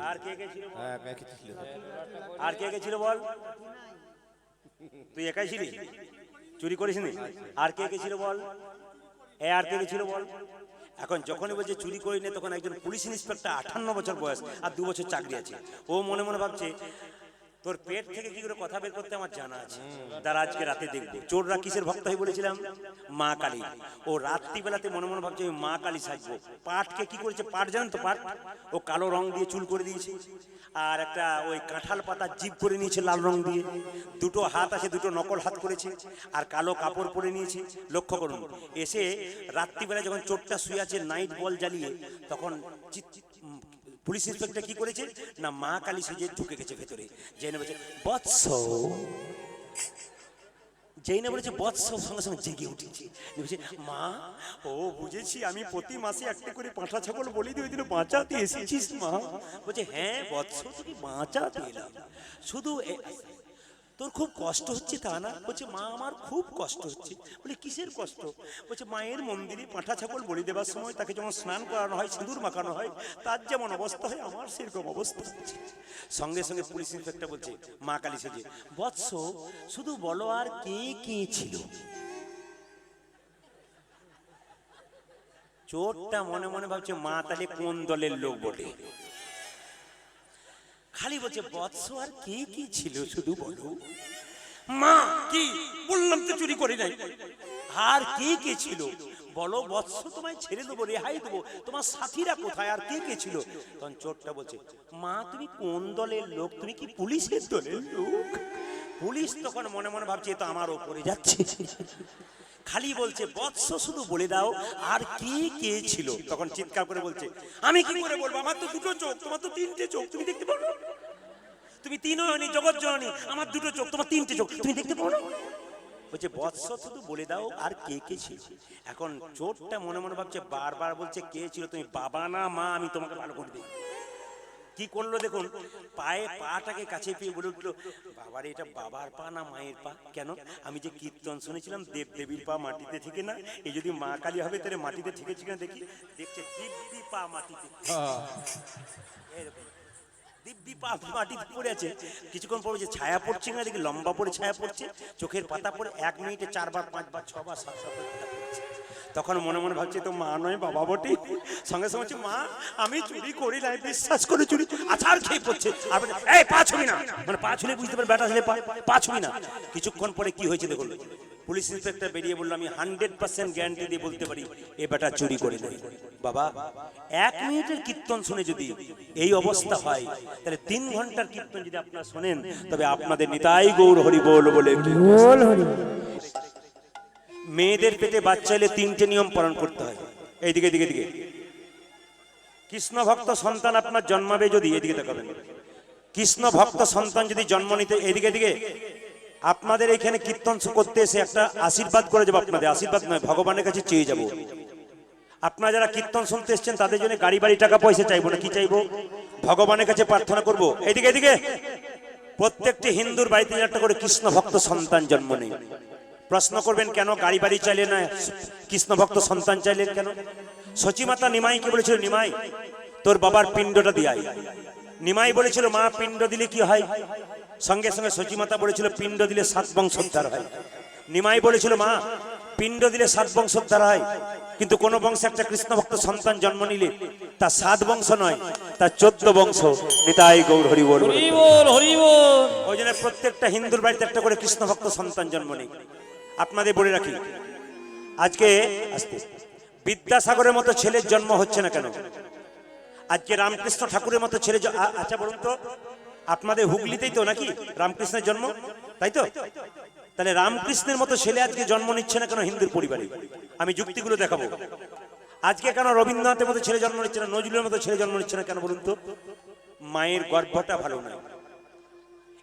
আর কে কে ছিল, আর কে কে ছিল বল, তুই একাই ছিলি, চুরি করিস নি? আর কে কে ছিল বল, আর কে কে ছিল বল। এখন যখনই বলছে চুরি করিনি, তখন একজন পুলিশ ইন্সপেক্টর, 58 বছর বয়স আর 2 বছর চাকরি আছে, ও মনে মনে ভাবছে তোর পেট থেকে কি করে কথা বের করতে আমার জানা আছে, তারা আজকে রাতে দেখবে। চোররা কিসের ভক্ত হয়ে বলেছিলাম? মা কালী। ও রাত্রিবেলাতে মনে মনে ভাবছে মা কালী সাজবো। পাটকে কি করেছে, পাট জানেন তো, পাট ও কালো রং দিয়ে চুল করে দিয়েছে, আর একটা ওই কাঁঠাল পাতা জিভ করে নিয়েছে লাল রং দিয়ে, 2টো হাত আছে, 2টো নকল হাত করেছে, আর কালো কাপড় পরে নিয়েছে। লক্ষ্য করুন, এসে রাত্রিবেলা যখন চোরটা শুয়ে আছে নাইট বল জ্বালিয়ে, তখন পুলিশ ইন্সপেক্টর কি করেছে না, মা কালী সেজে ঢুকে গেছে ভেতরে। জেনে বলছে বৎস, যেই না বলেছে বৎস, সঙ্গে সঙ্গে জেগে উঠেছে। বলছে মা, ও বুঝেছি, আমি প্রতি মাসে একটা করে পাঁঠা ছাগল বলি দিয়ে ওই দিন বাঁচাতে এসেছিস মা। বলছে হ্যাঁ বৎস, তুমি বাঁচাতে এলাম, শুধু তোর খুব কষ্ট হচ্ছে তা না? বলছে মা আমার খুব কষ্ট হচ্ছে। বলে কিসের কষ্ট? বলছে মায়ের মন্দিরে পাঁঠা ছাগল বলি দেবার সময় তাকে যখন স্নান করানো হয়, সিঁদুর মাখানো হয়, তার যেমন অবস্থা হয় আমার সেরকম অবস্থা হচ্ছে। সঙ্গে সঙ্গে পুলিশ ইন্সপেক্টর বলছে মা কালী সেজে, বৎস শুধু বলো আর কে কে ছিল? চোরটা মনে মনে ভাবছে মা তাহলে কোন দলের লোক বটে। খালি বলছে বৎস আর কে কি ছিল শুধু বলো। মা কি বললাম তো চুরি করি নাই। আর কে কে ছিল বলো বৎস, তোমায় ছেড়ে দেবো, রেহাই দেবো, তোমার সাথীরা কোথায়, আর কে কে ছিল? তখন চোরটা বলছে মা তুমি কোন দলের লোক? তুমি কি পুলিশের দলের লোক? পুলিশ তখন মনে মনে ভাবছে এ তো আমার ওপরে যাচ্ছে। খালি বলছে বৎস শুধু বলে দাও আর কে কে ছিল। তখন চিৎকার করে বলছে আমি কি করে বলবো, আমার তো দুটো চোখ, তোমার তো তিনটে চোখ, তুমি দেখতে পাও না? তুমি তিনয়নি জগৎ জননী, আমার দুটো চোখ, তোমার তিনটে চোখ, তুমি দেখতে পাও না? বলছে বৎস শুধু বলে দাও আর কে কে ছিল। এখন চোরটা মনে মনে ভাবছে, বারবার বলছে কে ছিল, তুমি বাবা না মা, আমি তোমাকে ভালো করে দিই। কি করলো দেখুন, পায়ে পাটাকে কাছে পেয়ে বলে উঠলো বাবারে এটা বাবার পা না মায়ের পা? কেন? আমি যে কীর্তন শুনেছিলাম দেব দেবীর পা মাটিতে থেকে না, এই যদি মা কালী হবে তাহলে মাটিতে থেকেছি কিনা দেখি। দেখছে দিব্যি পা মাটিতে, দিব্যি পা মাটিতে পড়ে আছে। কিছুক্ষণ পরে যে ছায়া পড়ছে না দেখি, লম্বা পরে ছায়া পড়ছে, চোখের পাতা পরে 1 মিনিটে 4 বার 5 বার 6 বার 7 বার পড়ছে। তখন মনে মনে ভাবছে তো মা নয় বাবা বটে। সঙ্গে সঙ্গে বলছে মা আমি চুরি করি নাই, বিশ্বাস করে চুরি। আছাড় খেয়ে পড়ছে। আর এই পা ছুবি না, মানে পা ছুলে বুঝতে পারে বেটা ছেলে পা ছুবি না। কিছুক্ষণ পরে কি হয়েছে দেখুন, পুলিশ ইন্সপেক্টর বেরিয়ে বললো আমি 100% গ্যারান্টি দিয়ে বলতে পারি এ বেটা চুরি করে নাই। বাবা 1 মিনিটের কীর্তন শুনে যদি এই অবস্থা হয়, তাহলে 3 ঘন্টার কীর্তন যদি আপনারা শোনেন, তবে আপনাদের নিতাই গৌর হরি বল বলে বল হরি। মেয়েদের পেটে বাচ্চা এলে 3টে নিয়ম পালন করতে হয়। এইদিকে দিকে দিকে কৃষ্ণ ভক্ত সন্তান আপনার জন্মাবে যদি, এদিকে তাকাবেন, কৃষ্ণ ভক্ত সন্তান যদি জন্ম নিতে, এদিকে দিকে আপনাদের এখানে কীর্তন করতে এসে একটা আশীর্বাদ করে যাবো। আপনাদের আশীর্বাদ নয়, ভগবানের কাছে চেয়ে যাব। আপনারা যারা কীর্তন শুনতে এসছেন তাদের জন্য গাড়ি বাড়ি টাকা পয়সা চাইবো না, কি চাইবো? ভগবানের কাছে প্রার্থনা করব। এদিকে এদিকে প্রত্যেকটি হিন্দুর বাড়িতে একটা করে কৃষ্ণ ভক্ত সন্তান জন্ম নেই। প্রশ্ন করবেন কেন গাড়ি বাড়ি চাইলে না, কৃষ্ণ ভক্ত সন্তান চাইলেন কেন? সচিমাতা নিমাইকে বলেছিল নিমাই তোর বাবার পিণ্ডটা দিয়াই। নিমাই বলেছিল মা পিণ্ড দিলে কি হয়? সঙ্গে সঙ্গে সচিমাতা বলেছিল পিণ্ড দিলে 7 বংশোদ্ধার হয়। নিমাই বলেছিল মা পিণ্ড দিলে 7 বংশোদ্ধার হয়, কিন্তু কোন বংশে একটা কৃষ্ণ ভক্ত সন্তান জন্ম নিলে তা 7 বংশ নয়, তা 14 বংশ। নিতাই গৌর হরি বল। হরি বল হরি বল। ওই জন্য প্রত্যেকটা হিন্দুর বাড়িতে একটা করে কৃষ্ণ ভক্ত সন্তান জন্ম নেই। আপনাদের বলে রাখি, আজকে বিদ্যাসাগরের মতো ছেলের জন্ম হচ্ছে না কেন? আজকে রামকৃষ্ণ ঠাকুরের মতো ছেলে, আচ্ছা বলুন তো, আপনাদের হুগলিতেই তো নাকি রামকৃষ্ণের জন্ম, তাই তো? তাহলে রামকৃষ্ণের মতো ছেলে আজকে জন্ম নিচ্ছে না কেন হিন্দুর পরিবারে? আমি যুক্তিগুলো দেখাবো। আজকে কেন রবীন্দ্রনাথের মতো ছেলে জন্ম নিচ্ছে না, নজরুলের মতো ছেলে জন্ম নিচ্ছে না কেন বলুন তো? মায়ের গর্ভটা ভালো নয়।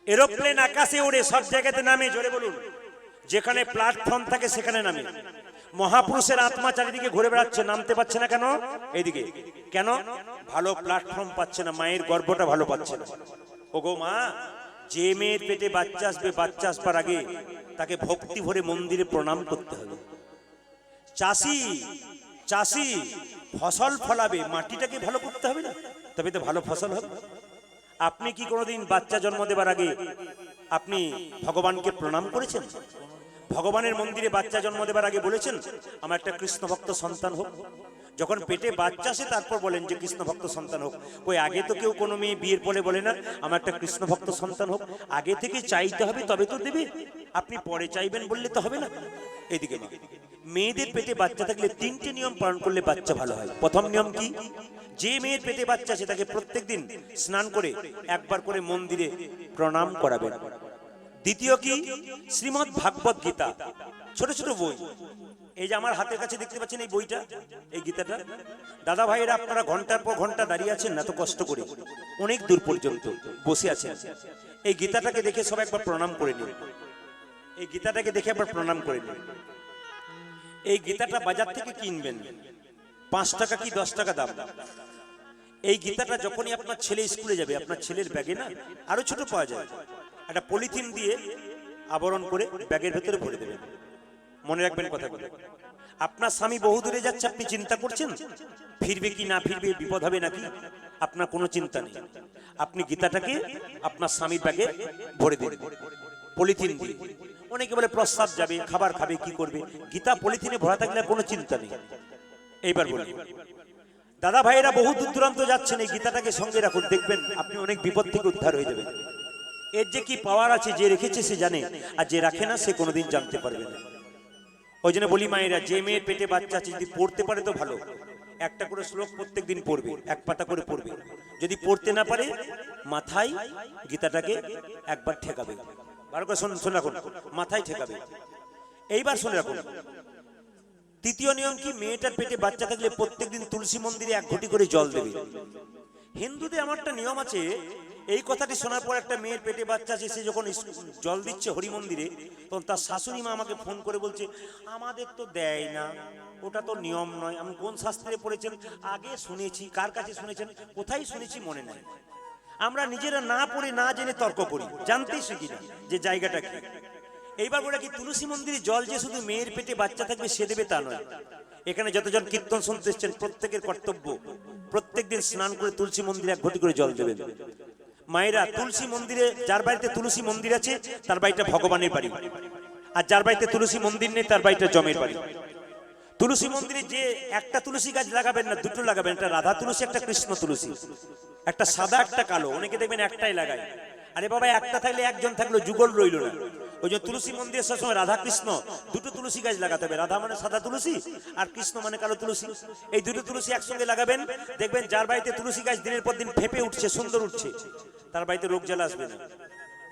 এরোপ্লেন আকাশে ওড়ে, সব জায়গাতে নামে, জোরে বলুন। যেখানে প্ল্যাটফর্ম থাকে সেখানে নামে। মহাপুরুষের আত্মা চারিদিকে ঘুরে বেড়াচ্ছে, নামতে পারছে না কেন? এইদিকে কেন? ভালো প্ল্যাটফর্ম পাচ্ছে না, মায়ের গর্ভটা ভালো পাচ্ছে না। ওগো মা, যে মেয়ের পেটে বাচ্চা আসবে, বাচ্চা আসবার আগে তাকে ভক্তি ভরে মন্দিরে প্রণাম করতে হবে। চাষি চাষি ফসল ফলাবে, মাটিটাকে ভালো করতে হবে না? তবে তো ভালো ফসল হবে। আপনি কি কোনোদিন বাচ্চা জন্ম দেবার আগে আপনি ভগবানকে প্রণাম করেছেন? ভগবানের মন্দিরে বাচ্চা জন্ম দেবার আগে বলেছেন আমার একটা কৃষ্ণ ভক্ত সন্তান হোক? যখন পেটে বাচ্চা আসে তারপর বলেন যে কৃষ্ণ ভক্ত সন্তান হোক। ওই আগে তো কেউ কোনো মেয়ে বিয়ের পরে বলে না আমার একটা কৃষ্ণ ভক্ত সন্তান হোক। আগে থেকে চাইতে হবে তবে তো দেবে, আপনি পরে চাইবেন বললে তো হবে না। এদিকে মেয়েদের পেটে বাচ্চা থাকলে 3টে নিয়ম পালন করলে বাচ্চা ভালো হয়। প্রথম নিয়ম কি? যে মেয়ের পেটে বাচ্চা আছে তাকে প্রত্যেকদিন স্নান করে একবার করে মন্দিরে প্রণাম করাবেন। দ্বিতীয় কি? শ্রীমদ্ ভাগবত গীতা, ছোট ছোট বই। এই যে আমার হাতের কাছে দেখতে পাচ্ছেন এই বইটা, এই গীতাটা, দাদা ভাইয়েরা আপনারা ঘন্টার পর ঘন্টা দাঁড়িয়ে আছেন, এত কষ্ট করে অনেক দূর পর্যন্ত বসে আছেন। এই গীতাটাকে দেখে সব একবার প্রণাম করে নিন। এই গীতাটাকে দেখে একবার প্রণাম করে নিন। এই গীতাটা বাজার থেকে কিনবেন, 5 টাকা কি 10 টাকা দাম। এই গীতাটা যখনই আপনার ছেলে স্কুলে যাবে, আপনার ছেলের ব্যাগে না আরো ছোট পাওয়া যায়, একটা পলিথিন দিয়ে আবরণ করে ব্যাগের ভেতরে ভরে দেবেন। মনে রাখবেন কথাগুলো। আপনার স্বামী বহু দূরে যাচ্ছে, আপনি চিন্তা করছেন ফিরবে কি না ফিরবে, বিপদ হবে নাকি, আপনার কোনো চিন্তা নেই। আপনি গীতাটাকে আপনার স্বামীর ব্যাগে ভরে দিন পলিথিন দিয়ে। অনেকে বলে প্রস্রাব যাবে, খাবার খাবে, কি করবে, গীতা পলিথিনে ভরা থাকলে আর কোনো চিন্তা নেই। এইবার বলি, দাদা ভাইয়েরা বহু দূর দূরান্ত যাচ্ছেন, এই গীতাটাকে সঙ্গে রাখুন, দেখবেন আপনি অনেক বিপদ থেকে উদ্ধার হয়ে যাবেন। এর যে কি পাওয়ার আছে, যে রেখেছে সে জানে, আর যে রাখে না সে কোনোদিন জানতে পারবে না। ওই জন্য বলি মায়েরা, যে মেয়ের পেটে বাচ্চা আছে যদি পড়তে পারে তো ভালো, একটা করে শ্লোক প্রত্যেক দিন পড়বে, এক পাতা করে পড়বে। যদি পড়তে না পারে মাথায় গীতাটাকে একবার ঠেকাবে। ভালো করে শুনে রাখুন, মাথায় ঠেকাবে। এইবার শুনে রাখুন, তৃতীয় নিয়ম কি, মেয়েটার পেটে বাচ্চা থাকলে প্রত্যেকদিন তুলসী মন্দিরে 1 ঘটি করে জল দেবে। হিন্দুদের আমার একটা নিয়ম আছে, এই কথাটি শোনার পর একটা মেয়ের পেটে বাচ্চা আছে, সে যখন জল দিচ্ছে হরি মন্দিরে, তখন তার শাশুড়ি মা আমাকে ফোন করে বলছে, আমাদের তো দেয় না, ওটা তো নিয়ম নয়। আমি কোন শাস্ত্রে পড়েছেন, আগে শুনেছি, কার কাছে শুনেছেন, কোথায় শুনেছি মনে নাই। আমরা নিজেরা না পড়ে না জেনে তর্ক করি, জানতেই শিখি না যে জায়গাটা কি। এইবার বলে কি, তুলসী মন্দিরে জল যে শুধু মেয়ের পেটে বাচ্চা থাকবে সে দেবে তা নয়। এখানে যতজন কীর্তন শুনতে এসছেন প্রত্যেকের কর্তব্য প্রত্যেকদিন স্নান করে তুলসী মন্দিরে 1 ঘটি করে জল দেবেন। মায়েরা, তুলসী মন্দিরে, যার বাড়িতে তুলসী মন্দির আছে তার বাড়িটা ভগবানের বাড়ি, আর যার বাড়িতে তুলসী মন্দির নেই তার বাড়িটা জমের বাড়ি। তুলসী মন্দিরে যে একটা তুলসী গাছ লাগাবেন না, 2টো লাগাবেন, একটা রাধা তুলসী, একটা কৃষ্ণ তুলসী, একটা সাদা একটা কালো। অনেকে দেখবেন একটাই লাগায়, আরে বাবা একটা থাকলে একজন থাকলো, যুগল রইল না। ওই যে তুলসী মন্দিরে সবসময় রাধা কৃষ্ণ 2টো তুলসী গাছ লাগাতে হবে। রাধা মানে সাদা তুলসী, আর কৃষ্ণ মানে কালো তুলসী। এই 2টো তুলসী একসঙ্গে লাগাবেন, দেখবেন যার বাড়িতে তুলসী গাছ দিনের পর দিন ফেপে উঠছে, সুন্দর উঠছে, তার বাড়িতে রোগ জ্বালা আসবে না,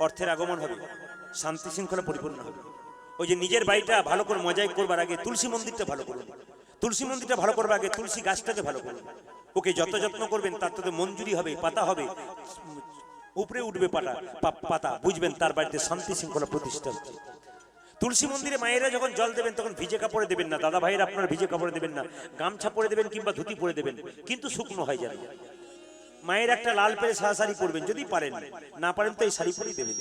অর্থের আগমন হবে, শান্তি শৃঙ্খলা পরিপূর্ণ হবে। ওই যে নিজের বাড়িটা ভালো করে মোজাইক করবার আগে তুলসী মন্দিরটা ভালো করুন, তুলসী মন্দিরটা ভালো করবার আগে তুলসী গাছটাকে ভালো করুন। ওকে যত যত্ন করবেন তার তত মঞ্জুরি হবে, পাতা হবে, উপরে উঠবে পাতা, বুঝবেন তার বাড়িতে শান্তি শৃঙ্খলা প্রতিষ্ঠা হচ্ছে। তুলসী মন্দিরে মায়েরা যখন জল দেবেন তখন ভিজে কাপড়ে দেবেন না, দাদা ভাইয়েরা আপনারা ভিজে কাপড়ে দেবেন না, গামছা পরে দেবেন কিংবা ধুতি পরে দেবেন, কিন্তু শুকনো হয় যেন। মায়ের একটা লাল পেরে সাদা শাড়ি পরবেন, যদি পারেন, না পারেন তো এই শাড়ি পরেই দেবেন।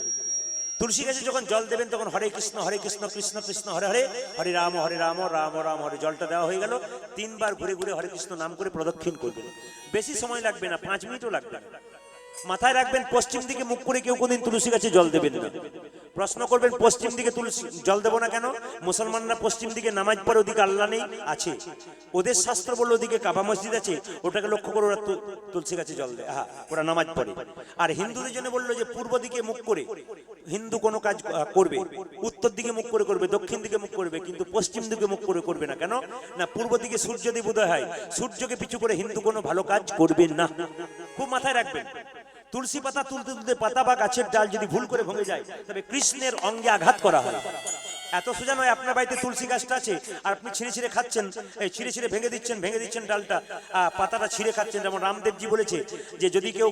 তুলসী গাছে যখন জল দেবেন তখন হরে কৃষ্ণ কৃষ্ণ কৃষ্ণ হরে হরে, হরে রাম রাম রাম হরে। জলটা দেওয়া হয়ে গেল, 3 বার ঘুরে ঘুরে হরে কৃষ্ণ নাম করে প্রদক্ষিণ করবেন। বেশি সময় লাগবে না, 5 মিনিটও লাগবে না। মাথায় রাখবেন, পশ্চিম দিকে মুখ করে কেউ কোনদিন তুলসী গাছে জল দেবেন না। প্রশ্ন করবেন, পশ্চিম দিকে তুলসী জল দেবো না কেন? মুসলমানরা পশ্চিম দিকে নামাজ পড়ে, ওদিকে আল্লাহ নেই, আছে ওদের শাস্ত্র বললো ওদিকে কাবা মসজিদ আছে, ওটাকে লক্ষ্য করে ওরা তুলসী গাছে জল দেয়, ওরা নামাজ পড়ে। আর হিন্দুদের জন্য বললো যে পূর্ব দিকে মুখ করে হিন্দু কোনো কাজ করবে, উত্তর দিকে মুখ করে করবে, দক্ষিণ দিকে মুখ করবে, কিন্তু পশ্চিম দিকে মুখ করে করবে না। কেন না? পূর্ব দিকে সূর্যদেব উদয় হয়, সূর্যকে পিছু করে হিন্দু কোনো ভালো কাজ করবে না। খুব মাথায় রাখবেন। তুলসী পাতা তুলতে তুলতে পাতা বা গাছের ডাল যদি ভুল করে ভেঙে যায় তবে কৃষ্ণের অঙ্গে আঘাত করা হয়। এত সোজা নয়, আপনার বাড়িতে তুলসী গাছটা আছে আর আপনি ছিঁড়ে ছিঁড়ে খাচ্ছেন, এই ছিঁড়ে ছিঁড়ে ভেঙে দিচ্ছেন ডালটা, পাতাটা ছিঁড়ে খাচ্ছেন। যেমন রামদেবজি বলেছে যে যদি কেউ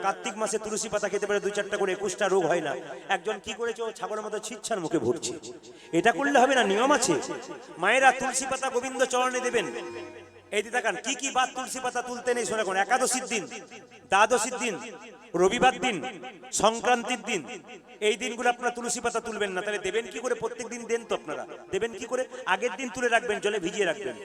কার্তিক মাসে তুলসী পাতা খেতে পারে 2-4টা করে, 21টা রোগ হয় না। একজন কি করেছে, ও ছাগলের মতো ছিচ্ছার মুখে ভরছে। এটা করলে হবে না, নিয়ম আছে। মায়েরা, তুলসী পাতা গোবিন্দ চরণে দেবেন। এই দিকে তাকান, কি কি বাদ তুলসী পাতা তুলতে নেই শোনা কোন? একাদশীর দিন, দ্বাদশীর দিন, রবিবার দিন, সংক্রান্তির দিন, এই দিনগুলো আপনারা তুলসী পাতা তুলবেন না। তাহলে দেবেন কি করে? প্রত্যেক দিন দেন তো আপনারা, দেবেন কি করে? আগের দিন তুলে রাখবেন, জলে ভিজিয়ে রাখবেন।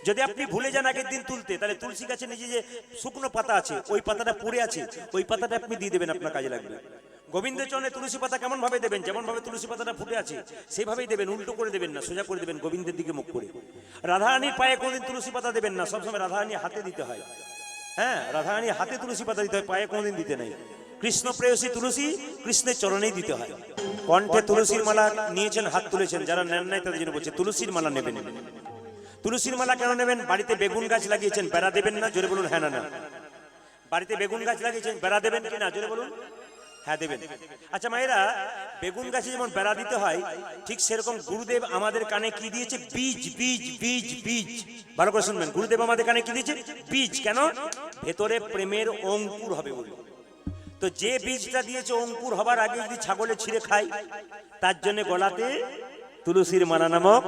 যদি আপনি ভুলে যান আগের দিন তুলতে, তাহলে তুলসী গাছে নিজে যে শুকনো পাতা আছে, ওই পাতাটা পড়ে আছে, ওই পাতাটা আপনি দিয়ে দেবেন, আপনার কাজে লাগবে। গোবিন্দের চরণে তুলসী পাতা কেমন ভাবে দেবেন? যেমন ভাবে তুলসী পাতাটা ফুটে আছে সেইভাবেই দেবেন, উল্টো করে দেবেন না, সোজা করে দেবেন, গোবিন্দের দিকে মুখ করে। রাধারানীর পায়ে কোনদিন তুলসী পাতা দেবেন না, সবসময় রাধারানী হাতে দিতে হয়। হ্যাঁ, রাধারানী হাতে তুলসী পাতা দিতে হয়, পায়ে কোনদিন দিতে নেই। কৃষ্ণ প্রেয়সী তুলসী কৃষ্ণের চরণেই দিতে হয়। কণ্ঠে তুলসীর মালা নিয়েছেন, হাত তুলেছেন, যারা নেন নাই তাদের জন্য বলছে তুলসীর মালা নেবেন। তুলসীর মালা কেন নেবেন? বাড়িতে বেগুন গাছ লাগিয়েছেন, বেড়া দেবেন না? জোরে বলুন হ্যাঁ না না। বাড়িতে বেগুন গাছ লাগিয়েছেন, বেড়া দেবেন কি না? জোরে বলুন হ্যাঁ দেবেন। আচ্ছা মায়েরা, বেগুন গাছে যেমন বেড়া দিতে হয়, ঠিক সেরকম গুরুদেব আমাদের কানে কি দিয়েছে? বীজ। বীজ বীজ বীজ, ভালো করে শুনবেন। গুরুদেব আমাদের কানে কি দিয়েছে? বীজ। কেন? ভেতরে প্রেমের অঙ্কুর হবে বলে। তো যে বীজটা দিয়েছে, অঙ্কুর হবার আগে যদি ছাগলে ছিঁড়ে খায়, তার জন্য গলাতে তুলসীর মালা নামক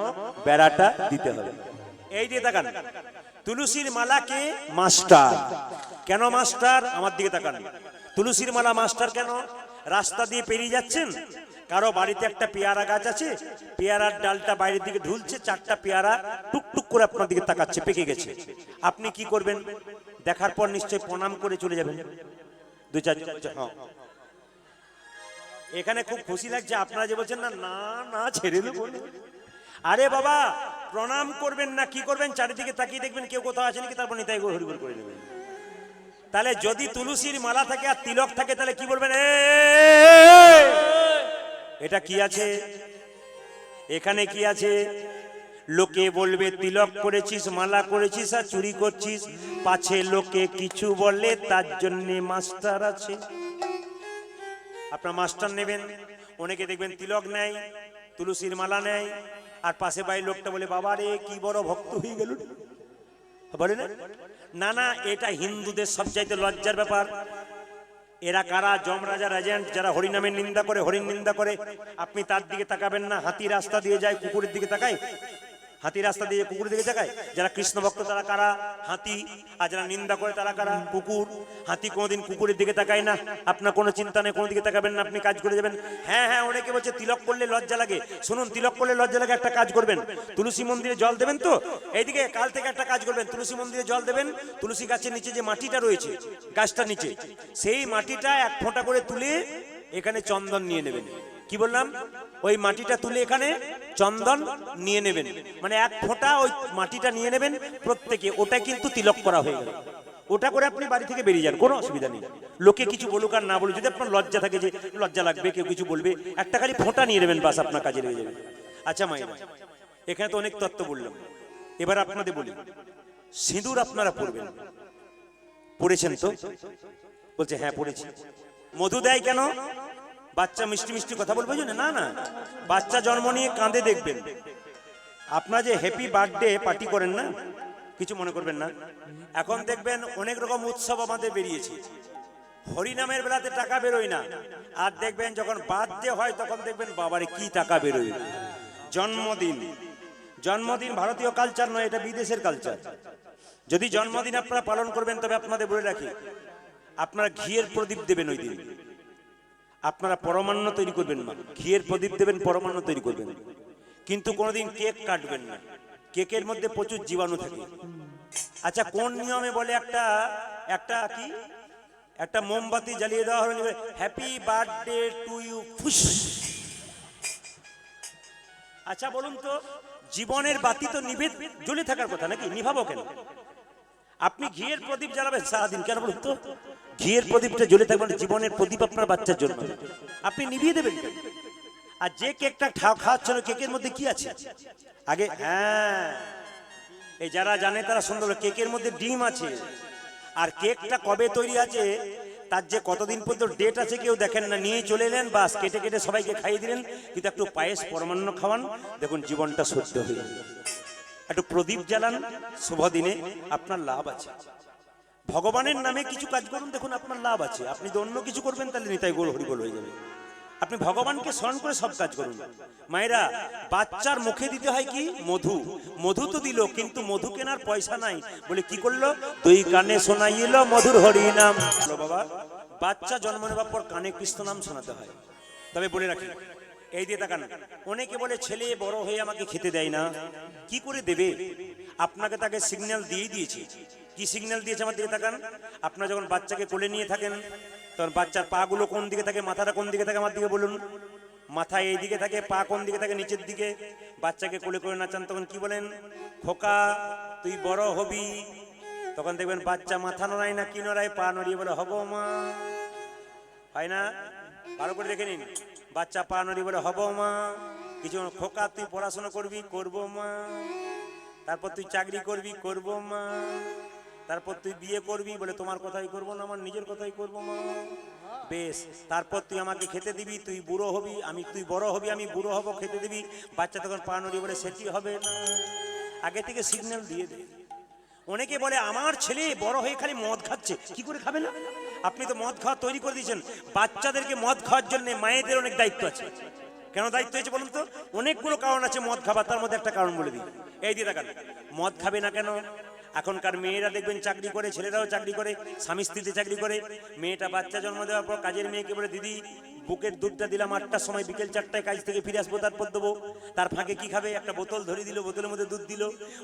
বেড়াটা দিতে হবে। এই দিয়ে তাকান, তুলসীর মালাকে মাস্টার। কেন মাস্টার? আমার দিকে তাকান। তুলসীর মালা মাস্টার কেন? রাস্তা দিয়ে পেরিয়ে যাচ্ছেন, কারো বাড়িতে একটা পেয়ারা গাছ আছে, পেয়ারার ডালটা বাইরের দিকে ঢুলছে, 4টা পেয়ারা টুকটুক করে আপনার দিকে তাকাচ্ছে, পেকে গেছে। আপনি কি করবেন? দেখার পর নিশ্চয়ই প্রণাম করে চলে যাবেন। দু চার হ্যাঁ। এখানে খুব খুশি লাগছে, আপনারা যে বলছেন না না না ছেড়ে দেবো, আরে বাবা প্রণাম করবেন না, কি করবেন? চারিদিকে তাকিয়ে দেখবেন কেউ কোথাও আছে নাকি, তারপর নিতাই গো হরিবল করে নেবেন। তাহলে যদি তুলসীর মালা থাকে আর তিলক থাকে, তাহলে কি বলবেন? এটা কি আছে এখানে? কি আছে? লোকে বলবে তিলক করেছিস, মালা করেছিস আর চুরি করছিস, পাছে লোকে কিছু বলে তার জন্য মাস্টার আছে। আপনার মাস্টার নেবেন, অনেকে দেখবেন তিলক নেয়, তুলসীর মালা নেয়, আর পাশে বাড়ির লোকটা বলে বাবা রে কি বড় ভক্ত হয়ে গেল, বলে না? না না, এটা হিন্দুদের সবচাইতে লজ্জার ব্যাপার। এরা কারা? যমরাজা এজেন্ট, যারা হরিনামের নিন্দা করে, হরিণ নিন্দা করে। আপনি তার দিকে তাকাবেন না। হাতি রাস্তা দিয়ে যায়, কুকুরের দিকে তাকায়? হাতি রাস্তা দিয়ে কুকুরের দিকে তাকায়? যারা কৃষ্ণ ভক্ত তারা কারা? হাতি। আর যারা নিন্দা করে তারা কারা? কুকুর। হাতি কোনোদিন কুকুরের দিকে তাকায় না। আপনার কোনো চিন্তা নেই, কোনো দিকে তাকাবেন না, আপনি কাজ করে যাবেন। হ্যাঁ হ্যাঁ, অনেকে বলছে তিলক করলে লজ্জা লাগে। শুনুন, তিলক করলে লজ্জা লাগে, একটা কাজ করবেন, তুলসী মন্দিরে জল দেবেন। তো এইদিকে কাল থেকে একটা কাজ করবেন, তুলসী মন্দিরে জল দেবেন, তুলসী গাছের নিচে যে মাটিটা রয়েছে, গাছটার নিচে, সেই মাটিটা 1 ফোঁটা করে তুলে এখানে চন্দন নিয়ে নেবেন। কি বললাম? ওই মাটিটা তুলে এখানে চন্দন নিয়ে নেবেন, মানে 1 ফোঁটা ওই মাটিটা নিয়ে নেবেন প্রত্যেকে। ওটা কিন্তু তিলক করা হয়ে গেল। ওটা করে আপনি বাড়ি থেকে বেরিয়ে যান, কোনো অসুবিধা নেই। লোকে কিছু বলুক আর না বলুক, যদি আপনার লজ্জা থাকে যে লজ্জা লাগবে, কেউ কিছু বলবে, একটা খালি ফোঁটা নিয়ে নেবেন, বাস আপনার কাজে লেগে যাবে। আচ্ছা মায়েরা, এখানে তো অনেক তত্ত্ব বললাম, এবার আপনাদের বলি, সিঁদুর আপনারা পরবেন। পড়েছেন তো? বলছে হ্যাঁ পড়েছি। মধু দেয় কেন? বাচ্চা মিষ্টি মিষ্টি কথা বলবে জন্য? না না, বাচ্চা জন্ম নিয়ে কাঁদে দেখবেন। আপনারা যে হ্যাপি বার্থডে পার্টি করেন না, কিছু মনে করবেন না। এখন দেখবেন অনেক রকম উৎসব আমাদের বেরিয়েছে। হরিনামের বেলাতে টাকা বেরোয় না, আর দেখবেন যখন বার্থডে হয় তখন দেখবেন বাবারে কি টাকা বেরোয়। জন্মদিন, জন্মদিন ভারতীয় কালচার নয়, এটা বিদেশের কালচার। যদি জন্মদিন আপনারা পালন করবেন, তবে আপনাদের বলে রাখি, আপনারা ঘিয়ের প্রদীপ দেবেন ওই দিন। আপনারা পরমান্ন তৈরি করবেন না, ঘিয়ের প্রদীপ দেবেন, পরমান্ন তৈরি করবেন। কিন্তু কোনোদিন কেক কাটবেন না, কেকের মধ্যে প্রচুর জীবাণু থাকে। আচ্ছা, কোন নিয়মে বলে একটা মোমবাতি জ্বালিয়ে দেওয়া হলো, হ্যাপি বার্থডে টু ইউ, ফুস। আচ্ছা বলুন তো, জীবনের বাতি তো নিভে জ্বলে থাকার কথা নাকি? নিভাবো কেন? আপনি ঘিয়ের প্রদীপ জ্বালাবেন সারাদিন কেন বলুন তো? ঘিয়ের প্রদীপটা জ্বলে থাকবে, জীবনের প্রদীপ আপনার বাচ্চার জন্য, আপনি নিভিয়ে দেবেন কেন? আর যে কেকটা খাওয়াচ্ছিল, কেকের মধ্যে কি আছে আগে? হ্যাঁ, এই যারা জানে তারা সুন্দর, কেকের মধ্যে ডিম আছে। আর কেকটা কবে তৈরি আছে, তার যে কতদিন পর্যন্ত ডেট আছে কেউ দেখেন না, নিয়ে চলে এলেন, বাস কেটে কেটে সবাইকে খাইয়ে দিলেন। কিন্তু একটু পায়েস পরমান্ন খাওয়ান, দেখুন জীবনটা সত্য হয়ে যাবে। একটু প্রদীপ জ্বালান, শুভ দিনে আপনার লাভ আছে। ভগবানের নামে কিছু কাজ করুন, দেখুন আপনার লাভ আছে। আপনি যদি অন্য কিছু করবেন, তাহলে নিতাই গৌর হরিবল হয়ে যাবে। আপনি ভগবানকে স্মরণ করে সব কাজ করুন। মায়েরা, বাচ্চার মুখে দিতে হয় কি? মধু। মধু তো দিল, কিন্তু মধু কেনার পয়সা নাই বলে কি করলো? 2 কানে শোনাইল মধুর হরি নাম। বাবা, বাচ্চা জন্ম নেবার পর কানে কৃষ্ণ নাম শোনাতে হয়। তবে বলে রাখি, এই দিয়ে তাকান, অনেকে বলে ছেলে বড় হয়ে আমাকে খেতে দেয় না। কি করে দেবে? আপনাকে তাকে সিগন্যাল দিয়ে দিয়েছি। কি সিগন্যাল দিয়েছে? আমার দিকে তাকান। আপনারা যখন বাচ্চাকে কোলে নিয়ে থাকেন, তখন বাচ্চার পা গুলো কোন দিকে থাকে, মাথাটা কোন দিকে থাকে? আমার দিকে বলুন। মাথা এই দিকে থাকে, পা কোন দিকে থাকে? নিচের দিকে। বাচ্চাকে কোলে করে নাচান, তখন কি বলেন? খোকা তুই বড় হবি। তখন দেখবেন বাচ্চা মাথা নড়ায় না, কি নড়ায়? পা নড়িয়ে বলে হব মা। হয় না? ভালো করে দেখে নিন, বাচ্চা পা নড়িয়ে বলে হব মা। কিছু খোকা তুই পড়াশোনা করবি, করব মা। তারপর তুই চাকরি করবি, করব মা। তারপর তুই বিয়ে করবি, বলে তোমার কথাই করবো না, আমার নিজের কথাই করবো মা। বেশ, তারপর তুই আমাকে খেতে দিবি, তুই বুড়ো হবি, তুই বড় হবি, আমি বুড়ো হব, খেতে দিবি। বাচ্চা তখন পা নড়িয়ে বলে সেটি হবে না। আগে থেকে সিগন্যাল দিয়ে দে। অনেকে বলে আমার ছেলে বড় হয়ে খালি মদ খাচ্ছে। কি করে খাবে না? আপনি তো মদ খাওয়া তৈরি করে দিয়েছেন। বাচ্চাদেরকে মদ খাওয়ার জন্য মায়েদের অনেক দায়িত্ব আছে। কেন দায়িত্ব হয়েছে বলুন তো? অনেকগুলো কারণ আছে মদ খাবার, তার মধ্যে একটা কারণ বলে দিই। এই দিয়ে দেখান, মদ খাবে না কেন? এখনকার মেয়েরা দেখবেন চাকরি করে, ছেলেরাও চাকরি করে, স্বামী স্ত্রীতে চাকরি করে। মেয়েটা বাচ্চা জন্ম দেওয়ার পর কাজের মেয়েকে বলে দিদি বুকের দুধটা দিলাম 8টার সময়, বিকেল 4টায় কাজ থেকে ফিরে আসবো, তারপর দেবো। তার ফাঁকে কি খাবে? একটা বোতল ধরে দিল, বোতলের মধ্যে দুধ দিল।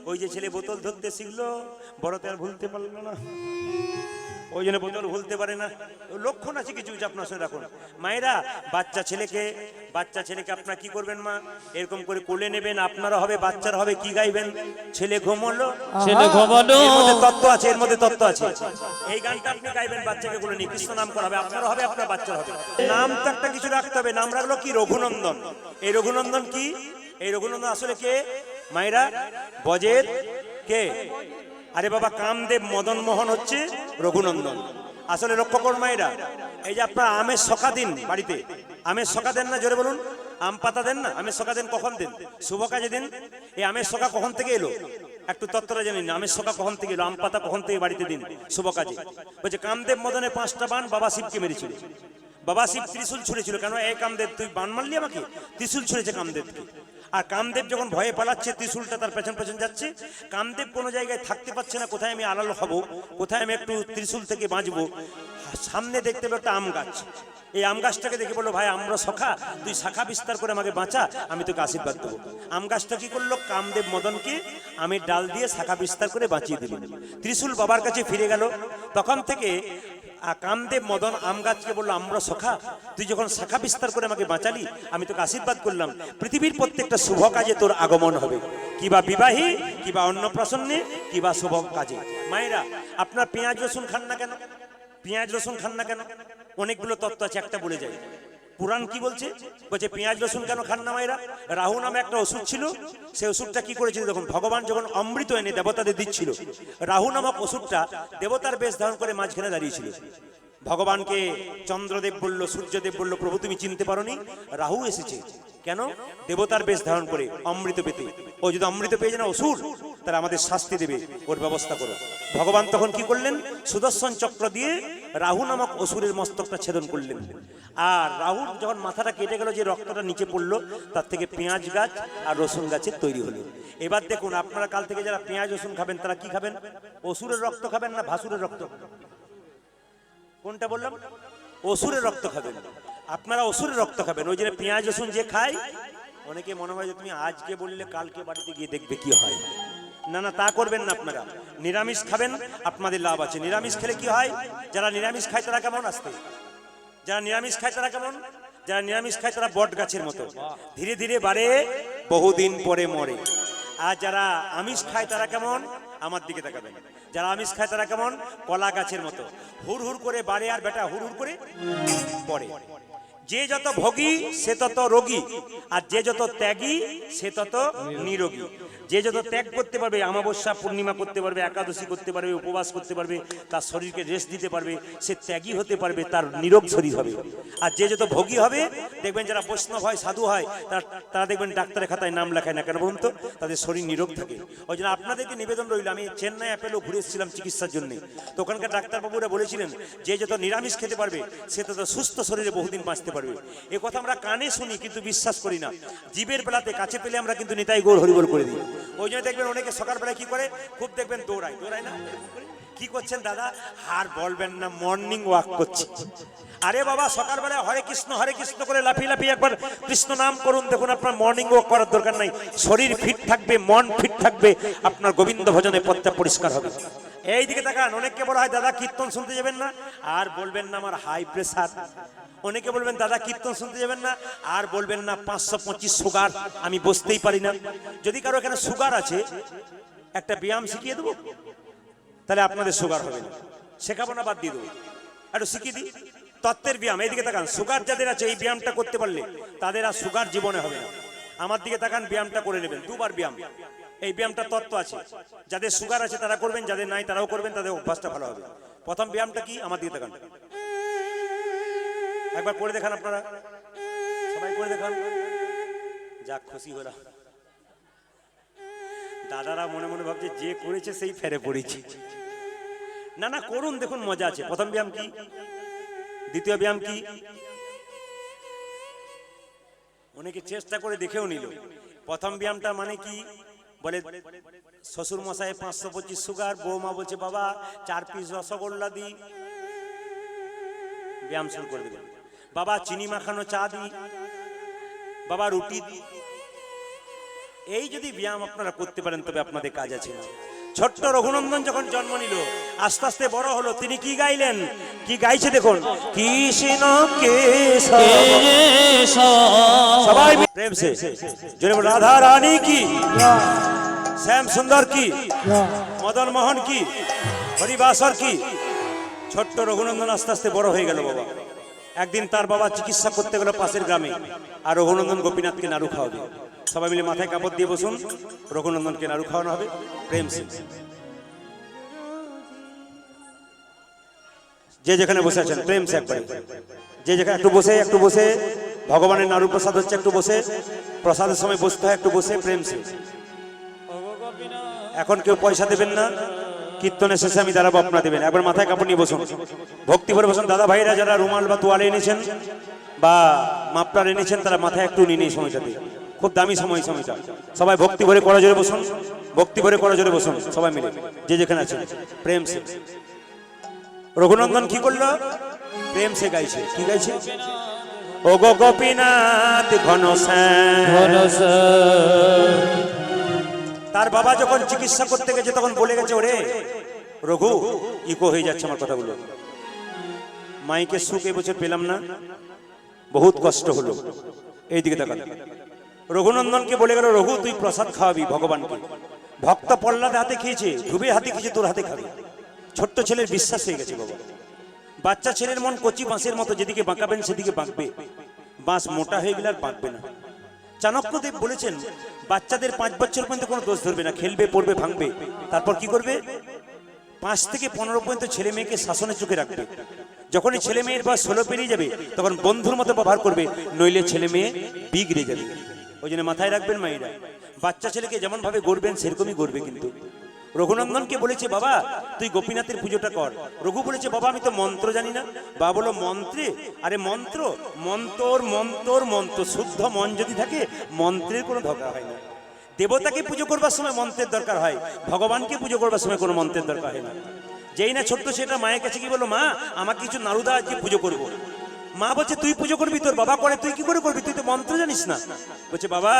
ওই যে ছেলে বোতল ধরতে শিখলো, বড়তে আর ভুলতে পারলো না, ওই জন্য বোতল ভুলতে পারে না। লক্ষণ আছে কিছু কিছু, আপনার সঙ্গে রাখুন। মায়েরা, বাচ্চা ছেলেকে আপনারা কি করবেন মা? এরকম করে কোলে নেবেন, আপনারা হবে, বাচ্চারা হবে, কি গাইবেন? ছেলে ঘুমোলো, ছেলে ঘুমালো, এর মধ্যে তত্ত্ব আছে, এর মধ্যে তত্ত্ব আছে। এই গানটা আপনি গাইবেন, বাচ্চাকে কোলে নিয়ে কৃষ্ণ নাম করা হবে, আপনারা হবে, আপনার বাচ্চারা হবে। নাম তো একটা কিছু রাখতে হবে, নাম রাখলো কি? রঘুনন্দন। এই রঘুনন্দন কি? এই রঘুনন্দন আসলে কে মায়েরা? বজের কে? আরে বাবা, কামদেব মদন মোহন হচ্ছে রঘুনন্দন। আসলে লক্ষ্য করুন মায়েরা, এই যে আপনার আমের শখা দিন বাড়িতে, আমের শখা দেন না? জোরে বলুন। আম পাতা দেন না? আমের শখা দেন কখন দেন? শুভ কাজে দিন। এই আমের শখা কখন থেকে এলো? একটু তত্ত্বটা জানেন, আমের শখা কখন থেকে এলো? আম পাতা কখন থেকে বাড়িতে দিন শুভ কাজে? বলছে কামদেব মদনে 5টা বাণ বাবা শিবকে মেরেছিল। বাবা শিব ত্রিশূল ছুঁড়েছিল। কেন? এই কামদেব, তুই বাণ মারলি আমাকে? ত্রিশূল ছুঁড়েছে কামদেবকে। আর কামদেব যখন ভয়ে পালাচ্ছে, ত্রিশূলটা তার পেছন পেছন যাচ্ছে। কামদেব কোনো জায়গায় থাকতে পারছে না, কোথায় আমি আড়াল হব, কোথায় আমি একটু ত্রিশূল থেকে বাঁচবো। সামনে দেখতে পেল একটা আম গাছ। এই আম গাছটাকে দেখে বললো, ভাই আমরা সখা, তুই শাখা বিস্তার করে আমাকে বাঁচা, আমি তোকে আশীর্বাদ দেবো। আম গাছটা কি করলো? কামদেব মদনকে আমের ডাল দিয়ে শাখা বিস্তার করে বাঁচিয়ে দিল। ত্রিশূল বাবার কাছে ফিরে গেল। তখন থেকে কামদেব মদন আম গাছকে বললো, আমরা সখা, তুই যখন শাখা বিস্তার করে আমাকে বাঁচালি, আমি তোকে আশীর্বাদ করলাম, পৃথিবীর প্রত্যেকটা শুভ কাজে তোর আগমন হবে, কিবা বিবাহী, কিবা অন্নপ্রাশনে, কিবা শুভ কাজে। মায়েরা, আপনার পেঁয়াজ রসুন খান না কেন? পেঁয়াজ রসুন খান না কেন? অনেকগুলো তত্ত্ব আছে, একটা বলে যায়। পুরাণ কি বলছে? বলছে পেঁয়াজ রসুন কেন খান না মায়েরা? রাহু নামে একটা ওষুধ ছিল, সেই ওষুধটা কি করেছিল? দেখুন, ভগবান যখন অমৃত এনে দেবতাদের দিচ্ছিল, রাহু নামক ওষুধটা দেবতার বেশ ধারণ করে মাঝখানে দাঁড়িয়েছিল। ভগবানকে চন্দ্রদেব বলল, সূর্যদেব বলল, প্রভু তুমি চিনতে পারোনি, রাহু এসেছে। কেন? দেবতার বেশ ধারণ করে অমৃত পেতে। ও যদি অমৃত পেয়ে যায় না অসুর, তারা আমাদের শাস্তি দেবে, ওর ব্যবস্থা করো। ভগবান তখন কি করলেন? সুদর্শন চক্র দিয়ে রাহু নামক অসুরের মস্তকটা ছেদন করলেন। আর রাহুর যখন মাথাটা কেটে গেল, যে রক্তটা নিচে পড়লো, তার থেকে পেঁয়াজ গাছ আর রসুন গাছের তৈরি হলো। এবার দেখুন, আপনারা কাল থেকে যারা পেঁয়াজ রসুন খাবেন, তারা কি খাবেন? অসুরের রক্ত খাবেন না ভাসুরের রক্ত? কোনটা বললাম? অসুরের রক্ত খাবেন। আপনারা অসুরের রক্ত খাবেন। ওই জন্য পেঁয়াজ রসুন যে খায়, অনেকে মনে হয় যে তুমি আজকে বললে কালকে বাড়িতে গিয়ে দেখবে কি হয়। না না, তা করবেন না। আপনারা নিরামিষ খাবেন, আপনাদের লাভ আছে। নিরামিষ খেলে কি হয়? যারা নিরামিষ খায় তারা কেমন? আসতে যারা নিরামিষ খায় তারা কেমন? যারা নিরামিষ খায় তারা বট গাছের মতো, ধীরে ধীরে বাড়ে, বহুদিন পরে মরে। আর যারা আমিষ খায় তারা কেমন? আমার দিকে তাকাবেন। যারা আমিষ খায় তারা কেমন? কলা গাছের মতো, হুর হুর করে বাড়ে আর বেটা হুর হুর করে পড়ে। যে যত ভোগী সে তত রোগী, আর যে যত ত্যাগী সে তত নিরোগী। যে যত ত্যাগ করতে পারবে, অমাবস্যা পূর্ণিমা করতে পারবে, একাদশী করতে পারবে, উপবাস করতে পারবে, তার শরীরকে রেস্ট দিতে পারবে, সে ত্যাগী হতে পারবে, তার নিরোগ শরীর হবে। আর যে যত ভোগী হবে, দেখবেন যারা বৈষ্ণব হয়, সাধু হয়, তারা দেখবেন ডাক্তারের খাতায় নাম লেখায় না কেন বলুন তো? তাদের শরীর নিরোগ থাকে। ওই জন্য আপনাদেরকে নিবেদন রইল, আমি চেন্নাই অ্যাপেলো ঘুরে এসেছিলাম চিকিৎসার জন্য। তো ওখানকার ডাক্তারবাবুরা বলেছিলেন, যে যত নিরামিষ খেতে পারবে সে তত সুস্থ শরীরে বহুদিন বাঁচতে পারবে। এ কথা আমরা কানে শুনি কিন্তু বিশ্বাস করি না। জীবের বেলাতে কাছে পেলে আমরা কিন্তু নিতাই গৌর হরিবল করে দিই। ওই জন্য দেখবেন অনেকে সকালবেলায় কি করে, খুব দেখবেন দৌড়ায় না, কি করছেন দাদা? আর বলবেন না, মর্নিং ওয়াক করছি। আরে বাবা, সকালবেলায় হরে কৃষ্ণ করে লাফিয়ে লাফিয়ে একবার কৃষ্ণ নাম করুন, দেখুন আপনার মর্নিং ওয়াক করার দরকার নাই। শরীর ফিট থাকবে, মন ফিট থাকবে, আপনার গোবিন্দ ভজনে পথটা পরিষ্কার হবে। এই দিকে তাকান। অনেককে বলা হয়, দাদা কীর্তন শুনতে যাবেন না, আর বলবেন না আমার হাই প্রেসার। অনেকে বলবেন, দাদা কীর্তন শুনতে যাবেন না, আর বলবেন না 525 সুগার, আমি বসতেই পারি না। যদি কারো এখানে সুগার আছে, একটা ব্যায়াম শিখিয়ে দেবো, তাহলে আপনাদের সুগার হবে না। শেখাবো না, বাদ দিয়ে দেবো, একটু শিখিয়ে দিই। তত্ত্বের ব্যায়াম। এইদিকে তাকান। সুগার যাদের আছে, এই ব্যায়ামটা করতে পারলে তাদের আর সুগার জীবনে হবে না। আমার দিকে তাকান, ব্যায়ামটা করে নেবেন, 2 বার ব্যায়াম। এই ব্যায়ামটা তত্ত্ব আছে, যাদের সুগার আছে তারা করবেন, যাদের নাই তারাও করবেন, তাদের অভ্যাসটা ভালো হবে। প্রথম ব্যায়ামটা কি? আমার দিকে তাকান, একবার করে দেখান। আপনারা সবাই করে দেখান। যাক, খুশি হলাম। দাদারা মনে মনে ভাবছে যে করেছে সেই ফেরে পড়েছে। না না, করুন, দেখুন মজা আছে। প্রথম ব্যায়াম কি? দ্বিতীয় ব্যায়াম কি? অনেকে চেষ্টা করে দেখেও নিল। প্রথম ব্যায়ামটা মানে কি? বলে শ্বশুর মশাই 525 সুগার, বৌমা বলছে বাবা 4 পিস রসগোল্লা দি, ব্যায়াম শুরু করে দেবেন। বাবা চিনি মাখানো চা দিই, বাবা রুটি দিই। এই যদি ব্যায়াম আপনারা করতে পারেন তবে আপনাদের কাজ আছে। ছোট্ট রঘুনন্দন যখন জন্ম নিল, আস্তে আস্তে বড় হলো, তিনি কি গাইলেন, কি গাইছে দেখুন, কৃষ্ণ কেশব। সবাই প্রেম সে জোরে বলো, রাধা রানী কি, শ্যাম সুন্দর কি, মদন মোহন কি, হরিবাসর কি। ছোট্ট রঘুনন্দন আস্তে আস্তে বড় হয়ে গেল বাবা। একদিন তার বাবা চিকিৎসা করতে গেল পাশের গ্রামে, আর রঘুনন্দন গোপীনাথকে নাড়ু খাওয়াবে। সবাই মিলে মাথায় কাপড় দিয়ে বসুন, রঘুনন্দনকে নাড়ু খাওয়ানো হবে প্রেম সিং। যে যেখানে বসে আছেন প্রেম সে একবারে, যে যেখানে একটু বসে ভগবানের নাড়ু প্রসাদ হচ্ছে, একটু বসে প্রসাদের সময় বসতে হয়, একটু বসে প্রেম সিং। এখন কেউ পয়সা দেবেন না, কীর্তনের শেষে আমি দাঁড়াবো, আপনারা দেবেন। একবার মাথায় কাপড় নিয়ে বসুন, ভক্তি ভরে বসুন। দাদা ভাইরা যারা রুমাল বা তোয়ালে এনেছেন বা মাপটার এনেছেন, তারা মাথায় একটু নিয়ে নিই সময়টাতে, খুব দামি সময়টা। সবাই ভক্তি ভরে করা জোরে বসুন, ভক্তি ভরে করা জোরে বসুন সবাই মিলে, যে যেখানে আছেন প্রেম সে। রঘুনন্দন কি করলো, প্রেম সে গাইছে। কি গাইছে, ও গো গোপীনাথ ঘনশ্যাম। তার বাবা যখন চিকিৎসা করতে গেছে তখন বলে গেছে, ওরে রঘু, ইকো হয়ে যাচ্ছে আমার কথাগুলো, মাইকে সুখ এবছর পেলাম না, বহুত কষ্ট হলো। এইদিকে তাকান, রঘুনন্দনকে বলে গেল, রঘু তুই প্রসাদ খাওয়াবি ভগবানকে। ভক্ত প্রহ্লাদ হাতে খেয়েছে, ধ্রুবের হাতে খেয়েছে, তোর হাতে খাবি। ছোট্ট ছেলের বিশ্বাস হয়ে গেছে বাবা। বাচ্চা ছেলের মন কচি বাঁশের মতো, যেদিকে বাঁকাবেন সেদিকে বাঁকবে, বাঁশ মোটা হয়ে গেলে আর বাঁকবে না। চাণক্যদেব বলেছেন, বাচ্চাদের 5 বছর পর্যন্ত কোনো দোষ ধরবে না, খেলবে পড়বে ভাঙবে, তারপর কি করবে, 5 থেকে 15 পর্যন্ত ছেলে মেয়েকে শাসনের চোখে রাখবে। যখনই ছেলে মেয়ের বয়স 16 পেরিয়ে যাবে, তখন বন্ধুর মতো ব্যবহার করবে, নইলে ছেলে মেয়ে বিগড়ে যাবে। ওই জন্য মাথায় রাখবেন মায়েরা, বাচ্চা ছেলেকে যেমন ভাবে গড়বেন সেরকমই গড়বে। কিন্তু রঘুনন্দনকে বলেছে, বাবা তুই গোপীনাথের পুজোটা কর। রঘু বলেছে, বাবা আমি তো মন্ত্র জানি না। বাবা বলো, মন্ত্রে? আরে মন্ত্র, মন্ত্র শুদ্ধ মন যদি থাকে, মন্ত্রের কোনো দরকার হয় না। দেবতাকে পুজো করবার সময় মন্ত্রের দরকার হয়, ভগবানকে পুজো করবার সময় কোনো মন্ত্রের দরকার হয় না। যেই না ছোট্ট সেটা মায়ের কাছে কি বলো, মা আমাকে কিছু নাড়ুদা আজকে পুজো করবো। মা বলছে, তুই পুজো করবি, তোর বাবা করে, তুই কি করে করবি, তুই তো মন্ত্র জানিস না। বলছে, বাবা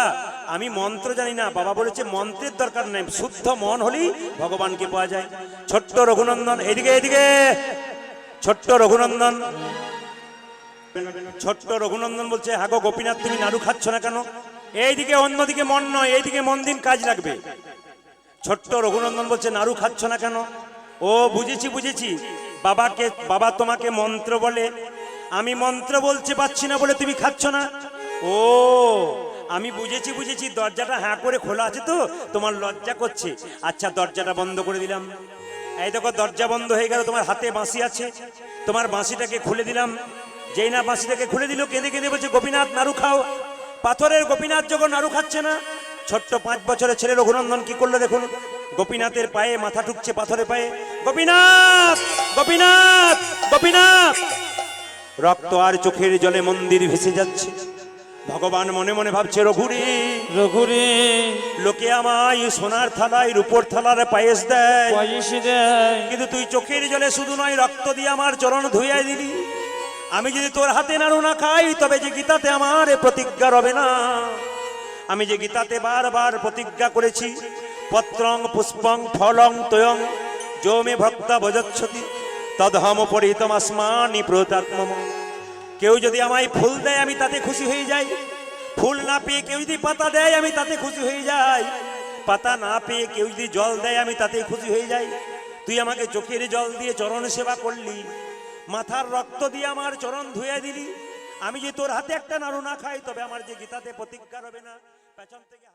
আমি মন্ত্র জানি না। বাবা বলেছে, মন্ত্রের দরকার নেই, শুদ্ধ মন হলেই ভগবানকে পাওয়া যায়। ছোট্ট রঘুনন্দন, এদিকে ছোট্ট রঘুনন্দন বলছে, হাগো গোপীনাথ তুমি নাড়ু খাচ্ছ না কেন? এইদিকে, অন্যদিকে মন নয়, এইদিকে মন দিন, কাজ লাগবে। ছোট্ট রঘুনন্দন বলছে, নাড়ু খাচ্ছ না কেন? ও বুঝেছি, বাবা তোমাকে মন্ত্র বলে, আমি মন্ত্র বলতে পারছি না বলে তুমি খাচ্ছ না। ও আমি বুঝেছি, দরজাটা হ্যাঁ করে খোলা আছে তো তোমার লজ্জা করছে। আচ্ছা দরজাটা বন্ধ করে দিলাম। এই দেখো দরজা বন্ধ হয়ে গেল, তোমার হাতে বাঁশি আছে, তোমার বাঁশিটাকে খুলে দিলাম। যেই না বাঁশিটাকে খুলে দিল, কেঁদে বলছে, গোপীনাথ নাড়ু খাও। পাথরের গোপীনাথ যখন নাড়ু খাচ্ছে না, ছোট্ট 5 বছরের ছেলে রঘুনন্দন কি করলো দেখুন, গোপীনাথের পায়ে মাথা ঠুকছে, পাথরের পায়ে, গোপীনাথ গোপীনাথ গোপীনাথ। রক্ত আর চোখের জলে মন্দির ভেসে যাচ্ছে। ভগবান মনে মনে ভাবছে, রঘুরে লোকে আমায় সোনার থালায় রূপোর থালার পায়েস দেয়, কিন্তু তুই চোখের জলে শুধু নয়, রক্ত দিয়ে আমার চরণ ধুইয়া দিলি। আমি যদি তোর হাতে নাড়ু না খাই, তবে যে গীতাতে আমার প্রতিজ্ঞা রবে না। আমি যে গীতাতে বারবার প্রতিজ্ঞা করেছি, পত্রং পুষ্পং ফলং তয়ং যো মে ভক্তা ভজচ্ছতি তদহম পরিহিতমাস্মানি প্রতাত্মম। কেউ যদি আমায় ফুল দেয়, আমি তাতে খুশি হয়ে যাই। ফুল না পেয়ে কেউ যদি পাতা দেয়, আমি তাতে খুশি হয়ে যাই। পাতা না পেয়ে কেউ যদি জল দেয়, আমি তাতে খুশি হয়ে যাই। তুই আমাকে চোখের জল দিয়ে চরণ সেবা করলি, মাথার রক্ত দিয়ে আমার চরণ ধুয়ে দিলি। আমি যে তোর হাতে একটা নাড়ু না খাই, তবে আমার যে গীতাতে প্রতিজ্ঞা রবে না। পেছন থেকে